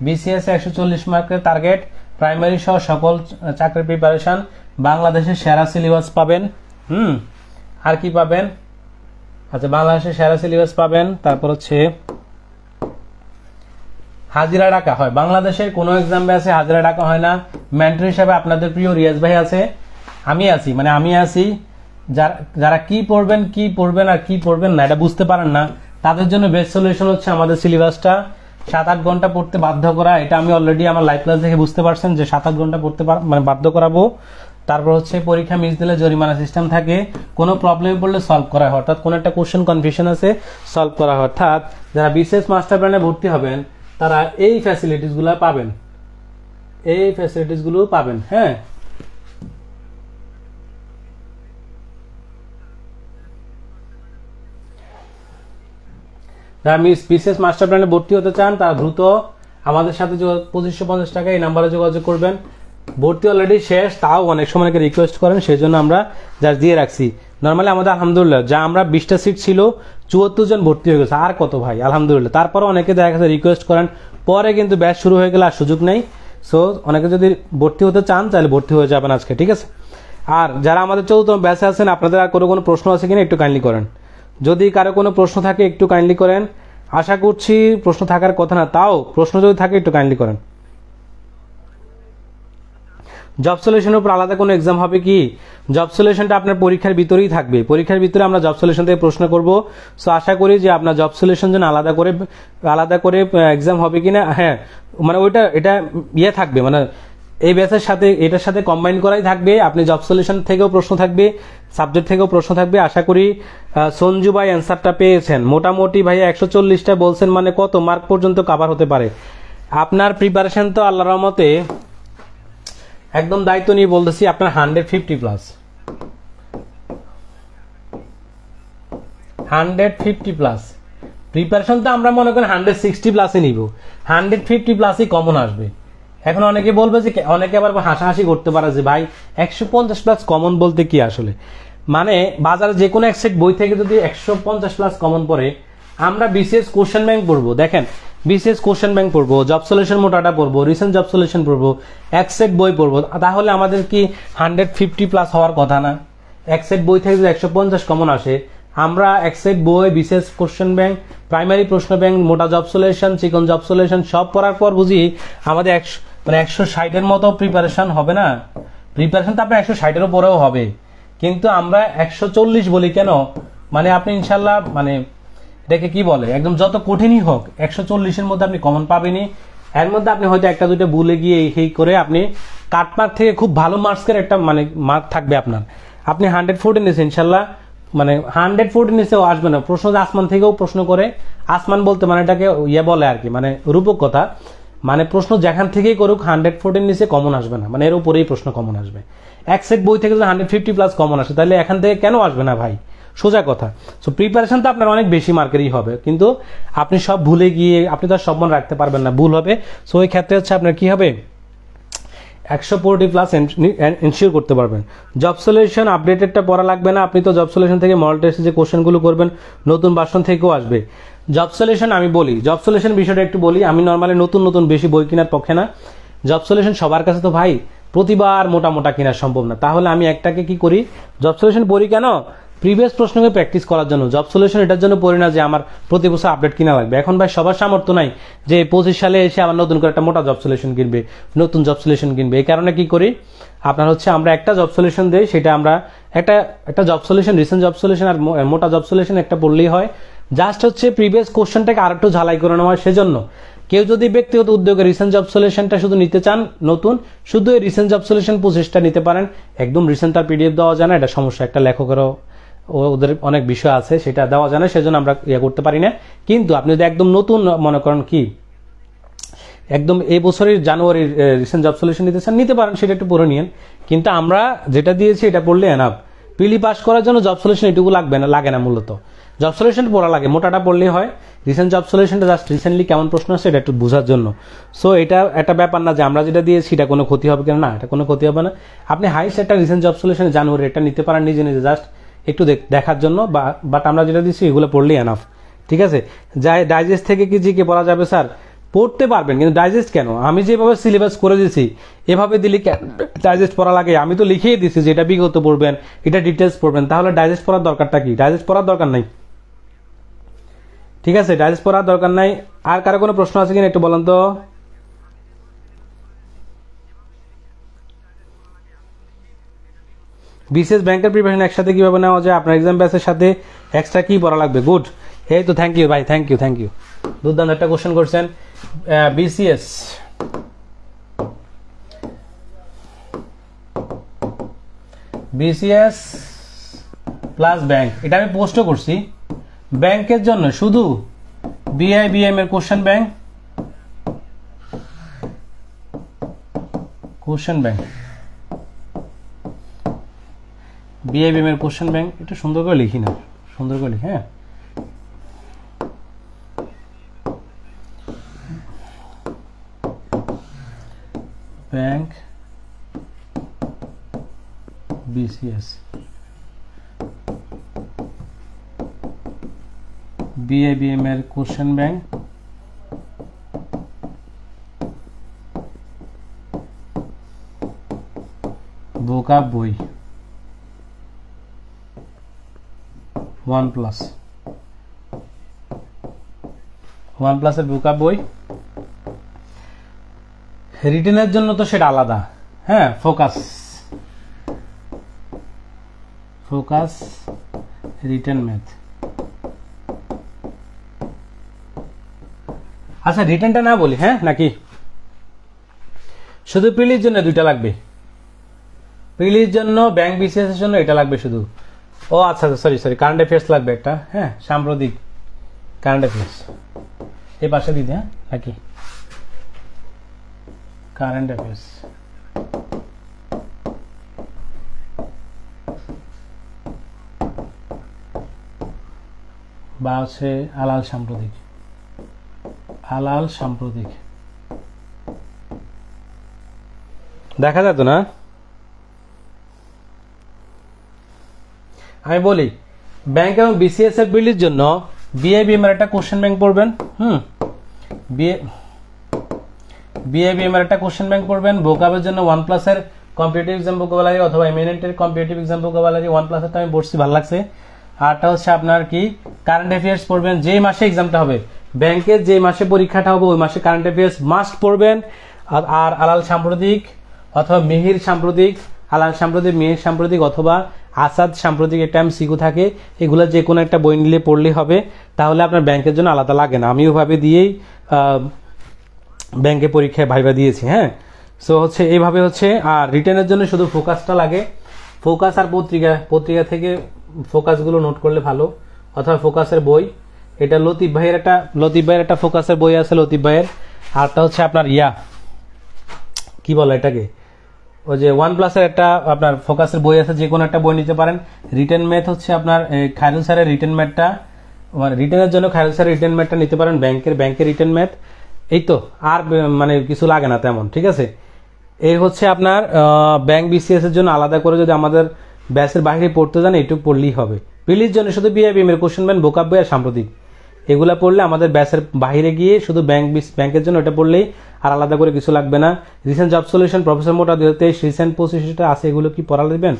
বিসিএস 140 মার্কের টার্গেট, প্রাইমারি সহ সকল চাকরির প্রিপারেশন, বাংলাদেশের সেরা সিলেবাস পাবেন। আর কি পাবেন? আচ্ছা বাংলাদেশের সেরা সিলেবাস পাবেন। তারপর হচ্ছে হাজিরা ডাকা হয়, বাংলাদেশের কোনো এক্সাম ব্যাচে হাজিরা ডাকা হয় না। মেন্টর হিসেবে আপনাদের প্রিয় রিয়াজ ভাই আছে, আমি আছি, মানে আমি আছি। যারা কি পড়বেন আর কি পড়বেন না এটা বুঝতে পারেন না, তাদের জন্য বেস্ট সলিউশন হচ্ছে আমাদের সিলেবাসটা 7-8 ঘন্টা পড়তে বাধ্য করা। এটা আমি অলরেডি আমার লাইভ ক্লাস দেখে বুঝতে পারছেন যে 7-8 ঘন্টা পড়তে মানে বাধ্য করাবো। তারপর হচ্ছে পরীক্ষা মিস দিলে জরিমানা সিস্টেম থাকে, কোনো প্রবলেম পড়লে সলভ করা হয়, অর্থাৎ কোনো একটা কোশ্চেন কনফিউশন আছে সলভ করা হয়। অর্থাৎ যারা বিসিএস মাস্টার প্ল্যানে ভর্তি হবেন তারা এই ফ্যাসিলিটিসগুলো পাবেন, এই ফ্যাসিলিটিসগুলো পাবেন। হ্যাঁ যারা বিসিএস মাস্টার প্ল্যানে ভর্তি হতে চান তারা দ্রুত আমাদের সাথে 2550 টাকা এই নাম্বারে যোগাযোগ করবেন। ভর্তি অলরেডি শেষ, তাও অনেক সময় রিকোয়েস্ট করেন, সেই জন্য আমরা যা দিয়ে রাখছি। নর্মালি আমাদের আলহামদুলিল্লাহ যা আমরা 20টা সিট ছিল 74 জন ভর্তি হয়ে গেছে, আর কত ভাই আলহামদুলিল্লাহ। তারপরে অনেকে দেখা গেছে রিকোয়েস্ট করেন, পরে কিন্তু ব্যাচ শুরু হয়ে গেলে আর সুযোগ নেই। সো অনেকে যদি ভর্তি হতে চান তাহলে ভর্তি হয়ে যাবেন আজকে, ঠিক আছে? আর যারা আমাদের 14তম ব্যাচে আছেন আপনাদের আর কোনো প্রশ্ন আছে কিনা একটু কাইন্ডলি করেন। যদি কারো কোনো প্রশ্ন থাকে একটু কাইন্ডলি করেন। আশা করছি প্রশ্ন থাকার কথা না, তাও প্রশ্ন যদি থাকে একটু কাইন্ডলি করেন। জব সলিউশনের উপর আলাদা কোনো এক্সাম হবে কি? জব সলিউশনটা আপনার পরীক্ষার ভিতরেই থাকবে, পরীক্ষার ভিতরে আমরা জব সলিউশন থেকে প্রশ্ন করব। সো আশা করি যে আপনার জব সলিউশন জন্য আলাদা করে এক্সাম হবে কিনা, হ্যাঁ মানে এটা থাকবে, মানে এই ব্যাচের সাথে এটার সাথে কম্বাইন করাই থাকবে। আপনি জব সলিউশন থেকেও প্রশ্ন থাকবে, সাবজেক্ট থেকেও প্রশ্ন থাকবে। আশা করি সঞ্জু ভাই অ্যান্সারটা পেয়েছেন মোটামুটি। ভাইয়া 140টা বলছেন, মানে কত মার্ক পর্যন্ত কভার হতে পারে? আপনার প্রিপারেশন তো আল্লাহর রহমতে একদম দায়িত্ব নিয়ে বলতেছি, আপনার 150 প্লাস, 150 প্লাস প্রিপারেশন তো আমরা মনে করেন 160 প্লাসে নিব, 150 প্লাসই কমন আসবে। এখন অনেকে বলবে যে, অনেকে আবার হাসাহাসি করতে পারে যে ভাই 150 প্লাস কমন বলতে কি আসলে, মানে বাজারে যে কোনো এক সেট বই থেকে যদি 150 প্লাস কমন পড়ে, আমরা বিসিএস কোশ্চেন ব্যাংক পড়বো, দেখেন বিসিএস কোশ্চেন ব্যাংক পড়বো, জব সলিউশন মোটাটা পড়বো, রিসেন্ট জব সলিউশন পড়বো, এক সেট বই পড়বো, তাহলে আমাদের কি 150 প্লাস হওয়ার কথা না? এক সেট বই থেকে যদি 150 কমন আসে, আমরা এক সেট বই, বিসিএস কোশ্চেন ব্যাংক, প্রাইমারি প্রশ্ন ব্যাংক, মোটা জব সলিউশন, চিকন জব সলিউশন সব পড়ার পর বুঝি আমাদের 160-এর মতো প্রিপারেশন হবে না? প্রিপারেশন তো আপনার 160-এর উপরেও হবে, কিন্তু আমরা 140 বলি কেন? মানে আপনি ইনশাল্লাহ, মানে এটাকে কি বলে, একদম যত কঠিনই হোক 140-এর মধ্যে আপনি কমন পাবেনই। এর মধ্যে আপনি হয়তো একটা দুইটা ভুলে গিয়ে এই করে আপনি কাটমার্ক থেকে খুব ভালো মার্কসের একটা মানে মার্ক থাকবে আপনার। আপনি 140 নিয়েছেন ইনশাল্লাহ, মানে 140 নিচেও আসবে না। প্রশ্ন আসমান থেকেও প্রশ্ন করে, আসমান বলতে মানে এটাকে বলে আর কি, মানে রূপক কথা, মানে প্রশ্ন যেখান থেকেই করুক 140 নিচে কমন আসবে না, মানে এর উপরেই প্রশ্ন কমন আসবে। এক সেট বই থেকে যদি 150 প্লাস কমন আসে, তাহলে এখান থেকে কেন আসবে না ভাই? সোজা কথা। সো প্রিপারেশন তো আপনার অনেক বেশি মার্কেরই হবে, কিন্তু আপনি সব ভুলে গিয়ে আপনি তো সব মনে রাখতে পারবেন না, ভুল হবে। সো ওই ক্ষেত্রে হচ্ছে আপনার কি হবে, 140 প্লাস এনশিওর করতে পারবেন। জব সলিউশন আপডেটেডটা পড়া লাগবে না, আপনি তো জব সলিউশন থেকে মডেল টেস্টে যে কোশ্চেনগুলো করবেন নতুন ভার্সন থেকেও আসবে। জব সলিউশন আমি বলি, জব সলিউশন বিষয়টা একটু বলি। আমি নর্মালি নতুন বেশি বই কেনার পক্ষে না। জব সলিউশন সবার কাছে তো ভাই প্রতিবার মোটা কেনা সম্ভব না, তাহলে আমি একটাকে কি করি, জব সলিউশন পড়ি কেন, প্রিভিয়াস প্রশ্নকে প্র্যাকটিস করার জন্য। জব সলিউশন এটার জন্য পড়ি না যে আমার প্রতি বছর আপডেট কিনা লাগবে। এখন ভাই সবার সামর্থ্য নাই যে 25 সালে এসে আবার নতুন করে একটা মোটা জব সলিউশন কিনবে, নতুন জব সলিউশন কিনবে। এই কারণে কি করি, আপনার হচ্ছে আমরা একটা জব সলিউশন দেই, সেটা আমরা একটা job solution, recent job solution আর মোটা জব সলিউশন একটা পড়লেই হয়। জাস্ট হচ্ছে প্রিভিয়াস কোশ্চেনটাকে আর একটু ঝালাই করে নেওয়া। সেজন্য কেউ যদি ব্যক্তিগত উদ্যোগে রিসেন্ট জব সলিউশনটা শুধু নিতে চান নতুন, শুধু এই রিসেন্ট জব সলিউশন 25টা নিতে পারেন। একদম রিসেন্ট তার পিডিএফ দেওয়া যায় না, এটা সমস্যা। একটা লেখকেরও ওদের অনেক বিষয় আছে, সেটা দেওয়া যায় না, সেজন্য আমরা করতে পারি না। কিন্তু আপনি যদি একদম নতুন মনে করেন কি, একদম এই বছরের জানুয়ারির রিসেন্ট জব সলিউশন নিতে চান, নিতে পারেন, সেটা একটু পড়ে নিন। কিন্তু আমরা যেটা দিয়েছি এটা পড়লে এনাফ। পিলি পাস করার জন্য জব সলিউশন এটুকু লাগে না মূলত। জব সলিউশন পড়া লাগে, মোটাটা পড়লেই হয়। রিসেন্ট জব সলিউশনটা জাস্ট রিসেন্টলি কেমন প্রশ্ন আছে এটা একটু বোঝার জন্য। সো এটা একটা ব্যাপার না যে আমরা যেটা দিয়েছি এটা কোনো ক্ষতি হবে কিনা, না, এটা কোনো ক্ষতি হবে না। আপনি হাইস্ট একটা রিসেন্ট জব সলিউশন জানুয়ারি এটা নিতে পারেন নিজে জাস্ট একটু দেখার জন্য, বাট আমরা যেটা দিচ্ছি এগুলো পড়লেই এনাফ। ঠিক আছে, ডাইজেস্ট থেকে কি জিকে পড়া যাবে স্যার? পড়তে পারবেন, কিন্তু ডাইজেস্ট কেন? আমি যেভাবে সিলেবাস করে দিয়েছি এভাবে দিলে ডাইজেস্ট পড়া লাগে? আমি তো লিখিয়ে দিচ্ছি যে এটা বিগত পড়বেন, এটা ডিটেলস পড়বেন, তাহলে ডাইজেস্ট পড়ার দরকারটা কি? ডাইজেস্ট পড়ার দরকার নাই। ঠিক আছে, ডাইজেস্ট পড়ার দরকার নাই। আর কারো কোনো প্রশ্ন আছে কিনা একটু বলেন তো। বিসিএস ব্যাংকের প্রিপারেশন একসাথে কিভাবে নেওয়া যায়, আপনার এক্সাম ব্যাচের সাথে এক্সট্রা কি পড়া লাগবে? গুড, এই তো থ্যাংক ইউ ভাই, থ্যাংক ইউ। দুর্দান্ত একটা কোশ্চেন করছেন। বিসিএস প্লাস ব্যাংক, এটা আমি পোস্টও করছি। ব্যাংকের জন্য শুধু বিআইবিএম এর কোশ্চেন ব্যাংক, বিআইবিএম এর কোশ্চেন ব্যাংক, একটু সুন্দর করে লিখি না, সুন্দর করে লিখি। হ্যাঁ, ব্যাংক বিসিএস বিআইবিএম এর কোশ্চেন ব্যাংক, ভোকাব বই 1+, 1+ এর ভোকাব বই। রিটেনের জন্য তো সেটা আলাদা, হ্যাঁ, ফোকাস রিটেন ম্যাথ। আচ্ছা, রিটেনটা না বলি, হ্যাঁ, নাকি শুধু প্রিলির জন্য দুইটা লাগবে? প্রিলির জন্য ব্যাংক বিসিএস এর জন্য এটা লাগবে শুধু। ও আচ্ছা, সরি কারেন্ট অ্যাফেয়ার্স লাগবে একটা, হ্যাঁ, সাম্প্রতিক কারেন্ট অ্যাফেয়ার্স এই পাশে দিতে, হ্যাঁ, নাকি কারেন্ট অ্যাফেয়ার্স বা হচ্ছে আলাল সাম্প্রতিক দেখা যেত না। আমি বলি, ব্যাংক এবং বিসিএস এর বিলির জন্য বিআইবিএম এর একটা কোশ্চেন ব্যাংক পড়বেন। বিআইবিএম এর একটা কোশ্চেন ব্যাংক পড়বেন। ভোকাবের জন্য 1+ এর কম্পিটিটিভ এক্সাম ভোকাবুলারি অথবা এমিনেন্টের কম্পিটিটিভ এক্সাম ভোকাবুলারি 1+ এরটা আমি পড়ছি, ভালো লাগছে। আরটা হচ্ছে আপনার কি কারেন্ট অ্যাফেয়ার্স পড়বেন। যেই মাসে এক্সামটা হবে, ব্যাংকের যে মাসে পরীক্ষাটা হবে ওই মাসে কারেন্ট অ্যাফেয়ার্স মাস্ট পড়বেন। আর আলাল সাম্প্রতিক অথবা মিহির সাম্প্রতিক, আলাল সাম্প্রতিক, মিহির সাম্প্রতিক অথবা আসাদ সাম্প্রতিক একটা এমসিকিউ থাকে, এগুলো যে কোনো একটা বই নিলে পড়লেই হবে, তাহলে আপনার ব্যাংকের জন্য আলাদা লাগে না। আমি ওইভাবে দিয়েই ব্যাংকে পরীক্ষায় ভাইবা দিয়েছি, হ্যাঁ। সো হচ্ছে এইভাবে হচ্ছে। আর রিটেনের জন্য শুধু ফোকাসটা লাগে, ফোকাস আর পত্রিকা থেকে ফোকাসগুলো নোট করলে ভালো, অথবা ফোকাসের বই। এটা লতিফ ভাইয়ের একটা ফোকাসের বই আছে, লতিফ ভাইয়ের। আরটা হচ্ছে আপনার কি বলে এটাকে, ওই যে 1+ এর একটা আপনার ফোকাসের বই আছে, যে কোনো একটা বই নিতে পারেন। রিটেন ম্যাথ হচ্ছে আপনার খায়রুল স্যারের রিটেন ম্যাথটা, মানে রিটেনের জন্য খায়রুল স্যারের রিটেন ম্যাথটা নিতে পারেন, ব্যাংকের রিটেন ম্যাথ। এই তো, আর মানে কিছু লাগে না তেমন, ঠিক আছে। এই হচ্ছে আপনার ব্যাংক বিসিএস এর জন্য আলাদা করে যদি আমাদের ব্যাচের বাইরে পড়তে যান এইটুকু পড়লেই হবে। প্রিলির জন্য শুধু বিআইবিএম এর কোশ্চেন ব্যাংক, ভোকাব বই আর সাম্প্রতিক, এগুলা পড়লে আমাদের ব্যাচের বাইরে গিয়ে শুধু ব্যাংকের জন্য এটা পড়লেই, আর আলাদা করে কিছু লাগবে না। রিসেন্ট জব সলিউশন প্রফেসর মোটা 2023, রিসেন্ট 25 আছে, এগুলো কি পড়া দিবেন?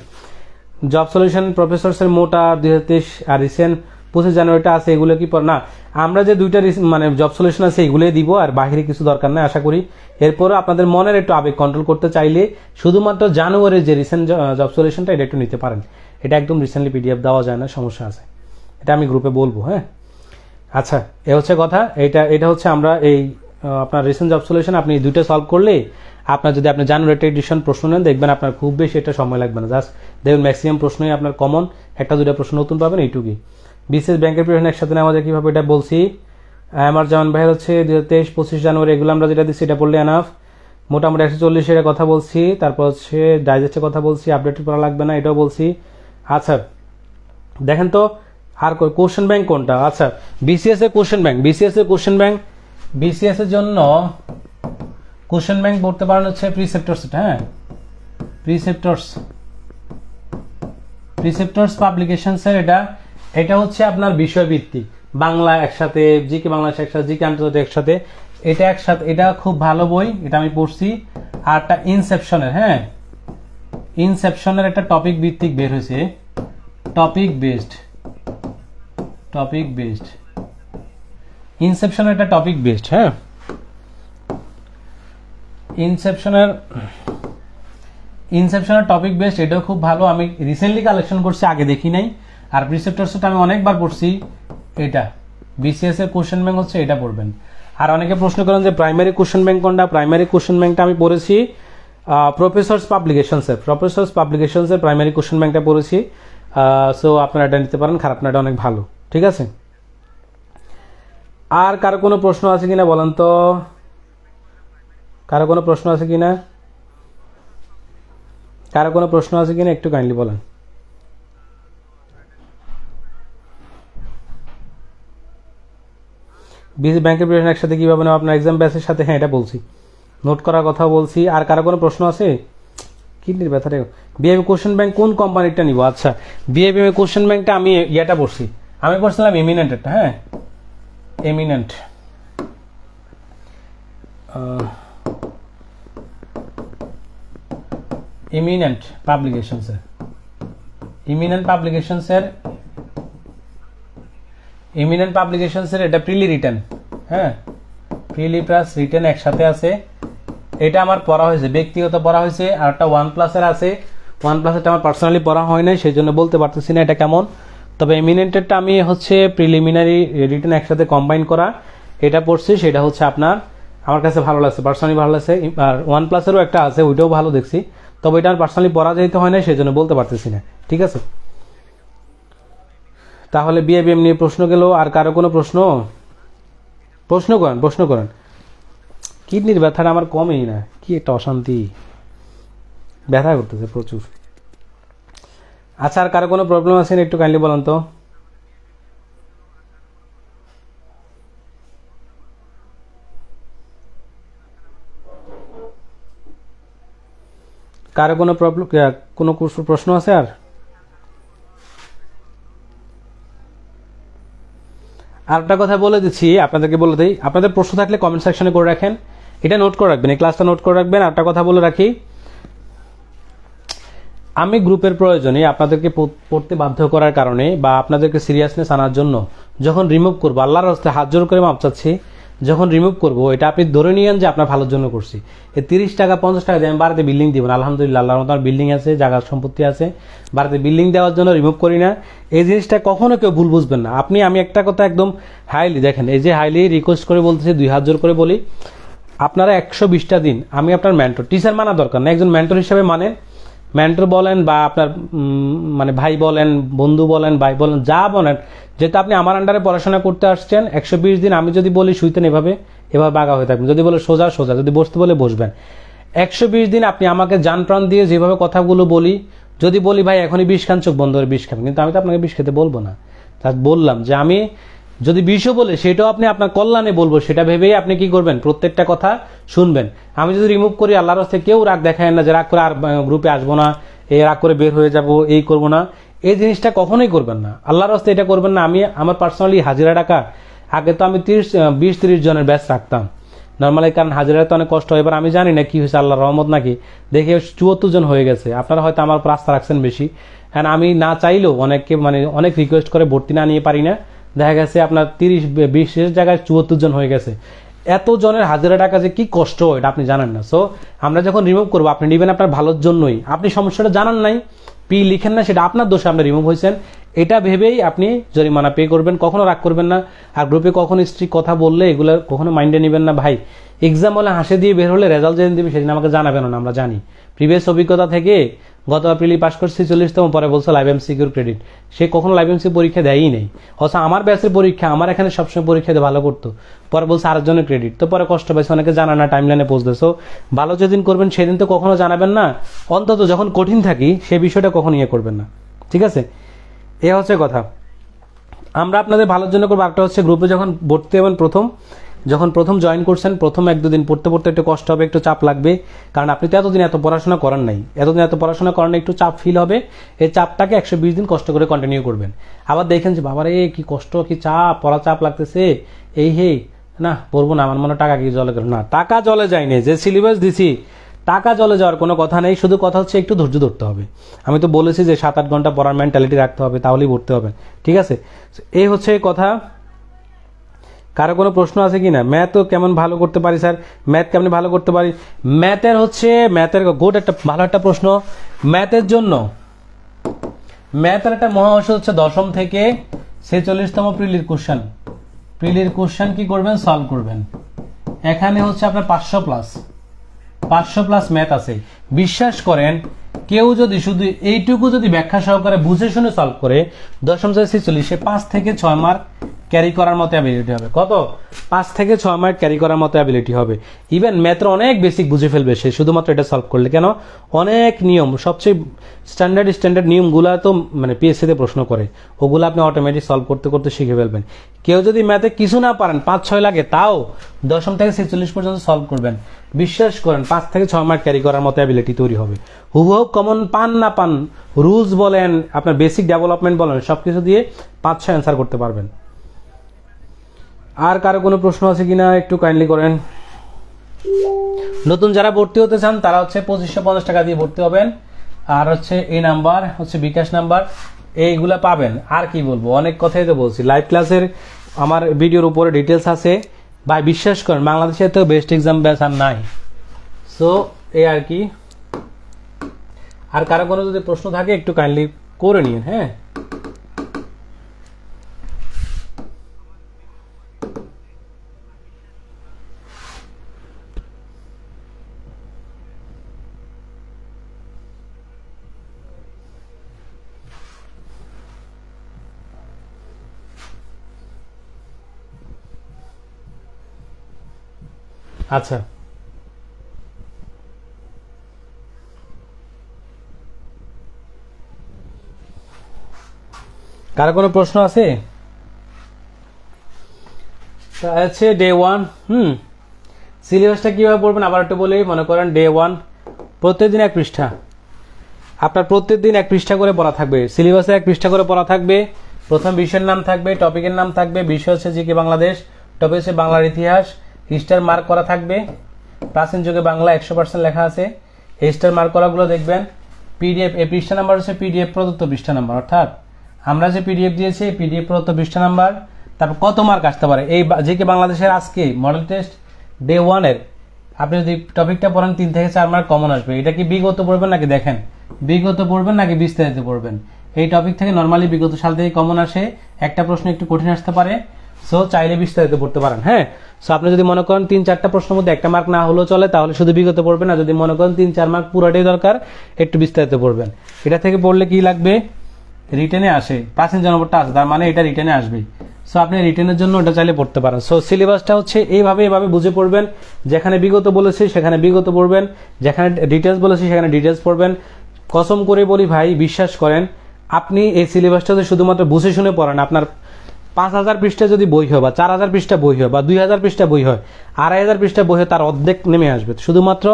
জব সলিউশন প্রফেসর মোটা 2023 আর রিসেন্ট 25 জানুয়ারিটা আছে, এগুলো কি না? আমরা যে দুইটা মানে জব সলিউশন আছে এগুলোই দিব, আর বাইরে কিছু দরকার নাই আশা করি। এরপরে আপনাদের মনের একটু আবেগ কন্ট্রোল করতে চাইলে শুধুমাত্র জানুয়ারির যে রিসেন্ট জব সলিউশনটা এটা একটু নিতে পারেন। এটা একদম রিসেন্টলি পিডিএফ দেওয়া যায় না, সমস্যা আছে, এটা আমি গ্রুপে বলবো, হ্যাঁ। আচ্ছা, এ হচ্ছে কথা। এটা হচ্ছে আমরা এই আপনার রিসেন্ট জব সলিউশন আপনি দুইটা সলভ করলে আপনার, যদি আপনি জানুয়ারি এডিশন প্রশ্ন নেন, দেখবেন আপনার খুব বেশি এটা সময় লাগবে না। জাস্ট দেখবেন ম্যাক্সিমাম প্রশ্নই আপনার কমন, একটা দুইটা প্রশ্ন নতুন পাবেন, এইটুকুই। বিসিএস ব্যাংকের প্রিপারেশন একসাথে নেওয়া যায় কিভাবে এটা বলছি। আমার জামান ভাইয়ের হচ্ছে 2023-25 জানুয়ারি, এগুলো আমরা যেটা দিচ্ছি এটা পড়লে এনাফ। মোটামুটি 140 এর কথা বলছি, তারপর হচ্ছে ডাইজেস্টের কথা বলছি, আপডেট করা লাগবে না এটাও বলছি। আচ্ছা দেখেন তো আর কোশ্চেন ব্যাংক কোনটা? আচ্ছা, বিসিএস এর কোশ্চেন ব্যাংক, বিসিএস এর জন্য কোশ্চেন ব্যাংক পড়তে পারেন হচ্ছে প্রিসেপ্টরস, হ্যাঁ, প্রিসেপ্টরস পাবলিকেশনস এর এটা হচ্ছে আপনার বিষয়ভিত্তিক, বাংলা একসাথে, জিকে বাংলাদেশ একসাথে, জিকে আন্তর্জাতিক একসাথে, এটা খুব ভালো বই, এটা আমি পড়ছি। আর একটা ইনসেপশনের, হ্যাঁ, ইনসেপশনের একটা টপিক ভিত্তিক বের হয়েছে, টপিক বেসড, ইনসেপশনের একটা টপিক বেসড, হ্যাঁ, ইনসেপশনের টপিক বেসড, এটাও খুব ভালো। আমি রিসেন্টলি কালেকশন করছি, আগে দেখি নাই। আর প্রিসেপ্টরসটা আমি অনেকবার পড়ছি। এটা বিসিএস এর কোশ্চেন ব্যাংক হচ্ছে, এটা পড়বেন। আর অনেকে প্রশ্ন করেন যে প্রাইমারি কোশ্চেন ব্যাংক কোনটা? প্রাইমারি কোশ্চেন ব্যাংকটা আমি পড়েছি প্রফেসরস পাবলিকেশনসের প্রাইমারি কোশ্চেন ব্যাংকটা পড়েছি। সো আপনারা এটা নিতে পারেন, খারাপ না, এটা অনেক ভালো, ঠিক আছে। আর কারো কোনো প্রশ্ন আছে কিনা বলেন তো, কারো কোনো প্রশ্ন আছে কিনা একটু কাইন্ডলি বলেন। বিসি ব্যাংকের প্রিপারেশন একসাথে কিভাবে নেওয়া আপনার এক্সাম ব্যাচের সাথে? হ্যাঁ, এটা বলছি, নোট করার কথা বলছি। আর কারো কোনো প্রশ্ন আছে? কিডনির ব্যথাটা, বিআইবি কোশ্চেন ব্যাংক কোন কোম্পানিটা নিব? আচ্ছা, বিআইবি কোশ্চেন ব্যাংকটা আমি ইয়েটা পড়ছি, আমি পড়ছিলাম এমিনেন্টটা, হ্যাঁ, এমিনেন্ট পাবলিকেশনসের এটা প্রিলি রিটেন, হ্যাঁ, প্রিলি প্লাস রিটেন একসাথে আছে। এটা আমার পড়া হয়েছে, ব্যক্তিগত পড়া হয়েছে, আর একটা OnePlus এর আছে, OnePlus এরটা আমার পার্সোনালি পড়া হয় নাই, সেই জন্য বলতে পারতেছি না এটা কেমন। তবে এমিনেন্টেরটা আমি হচ্ছে প্রিলিমিনারি রিটেন একসাথে কম্বাইন করা এটা পড়ছি, সেটা হচ্ছে আপনার আমার কাছে ভালো লাগছে, পার্সোনালি ভালো লাগছে। আর OnePlus এরও একটা আছে, ওইটাও ভালো দেখছি, তবে এটা পার্সোনালি পড়া যেতে হয় না, সেই জন্য বলতে পারতেছি না। ঠিক আছে, তাহলে বিএবিএম নিয়ে প্রশ্ন গেল। আর কারো কোনো প্রশ্ন? প্রশ্ন করেন। কিডনির ব্যথাটা আমার কমেই না, কি একটা অশান্তি, ব্যথা করতেছে প্রচুর। আচ্ছা, আর কারো কোনো প্রবলেম আছে না একটু কাইন্ডলি বলেন তো। কারো কোনো প্রবলেম, কোনো প্রশ্ন আছে? আর একটা কথা বলে দিচ্ছি আপনাদেরকে, বলে দিই, আপনাদের প্রশ্ন থাকলে কমেন্ট সেকশনে করে রাখেন, এটা নোট করে রাখবেন, এই ক্লাসটা নোট করে রাখবেন। একটা কথা বলে রাখি, আমি গ্রুপের প্রয়োজনে আপনাদেরকে পড়তে বাধ্য করার কারণে বা আপনাদেরকে সিরিয়াসনেস আনার জন্য যখন রিমুভ করবো, আল্লাহর হস্তে হাত জোর করে মাপ চাচ্ছি, যখন রিমুভ করবো এটা আপনি ধরে নিয়েন যে আপনার ভালোর জন্য করছি। এই 30 টাকা 50 টাকা দিয়ে আমি বাড়িতে বিল্ডিং দিব না, আলহামদুলিল্লাহ, আল্লাহর মতো আমার বিল্ডিং আছে, জায়গার সম্পত্তি আছে, বাড়িতে বিল্ডিং দেওয়ার জন্য রিমুভ করি না। এই জিনিসটা কখনো কেউ ভুল বুঝবেন না। আমি একটা কথা একদম হাইলি দেখেন, এই যে হাইলি রিকোয়েস্ট করে বলতেছি, 2 হাত জোর করে বলি, আপনারা 120টা দিন আমি আপনার মেন্টর, টিচার মানা দরকার না, একজন মেন্টর হিসেবে মানেন। মেন্টর বলেন বা আপনার মানে ভাই বলেন, বন্ধু বলেন, ভাই বলেন, যা বলেন, যেহেতু আপনি আমার আন্ডারে পড়াশোনা করতে আসছেন, 120 দিন আমি যদি বলি শুইতেন এভাবে বাগা হয়ে থাকবেন, যদি বলে সোজা, যদি বসতে বলে বসবেন। 120 দিন আপনি আমাকে জান প্রাণ দিয়ে যেভাবে কথাগুলো বলি, যদি বলি ভাই এখনই 20 খান, চোখ বন্ধ করে 20 খাবেন, কিন্তু আমি তো আপনাকে 20 খেতে বলবো না। তা বললাম যে আমি যদি 20ও বলে সেটাও আপনি আপনার কল্যাণে বলবো, সেটা ভেবেই আপনি কি করবেন, প্রত্যেকটা কথা শুনবেন। আমি যদি রিমুভ করি, আল্লাহর রাস্তায় কেউ রাগ দেখায় না যে রাগ করে আর গ্রুপে আসবো না, রাগ করে বের হয়ে যাব, এই করবো না, এই জিনিসটা কখনোই করবেন না, আল্লাহর রাস্তায় এটা করবেন না। আমি আমার পার্সোনালি হাজিরা টাকা, আগে তো আমি 20-30 জনের ব্যাচ রাখতাম নর্মালি, কারণ হাজিরা তো অনেক কষ্ট হয়। এবার আমি জানি না কি হয়েছে, আল্লাহর রহমত নাকি, দেখে 74 জন হয়ে গেছে। আপনারা হয়তো আমার উপর আস্থা রাখছেন বেশি, হ্যাঁ, আমি না চাইলেও অনেককে অনেক রিকোয়েস্ট করে ভর্তি না নিয়ে পারি না, দেখা গেছে আপনার 30-20 জায়গায় 74 জন হয়ে গেছে। এত জনের হাজিরা টাকা যে কি কষ্ট, এটা আপনি জানেন না। সো আমরা যখন রিমুভ করবো, আপনি নেবেন আপনার ভালোর জন্যই, আপনি সমস্যাটা জানান নাই, লিখেন না, সেটা আপনার দোষে আপনি রিমুভ হয়েছেন, এটা ভেবেই আপনি জরিমানা পে করবেন, কখনো রাগ করবেন না। আর গ্রুপে কখনো স্ট্রিক কথা বললে এগুলো কখনো মাইন্ডে নেবেন না ভাই। এক্সাম হলে হাসি দিয়ে বের হলে রেজাল্ট যেদিন দিবে সেদিন আমাকে জানাবেন না, আমরা জানি প্রিভিয়াস অভিজ্ঞতা থেকে। গত এপ্রিলে পাস করছি 40তম, পরে বলছে লাইভ এমসিকিউর ক্রেডিট, সে কখনো লাইভ এমসি পরীক্ষা দেয়ই নেই। অথচ আমার ব্যাচের পরীক্ষা, আমার এখানে সবসময় পরীক্ষা দিয়ে ভালো করতো, পরে বলছে আরেকজনের ক্রেডিট, তো পরে কষ্ট পাইছে, অনেকে জানা না, টাইম লাইনে পৌঁছতে। সো ভালো যেদিন করবেন সেদিন তো কখনো জানাবেন না, অন্তত যখন কঠিন থাকি সে বিষয়টা কখনো করবেন না। ঠিক আছে, এ হচ্ছে কথা। আমরা আপনাদের ভালোর জন্য করবো। একটা হচ্ছে গ্রুপে যখন ভর্তি হবেন, যখন প্রথম জয়েন করছেন, প্রথম 1-2 দিন পড়তে একটু কষ্ট হবে, একটু চাপ লাগবে, কারণ আপনি তো এতদিন এত পড়াশোনা করেন নাই, একটু চাপ ফিল হবে। এই চাপটাকে 120 দিন কষ্ট করে কন্টিনিউ করবেন। আবার দেখেন যে বাবারে কি কষ্ট, কি চাপ, পড়া চাপ লাগতেছে, না পড়বো না, আমার মনে টাকা কি জলে গেল, না টাকা জলে যায়নি, যে সিলেবাস দিছি টাকা জলে যাওয়ার কোনো কথা নেই, শুধু কথা হচ্ছে একটু ধৈর্য ধরতে হবে। আমি তো বলেছি যে 7-8 ঘন্টা পড়ার মেন্টালিটি রাখতে হবে, তাহলেই পড়তে হবে। ঠিক আছে, এই হচ্ছে কথা। কারো কোনো প্রশ্ন আছে কিনা? ম্যাথ কেমন ভালো করতে পারি স্যার, ম্যাথ কেমন ভালো করতে পারি? ম্যাথের গোট একটা ভালো একটা প্রশ্ন। ম্যাথের জন্য ম্যাথের একটা মহা ঔষধ হচ্ছে 10ম থেকে 46তম প্রিলির কোশ্চেন কি করবেন, সলভ করবেন। এখানে হচ্ছে আপনার 500 প্লাস ম্যাথ আছে। বিশ্বাস করেন, কেউ যদি শুধু এইটুকু যদি ব্যাখ্যা সহকারে বুঝে শুনে সলভ করে 10ম থেকে 46, সে 5 থেকে 6 মার্ক ক্যারি করার মতো অ্যাবিলিটি হবে। কত? 5 থেকে 6 মার্ক ক্যারি করার মতো অ্যাবিলিটি হবে। ইভেন ম্যাথের অনেক বেসিক বুঝে ফেলবে সে শুধুমাত্র এটা সলভ করলে। কেন? অনেক নিয়ম, সবচেয়ে স্ট্যান্ডার্ড নিয়মগুলা তো পিএসসিতে প্রশ্ন করে, ওগুলো আপনি অটোমেটিক সলভ করতে করতে শিখে ফেলবেন। কেউ যদি ম্যাথে কিছু না পারেন, 5-6 লাগে, তাও 10ম থেকে 46 পর্যন্ত সলভ করবেন। বিশ্বাস করেন 5 থেকে 6 মার্ক ক্যারি করার মতো অ্যাবিলিটি তৈরি হবে। হুবহু কমন পান না পান, রুলস বলেন, আপনার বেসিক ডেভেলপমেন্ট বলেন, সবকিছু দিয়ে 5-6 অ্যান্সার করতে পারবেন। আর কারো কোনো প্রশ্ন আছে কিনা একটু কাইন্ডলি করেন। নতুন যারা ভর্তি হতে চান তারা হচ্ছে 2550 টাকা দিয়ে ভর্তি হবেন। আর হচ্ছে এই নাম্বার হচ্ছে বিকাশ নাম্বার, এইগুলা পাবেন। আর কি বলবো, অনেক কথাই তো বলছি। লাইভ ক্লাসের আমার ভিডিওর উপরে ডিটেলস আছে ভাই, বিশ্বাস করেন বাংলাদেশে তো বেস্ট এক্সাম ব্যাচ আর নাই। সো এই আর কি। আর কারো কোনো যদি প্রশ্ন থাকে একটু কাইন্ডলি করে নিন। হ্যাঁ, আচ্ছা, কারো কোনো প্রশ্ন আছে? আছে ডে 1। সিলেবাসটা কীভাবে পড়বেন আবার একটু বলি। মনে করেন ডে 1 প্রত্যেকদিন 1 পৃষ্ঠা, আপনার প্রত্যেকদিন 1 পৃষ্ঠা করে পড়া থাকবে। সিলেবাসে 1 পৃষ্ঠা করে পড়া থাকবে। প্রথম বিষয়ের নাম থাকবে, টপিকের নাম থাকবে। বিষয় হচ্ছে জিকে বাংলাদেশ, টপিক হচ্ছে বাংলার ইতিহাস। স্টার মার্ক করা থাকবে। প্রাচীন যুগে বাংলা 100% লেখা আছে। এই স্টার মার্ক করাগুলো দেখবেন। পিডিএফ, এই পৃষ্ঠা নাম্বার হচ্ছে পিডিএফ প্রদত্ত পৃষ্ঠা নাম্বার, অর্থাৎ আমরা যে পিডিএফ দিয়েছি পিডিএফ প্রদত্ত পৃষ্ঠা নাম্বার। তারপর কত মার্ক আসতে পারে এই জিকে বাংলাদেশের আজকে মডেল টেস্ট ডে 1 এর আপনি যদি টপিকটা পড়েন 3 থেকে 4 মার্ক কমন আসবে। এটা কি বিগত পড়বেন নাকি দেখেন বিগত পড়বেন নাকি বিস্তারিত পড়বেন? এই টপিক থেকে নর্মালি বিগত সাল থেকে কমন আসে। একটা প্রশ্ন একটু কঠিন আসতে পারে, সো চাইলে বিস্তারিত পড়তে পারেন। হ্যাঁ, সো আপনি যদি মনে করেন 3-4টা প্রশ্নের মধ্যে একটা মার্ক না হলেও চলে, তাহলে শুধু বিগত পড়বেন। না যদি মনে করেন 3-4 মার্ক পুরোটাই দরকার, একটু বিস্তারিত পড়বেন। এটা থেকে পড়লে কি লাগবে? রিটেনে আসে, প্রাচীন জনপদটা আছে, তার মানে এটা রিটেনে আসবে। সো আপনি রিটেনের জন্য ওটা চাইলে পড়তে পারেন। সো সিলেবাসটা হচ্ছে এইভাবে বুঝে পড়বেন। যেখানে বিগত বলেছি সেখানে বিগত পড়বেন, যেখানে ডিটেলস বলেছি সেখানে ডিটেলস পড়বেন। কসম করে বলি ভাই, বিশ্বাস করেন, আপনি এই সিলেবাসটা যদি শুধুমাত্র বুঝে শুনে পড়েন, আপনার 5000 পৃষ্ঠা যদি বই হয় বা 4000 পৃষ্ঠা বই হয় বা 2000 পৃষ্ঠা বই হয়, 2500 পৃষ্ঠা বই হয়, তার অর্ধেক নেমে আসবে। শুধুমাত্র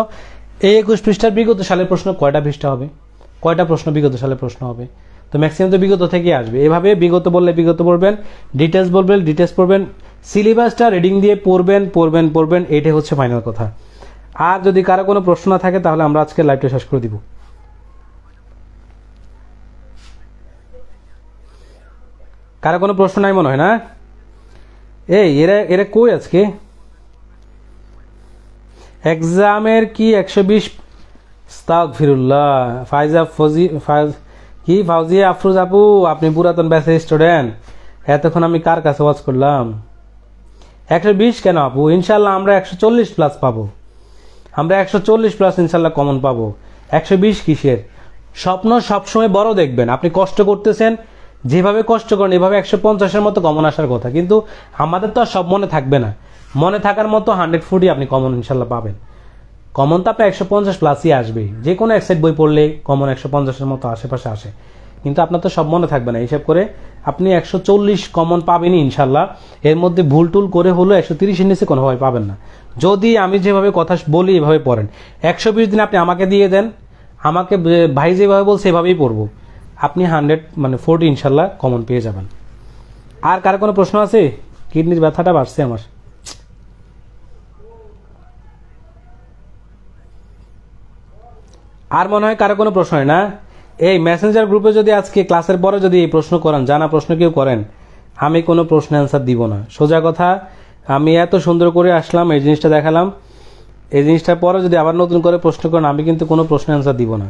এই 21 পৃষ্ঠার বিগত সালের প্রশ্ন কয়টা পৃষ্ঠা হবে, কয়টা প্রশ্ন বিগত সালের প্রশ্ন হবে? তো ম্যাক্সিমাম তো বিগত থেকে আসবে। এভাবে বিগত বললে বিগত পড়বেন, ডিটেলস বলবেন ডিটেলস পড়বেন, সিলেবাসটা রিডিং দিয়ে পড়বেন পড়বেন পড়বেন, এটাই হচ্ছে ফাইনাল কথা। আর যদি কারো কোনো প্রশ্ন না থাকে তাহলে আমরা আজকে লাইভটা শেষ করে দিব। কারো কোনো প্রশ্ন নাই মনে হয় না? এই এরা কই আজকে এক্সামের কি 120? আস্তাগফিরুল্লাহ। ফাইজা ফজি কি ফাউজিয়া আফরোজ আপু, আপনি পুরাতন ব্যাচের স্টুডেন্ট, এতক্ষণ আমি কার কাছে ওয়াচ করলাম? 120 কেন আপু? ইনশাল্লাহ আমরা 140 প্লাস পাবো, আমরা 140 প্লাস ইনশাল্লাহ কমন পাবো। 120 কিসের? স্বপ্ন সবসময় বড় দেখবেন। আপনি কষ্ট করতেছেন, যেভাবে কষ্ট করেন এভাবে 150-এর মতো কমন আসার কথা, কিন্তু আমাদের তো আর সব মনে থাকবে না। মনে থাকার মতো 140 আপনি কমন ইনশাল্লাহ পাবেন। কমন তো আপনার 150 প্লাসই আসবে। যে কোনো এক সাইড বই পড়লে কমন 150-এর মতো আশেপাশে আসে, কিন্তু আপনার তো সব মনে থাকবে না। হিসাব করে আপনি 140 কমন পাবেনই ইনশাল্লাহ। এর মধ্যে ভুল টুল করে হলো 130-এর নিচে কোনোভাবে পাবেন না। যদি আমি যেভাবে কথা বলি এভাবে পড়েন, 120 দিন আপনি আমাকে দিয়ে দেন, আমাকে ভাই যেভাবে বলছে এভাবেই পড়বো, আপনি 40 ইনশাল্লাহ কমন পেয়ে যাবেন। আর কার কোনো প্রশ্ন আছে? কিডনির ব্যথাটা বাড়ছে আমার। আর মনে হয় কারো কোনো প্রশ্ন হয় না? এই মেসেঞ্জার গ্রুপে যদি আজকে ক্লাসের পরে যদি এই প্রশ্ন করেন, জানা প্রশ্ন কেউ করেন, আমি কোনো প্রশ্ন অ্যান্সার দিব না। সোজা কথা, আমি এত সুন্দর করে আসলাম, এই জিনিসটা দেখালাম, এই জিনিসটার পরে যদি আবার নতুন করে প্রশ্ন করেন, আমি কিন্তু কোনো প্রশ্ন অ্যান্সার দিব না।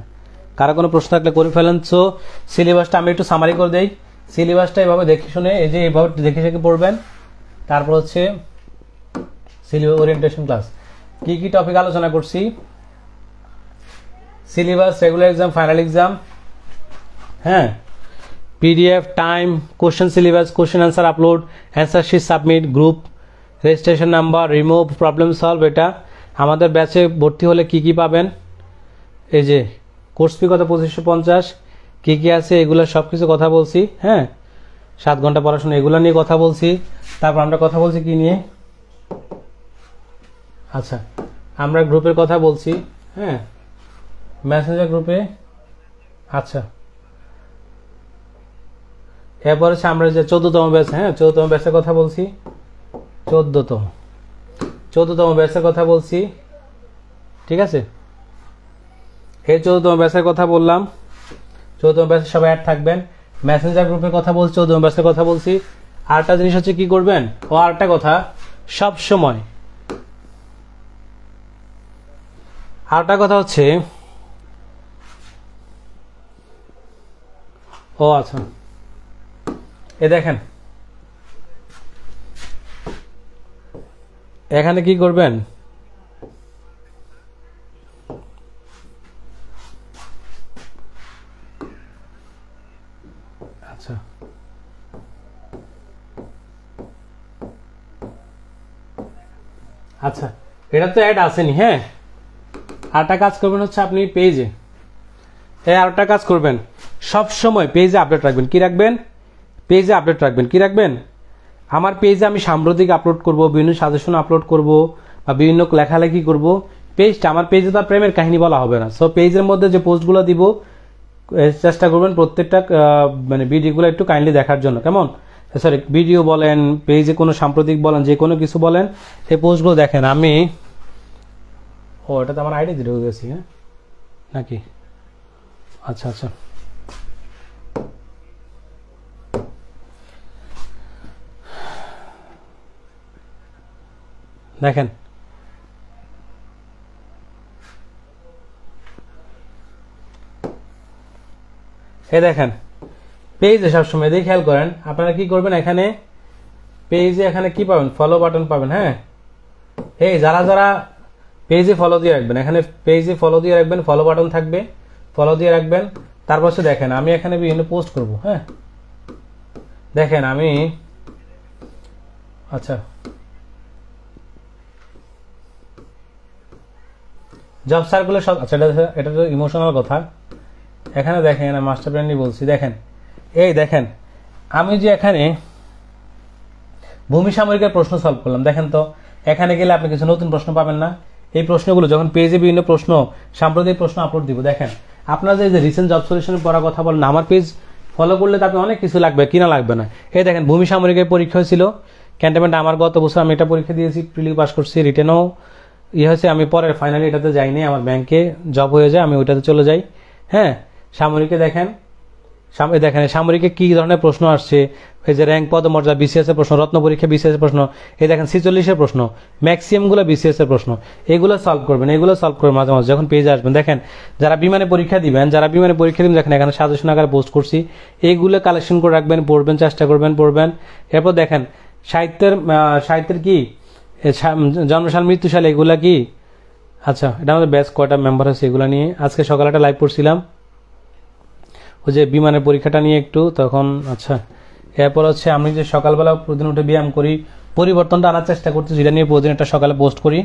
কারো কোনো প্রশ্ন থাকলে করে ফেলেন। সো সিলেবাসটা আমি একটু সামারি করে দেই। সিলেবাসটা এভাবে দেখে শুনে, এই যে এভাবে দেখে শেখে পড়বেন। তারপর হচ্ছে সিলেবাস ওরিয়েন্টেশন ক্লাস, কি কি টপিক আলোচনা করছি, syllabus, regular exam, final exam, হ্যাঁ, PDF, time, question syllabus, question answer upload, answer sheet submit, group registration number, remove, problem solve. এটা আমাদের ব্যাচে ভর্তি হলে কি কি পাবেন, এই যে কোর্স ফি কত 2550, কি কি আছে এগুলো সব কিছু কথা বলছি। হ্যাঁ, 7 ঘন্টা পড়াশোনা, এগুলো নিয়ে কথা বলছি। তারপর আমরা কথা বলছি কি নিয়ে, আচ্ছা আমরা গ্রুপের কথা বলছি। হ্যাঁ, মেসেঞ্জার গ্রুপে, আচ্ছা এরপর হচ্ছে আমরা যে 14তম ব্যাচ, হ্যাঁ 14তম ব্যাচের কথা বলছি, 14তম ব্যাচের কথা বলছি, ঠিক আছে। এই 14তম ব্যাচের কথা বললাম, 14তম ব্যাচের সবাই অ্যাড থাকবেন। মেসেঞ্জার গ্রুপের কথা বলছি, 14তম ব্যাচের কথা বলছি। আরেকটা জিনিস হচ্ছে কি করবেন, ও আরেকটা কথা, সব সময় আরেকটা কথা হচ্ছে, ও আচ্ছা, এ দেখেন এখানে কি করবেন, আচ্ছা আচ্ছা, এটা তো অ্যাড আসেনি। হ্যাঁ, আরেকটা কাজ করবেন হচ্ছে আপনি পেজে, আরেকটা কাজ করবেন, সব সময় পেজে আপডেট রাখবেন। কি রাখবেন? পেজে আপডেট রাখবেন। কি রাখবেন? আমার পেজে আমি সাম্প্রতিক আপলোড করব, বিভিন্ন সাজেশন আপলোড করব, বা বিভিন্ন লেখালেখি করব। পেজটা আমার পেজে তো আর প্রেমের কাহিনী বলা হবে না। সো পেজের মধ্যে যে পোস্টগুলো দিব চেষ্টা করবেন প্রত্যেকটা মানে ভিডিওগুলো একটু কাইন্ডলি দেখার জন্য। কেমন? সরি, ভিডিও বলেন, পেজে কোনো সাম্প্রতিক বলেন, যে কোনো কিছু বলেন, এই পোস্টগুলো দেখেন। আমি এটা তো আমার আইডি ঢুকে গেছি। হ্যাঁ নাকি? আচ্ছা আচ্ছা, দেখেন দেখেন পেজে সবসময় দিয়ে খেয়াল করেন। আপনারা কি করবেন, এখানে পেজে এখানে কি পাবেন? ফলো বাটন পাবেন। হ্যাঁ, যারা যারা পেজে ফলো দিয়ে রাখবেন, এখানে পেজে ফলো দিয়ে রাখবেন, ফলো বাটন থাকবে, ফলো দিয়ে রাখবেন। তারপর দেখেন আমি এখানে বিভিন্ন পোস্ট করব। হ্যাঁ দেখেন আমি, আচ্ছা, জব সার্কুলার সব, আচ্ছা এটা তো ইমোশনাল কথা। এখানে দেখেন মাস্টার প্ল্যানই বলছি। দেখেন দেখেন আমি যে এখানে ভূমি সামরিকের প্রশ্ন সলভ করলাম, দেখেন তো এখানে গেলে আপনি কিছু নতুন প্রশ্ন পাবেন না। এই প্রশ্নগুলো যখন পেজে বিভিন্ন প্রশ্ন, সাম্প্রতিক প্রশ্ন আপলোড দিব, দেখেন আপনার যে রিসেন্ট জব সলিউশনের পড়া কথা বলেন, আমার পেজ ফলো করলে তো আপনি অনেক কিছু লাগবে, কিনা লাগবে না। দেখেন ভূমি সামরিকের পরীক্ষা হয়েছিল ক্যান্টনমেন্ট, আমার গত বছর আমি এটা পরীক্ষা দিয়েছি, প্রিলি পাস করছি, রিটেনও হয়েছে। আমি পরের ফাইনালি এটাতে যাইনি, আমার ব্যাংকে জব হয়ে যায়, আমি ওইটাতে চলে যাই। হ্যাঁ, সামরিকে দেখেন, দেখেন সামরিকে কি ধরনের প্রশ্ন আসছে, এই যে র্যাঙ্ক পদমর্যাদা বিসিএস এর প্রশ্ন, রত্ন পরীক্ষা বিসিএস এর প্রশ্ন, দেখেন 46 এর প্রশ্ন, ম্যাক্সিমাম গুলো বিসিএস এর প্রশ্ন। এগুলো সলভ করবেন, মাঝে মাঝে যখন পেজে আসবেন। দেখেন যারা বিমানে পরীক্ষা দিবেন, দেখেন এখানে সাজেশন আকারে পোস্ট করছি, এইগুলো কালেকশন করে রাখবেন, পড়বেন, চেষ্টা করবেন, পড়বেন। এরপর দেখেন সাহিত্যের কি জন্মসাল মৃত্যুসাল, এগুলা কি, আচ্ছা এটা আমাদের ব্যাচ কয়টা মেম্বার আছে এগুলো নিয়ে আজকে সকালে একটা লাইভ পড়ছিলাম, ওই যে বিমানের পরীক্ষাটা নিয়ে একটু তখন। আচ্ছা, এরপর হচ্ছে আমি যে সকালবেলা প্রতিদিন উঠে ব্যায়াম করি, পরিবর্তনটা আনার চেষ্টা করছি, যেটা নিয়ে প্রতিদিন একটা সকালে পোস্ট করি,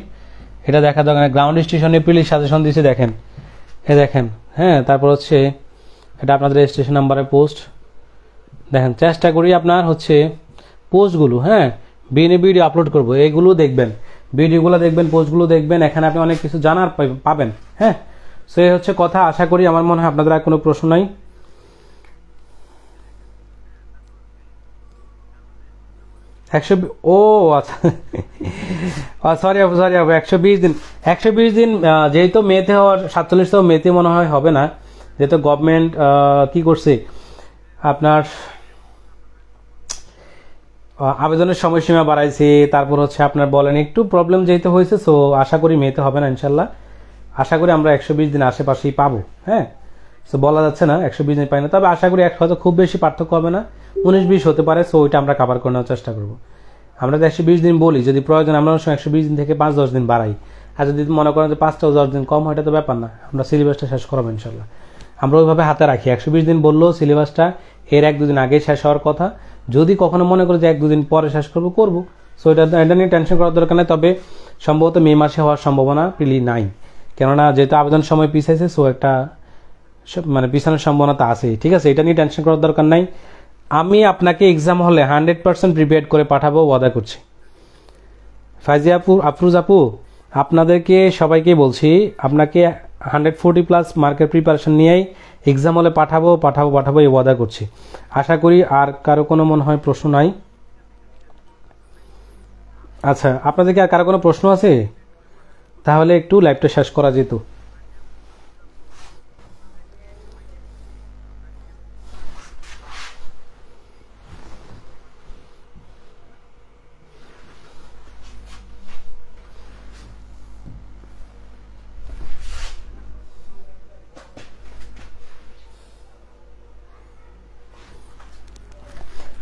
এটা দেখা দরকার। গ্রাউন্ড স্টেশনে প্রিলি সাজেশন দিয়েছি, দেখেন দেখেন। হ্যাঁ, তারপর হচ্ছে এটা আপনাদের রেজিস্ট্রেশন নাম্বারের পোস্ট, দেখেন চেষ্টা করি আপনার হচ্ছে পোস্টগুলো, হ্যাঁ ভিডিও আপলোড করব, এইগুলো দেখবেন, ভিডিওগুলো দেখবেন, পোস্টগুলো দেখবেন, এখানে আপনি অনেক কিছু জানার পাবেন। হ্যাঁ, সো এই হচ্ছে কথা। আশা করি আমার মনে হয় আপনাদের আর কোনো প্রশ্ন নাই। ও আচ্ছা, সরি আপু 120 দিন, 120 দিন যেহেতু মেতে হওয়ার 47, মেতে মনে হয় হবে না, যেহেতু গভর্নমেন্ট কি করছে আপনার আবেদনের সময়সীমা বাড়াইছে, তারপর হচ্ছে আপনার বলেন একটু প্রবলেম যেহেতু হয়েছে, সো আশা করি মেতে হবে না ইনশাল্লাহ। আশা করি আমরা 120 দিন আশেপাশেই পাবো। হ্যাঁ, সো বলা যাচ্ছে না 120 দিন পাই না, তবে আশা করি হয়তো খুব বেশি পার্থক্য হবে না, 19-20 হতে পারে। সো ওইটা আমরা কাভার করে নেওয়ার চেষ্টা করবো। আমরা তো 120 দিন বলি, যদি প্রয়োজন আমরা 120 দিন থেকে 5-10 দিন বাড়াই, আর যদি মনে করেন যে 5-10 দিন কম হয়, এটা তো ব্যাপার না, আমরা সিলেবাসটা শেষ করাবো ইনশাল্লাহ। আমরা ওইভাবে হাতে রাখি, 120 দিন বললেও সিলেবাসটা এর 1-2 দিন আগে শেষ হওয়ার কথা। যদি কখনো মনে করি যে 1-2 দিন পরে শেষ করবো। সো এটা নিয়ে টেনশন করার দরকার নেই। তবে সম্ভবত মে মাসে হওয়ার সম্ভাবনা প্রিলি নাই, কেননা যেহেতু আবেদন সময় পিছাইছে, সো একটা মানে পিছানোর সম্ভাবনা তো আছেই। ঠিক আছে, এটা নিয়ে টেনশন করার দরকার নাই। আমি আপনাকে এক্সাম হলে 100% প্রিপেয়ার করে পাঠাবো, ওয়াদা করছি। ফাইজিয়া আপু, আফরুজ আপু, আপনাদেরকে সবাইকে বলছি, আপনাকে 140+ মার্কের প্রিপারেশন নিয়েই এক্সাম হলে পাঠাবো এই ওয়াদা করছি। আশা করি আর কারো কোনো মনে হয় প্রশ্ন নাই। আচ্ছা, আপনাদেরকে আর কারো কোনো প্রশ্ন আছে? তাহলে একটু লাইভটা শেষ করা যেত।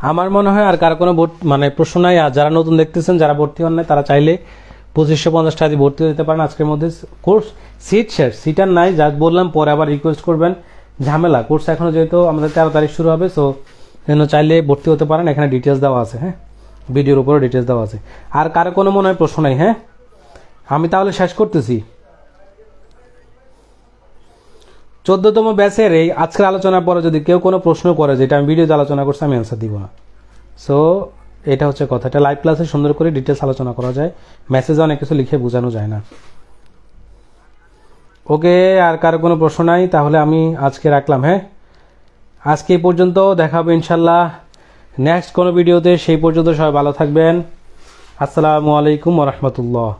আমার মনে হয় আর কার কোনো মানে প্রশ্ন নাই। আর যারা নতুন দেখতেছেন, যারা ভর্তি হন নাই, তারা চাইলে 2550 টাকা দিয়ে ভর্তি হতে পারেন আজকের মধ্যে। কোর্স সিট শেষ, সিট আর নাই, যা বললাম পরে আবার রিকোয়েস্ট করবেন, ঝামেলা। কোর্স এখনো যেহেতু আমাদের 13 তারিখ শুরু হবে, সো জন্য চাইলে ভর্তি হতে পারেন। এখানে ডিটেলস দেওয়া আছে, হ্যাঁ, ভিডিওর উপরে ডিটেলস দেওয়া আছে। আর কারো কোনো মনে হয় প্রশ্ন নাই? হ্যাঁ, আমি তাহলে শেষ করতেছি। 14তম ব্যাচের এই আজকের আলোচনার পরে যদি কেউ কোনো প্রশ্ন করে, যেটা আমি ভিডিওতে আলোচনা করছি, আমি অ্যান্সার দিব না। সো এটা হচ্ছে কথা। এটা লাইভ ক্লাসে সুন্দর করে ডিটেলস আলোচনা করা যায়, মেসেজে অনেক কিছু লিখে বোঝানো যায় না। ওকে, আর কারো কোনো প্রশ্ন নাই? তাহলে আমি আজকে রাখলাম। হ্যাঁ, আজকে এই পর্যন্ত, দেখা হবে ইনশাল্লাহ নেক্সট কোনো ভিডিওতে। সেই পর্যন্ত সবাই ভালো থাকবেন। আসসালামু আলাইকুম ওয়া রাহমাতুল্লাহ।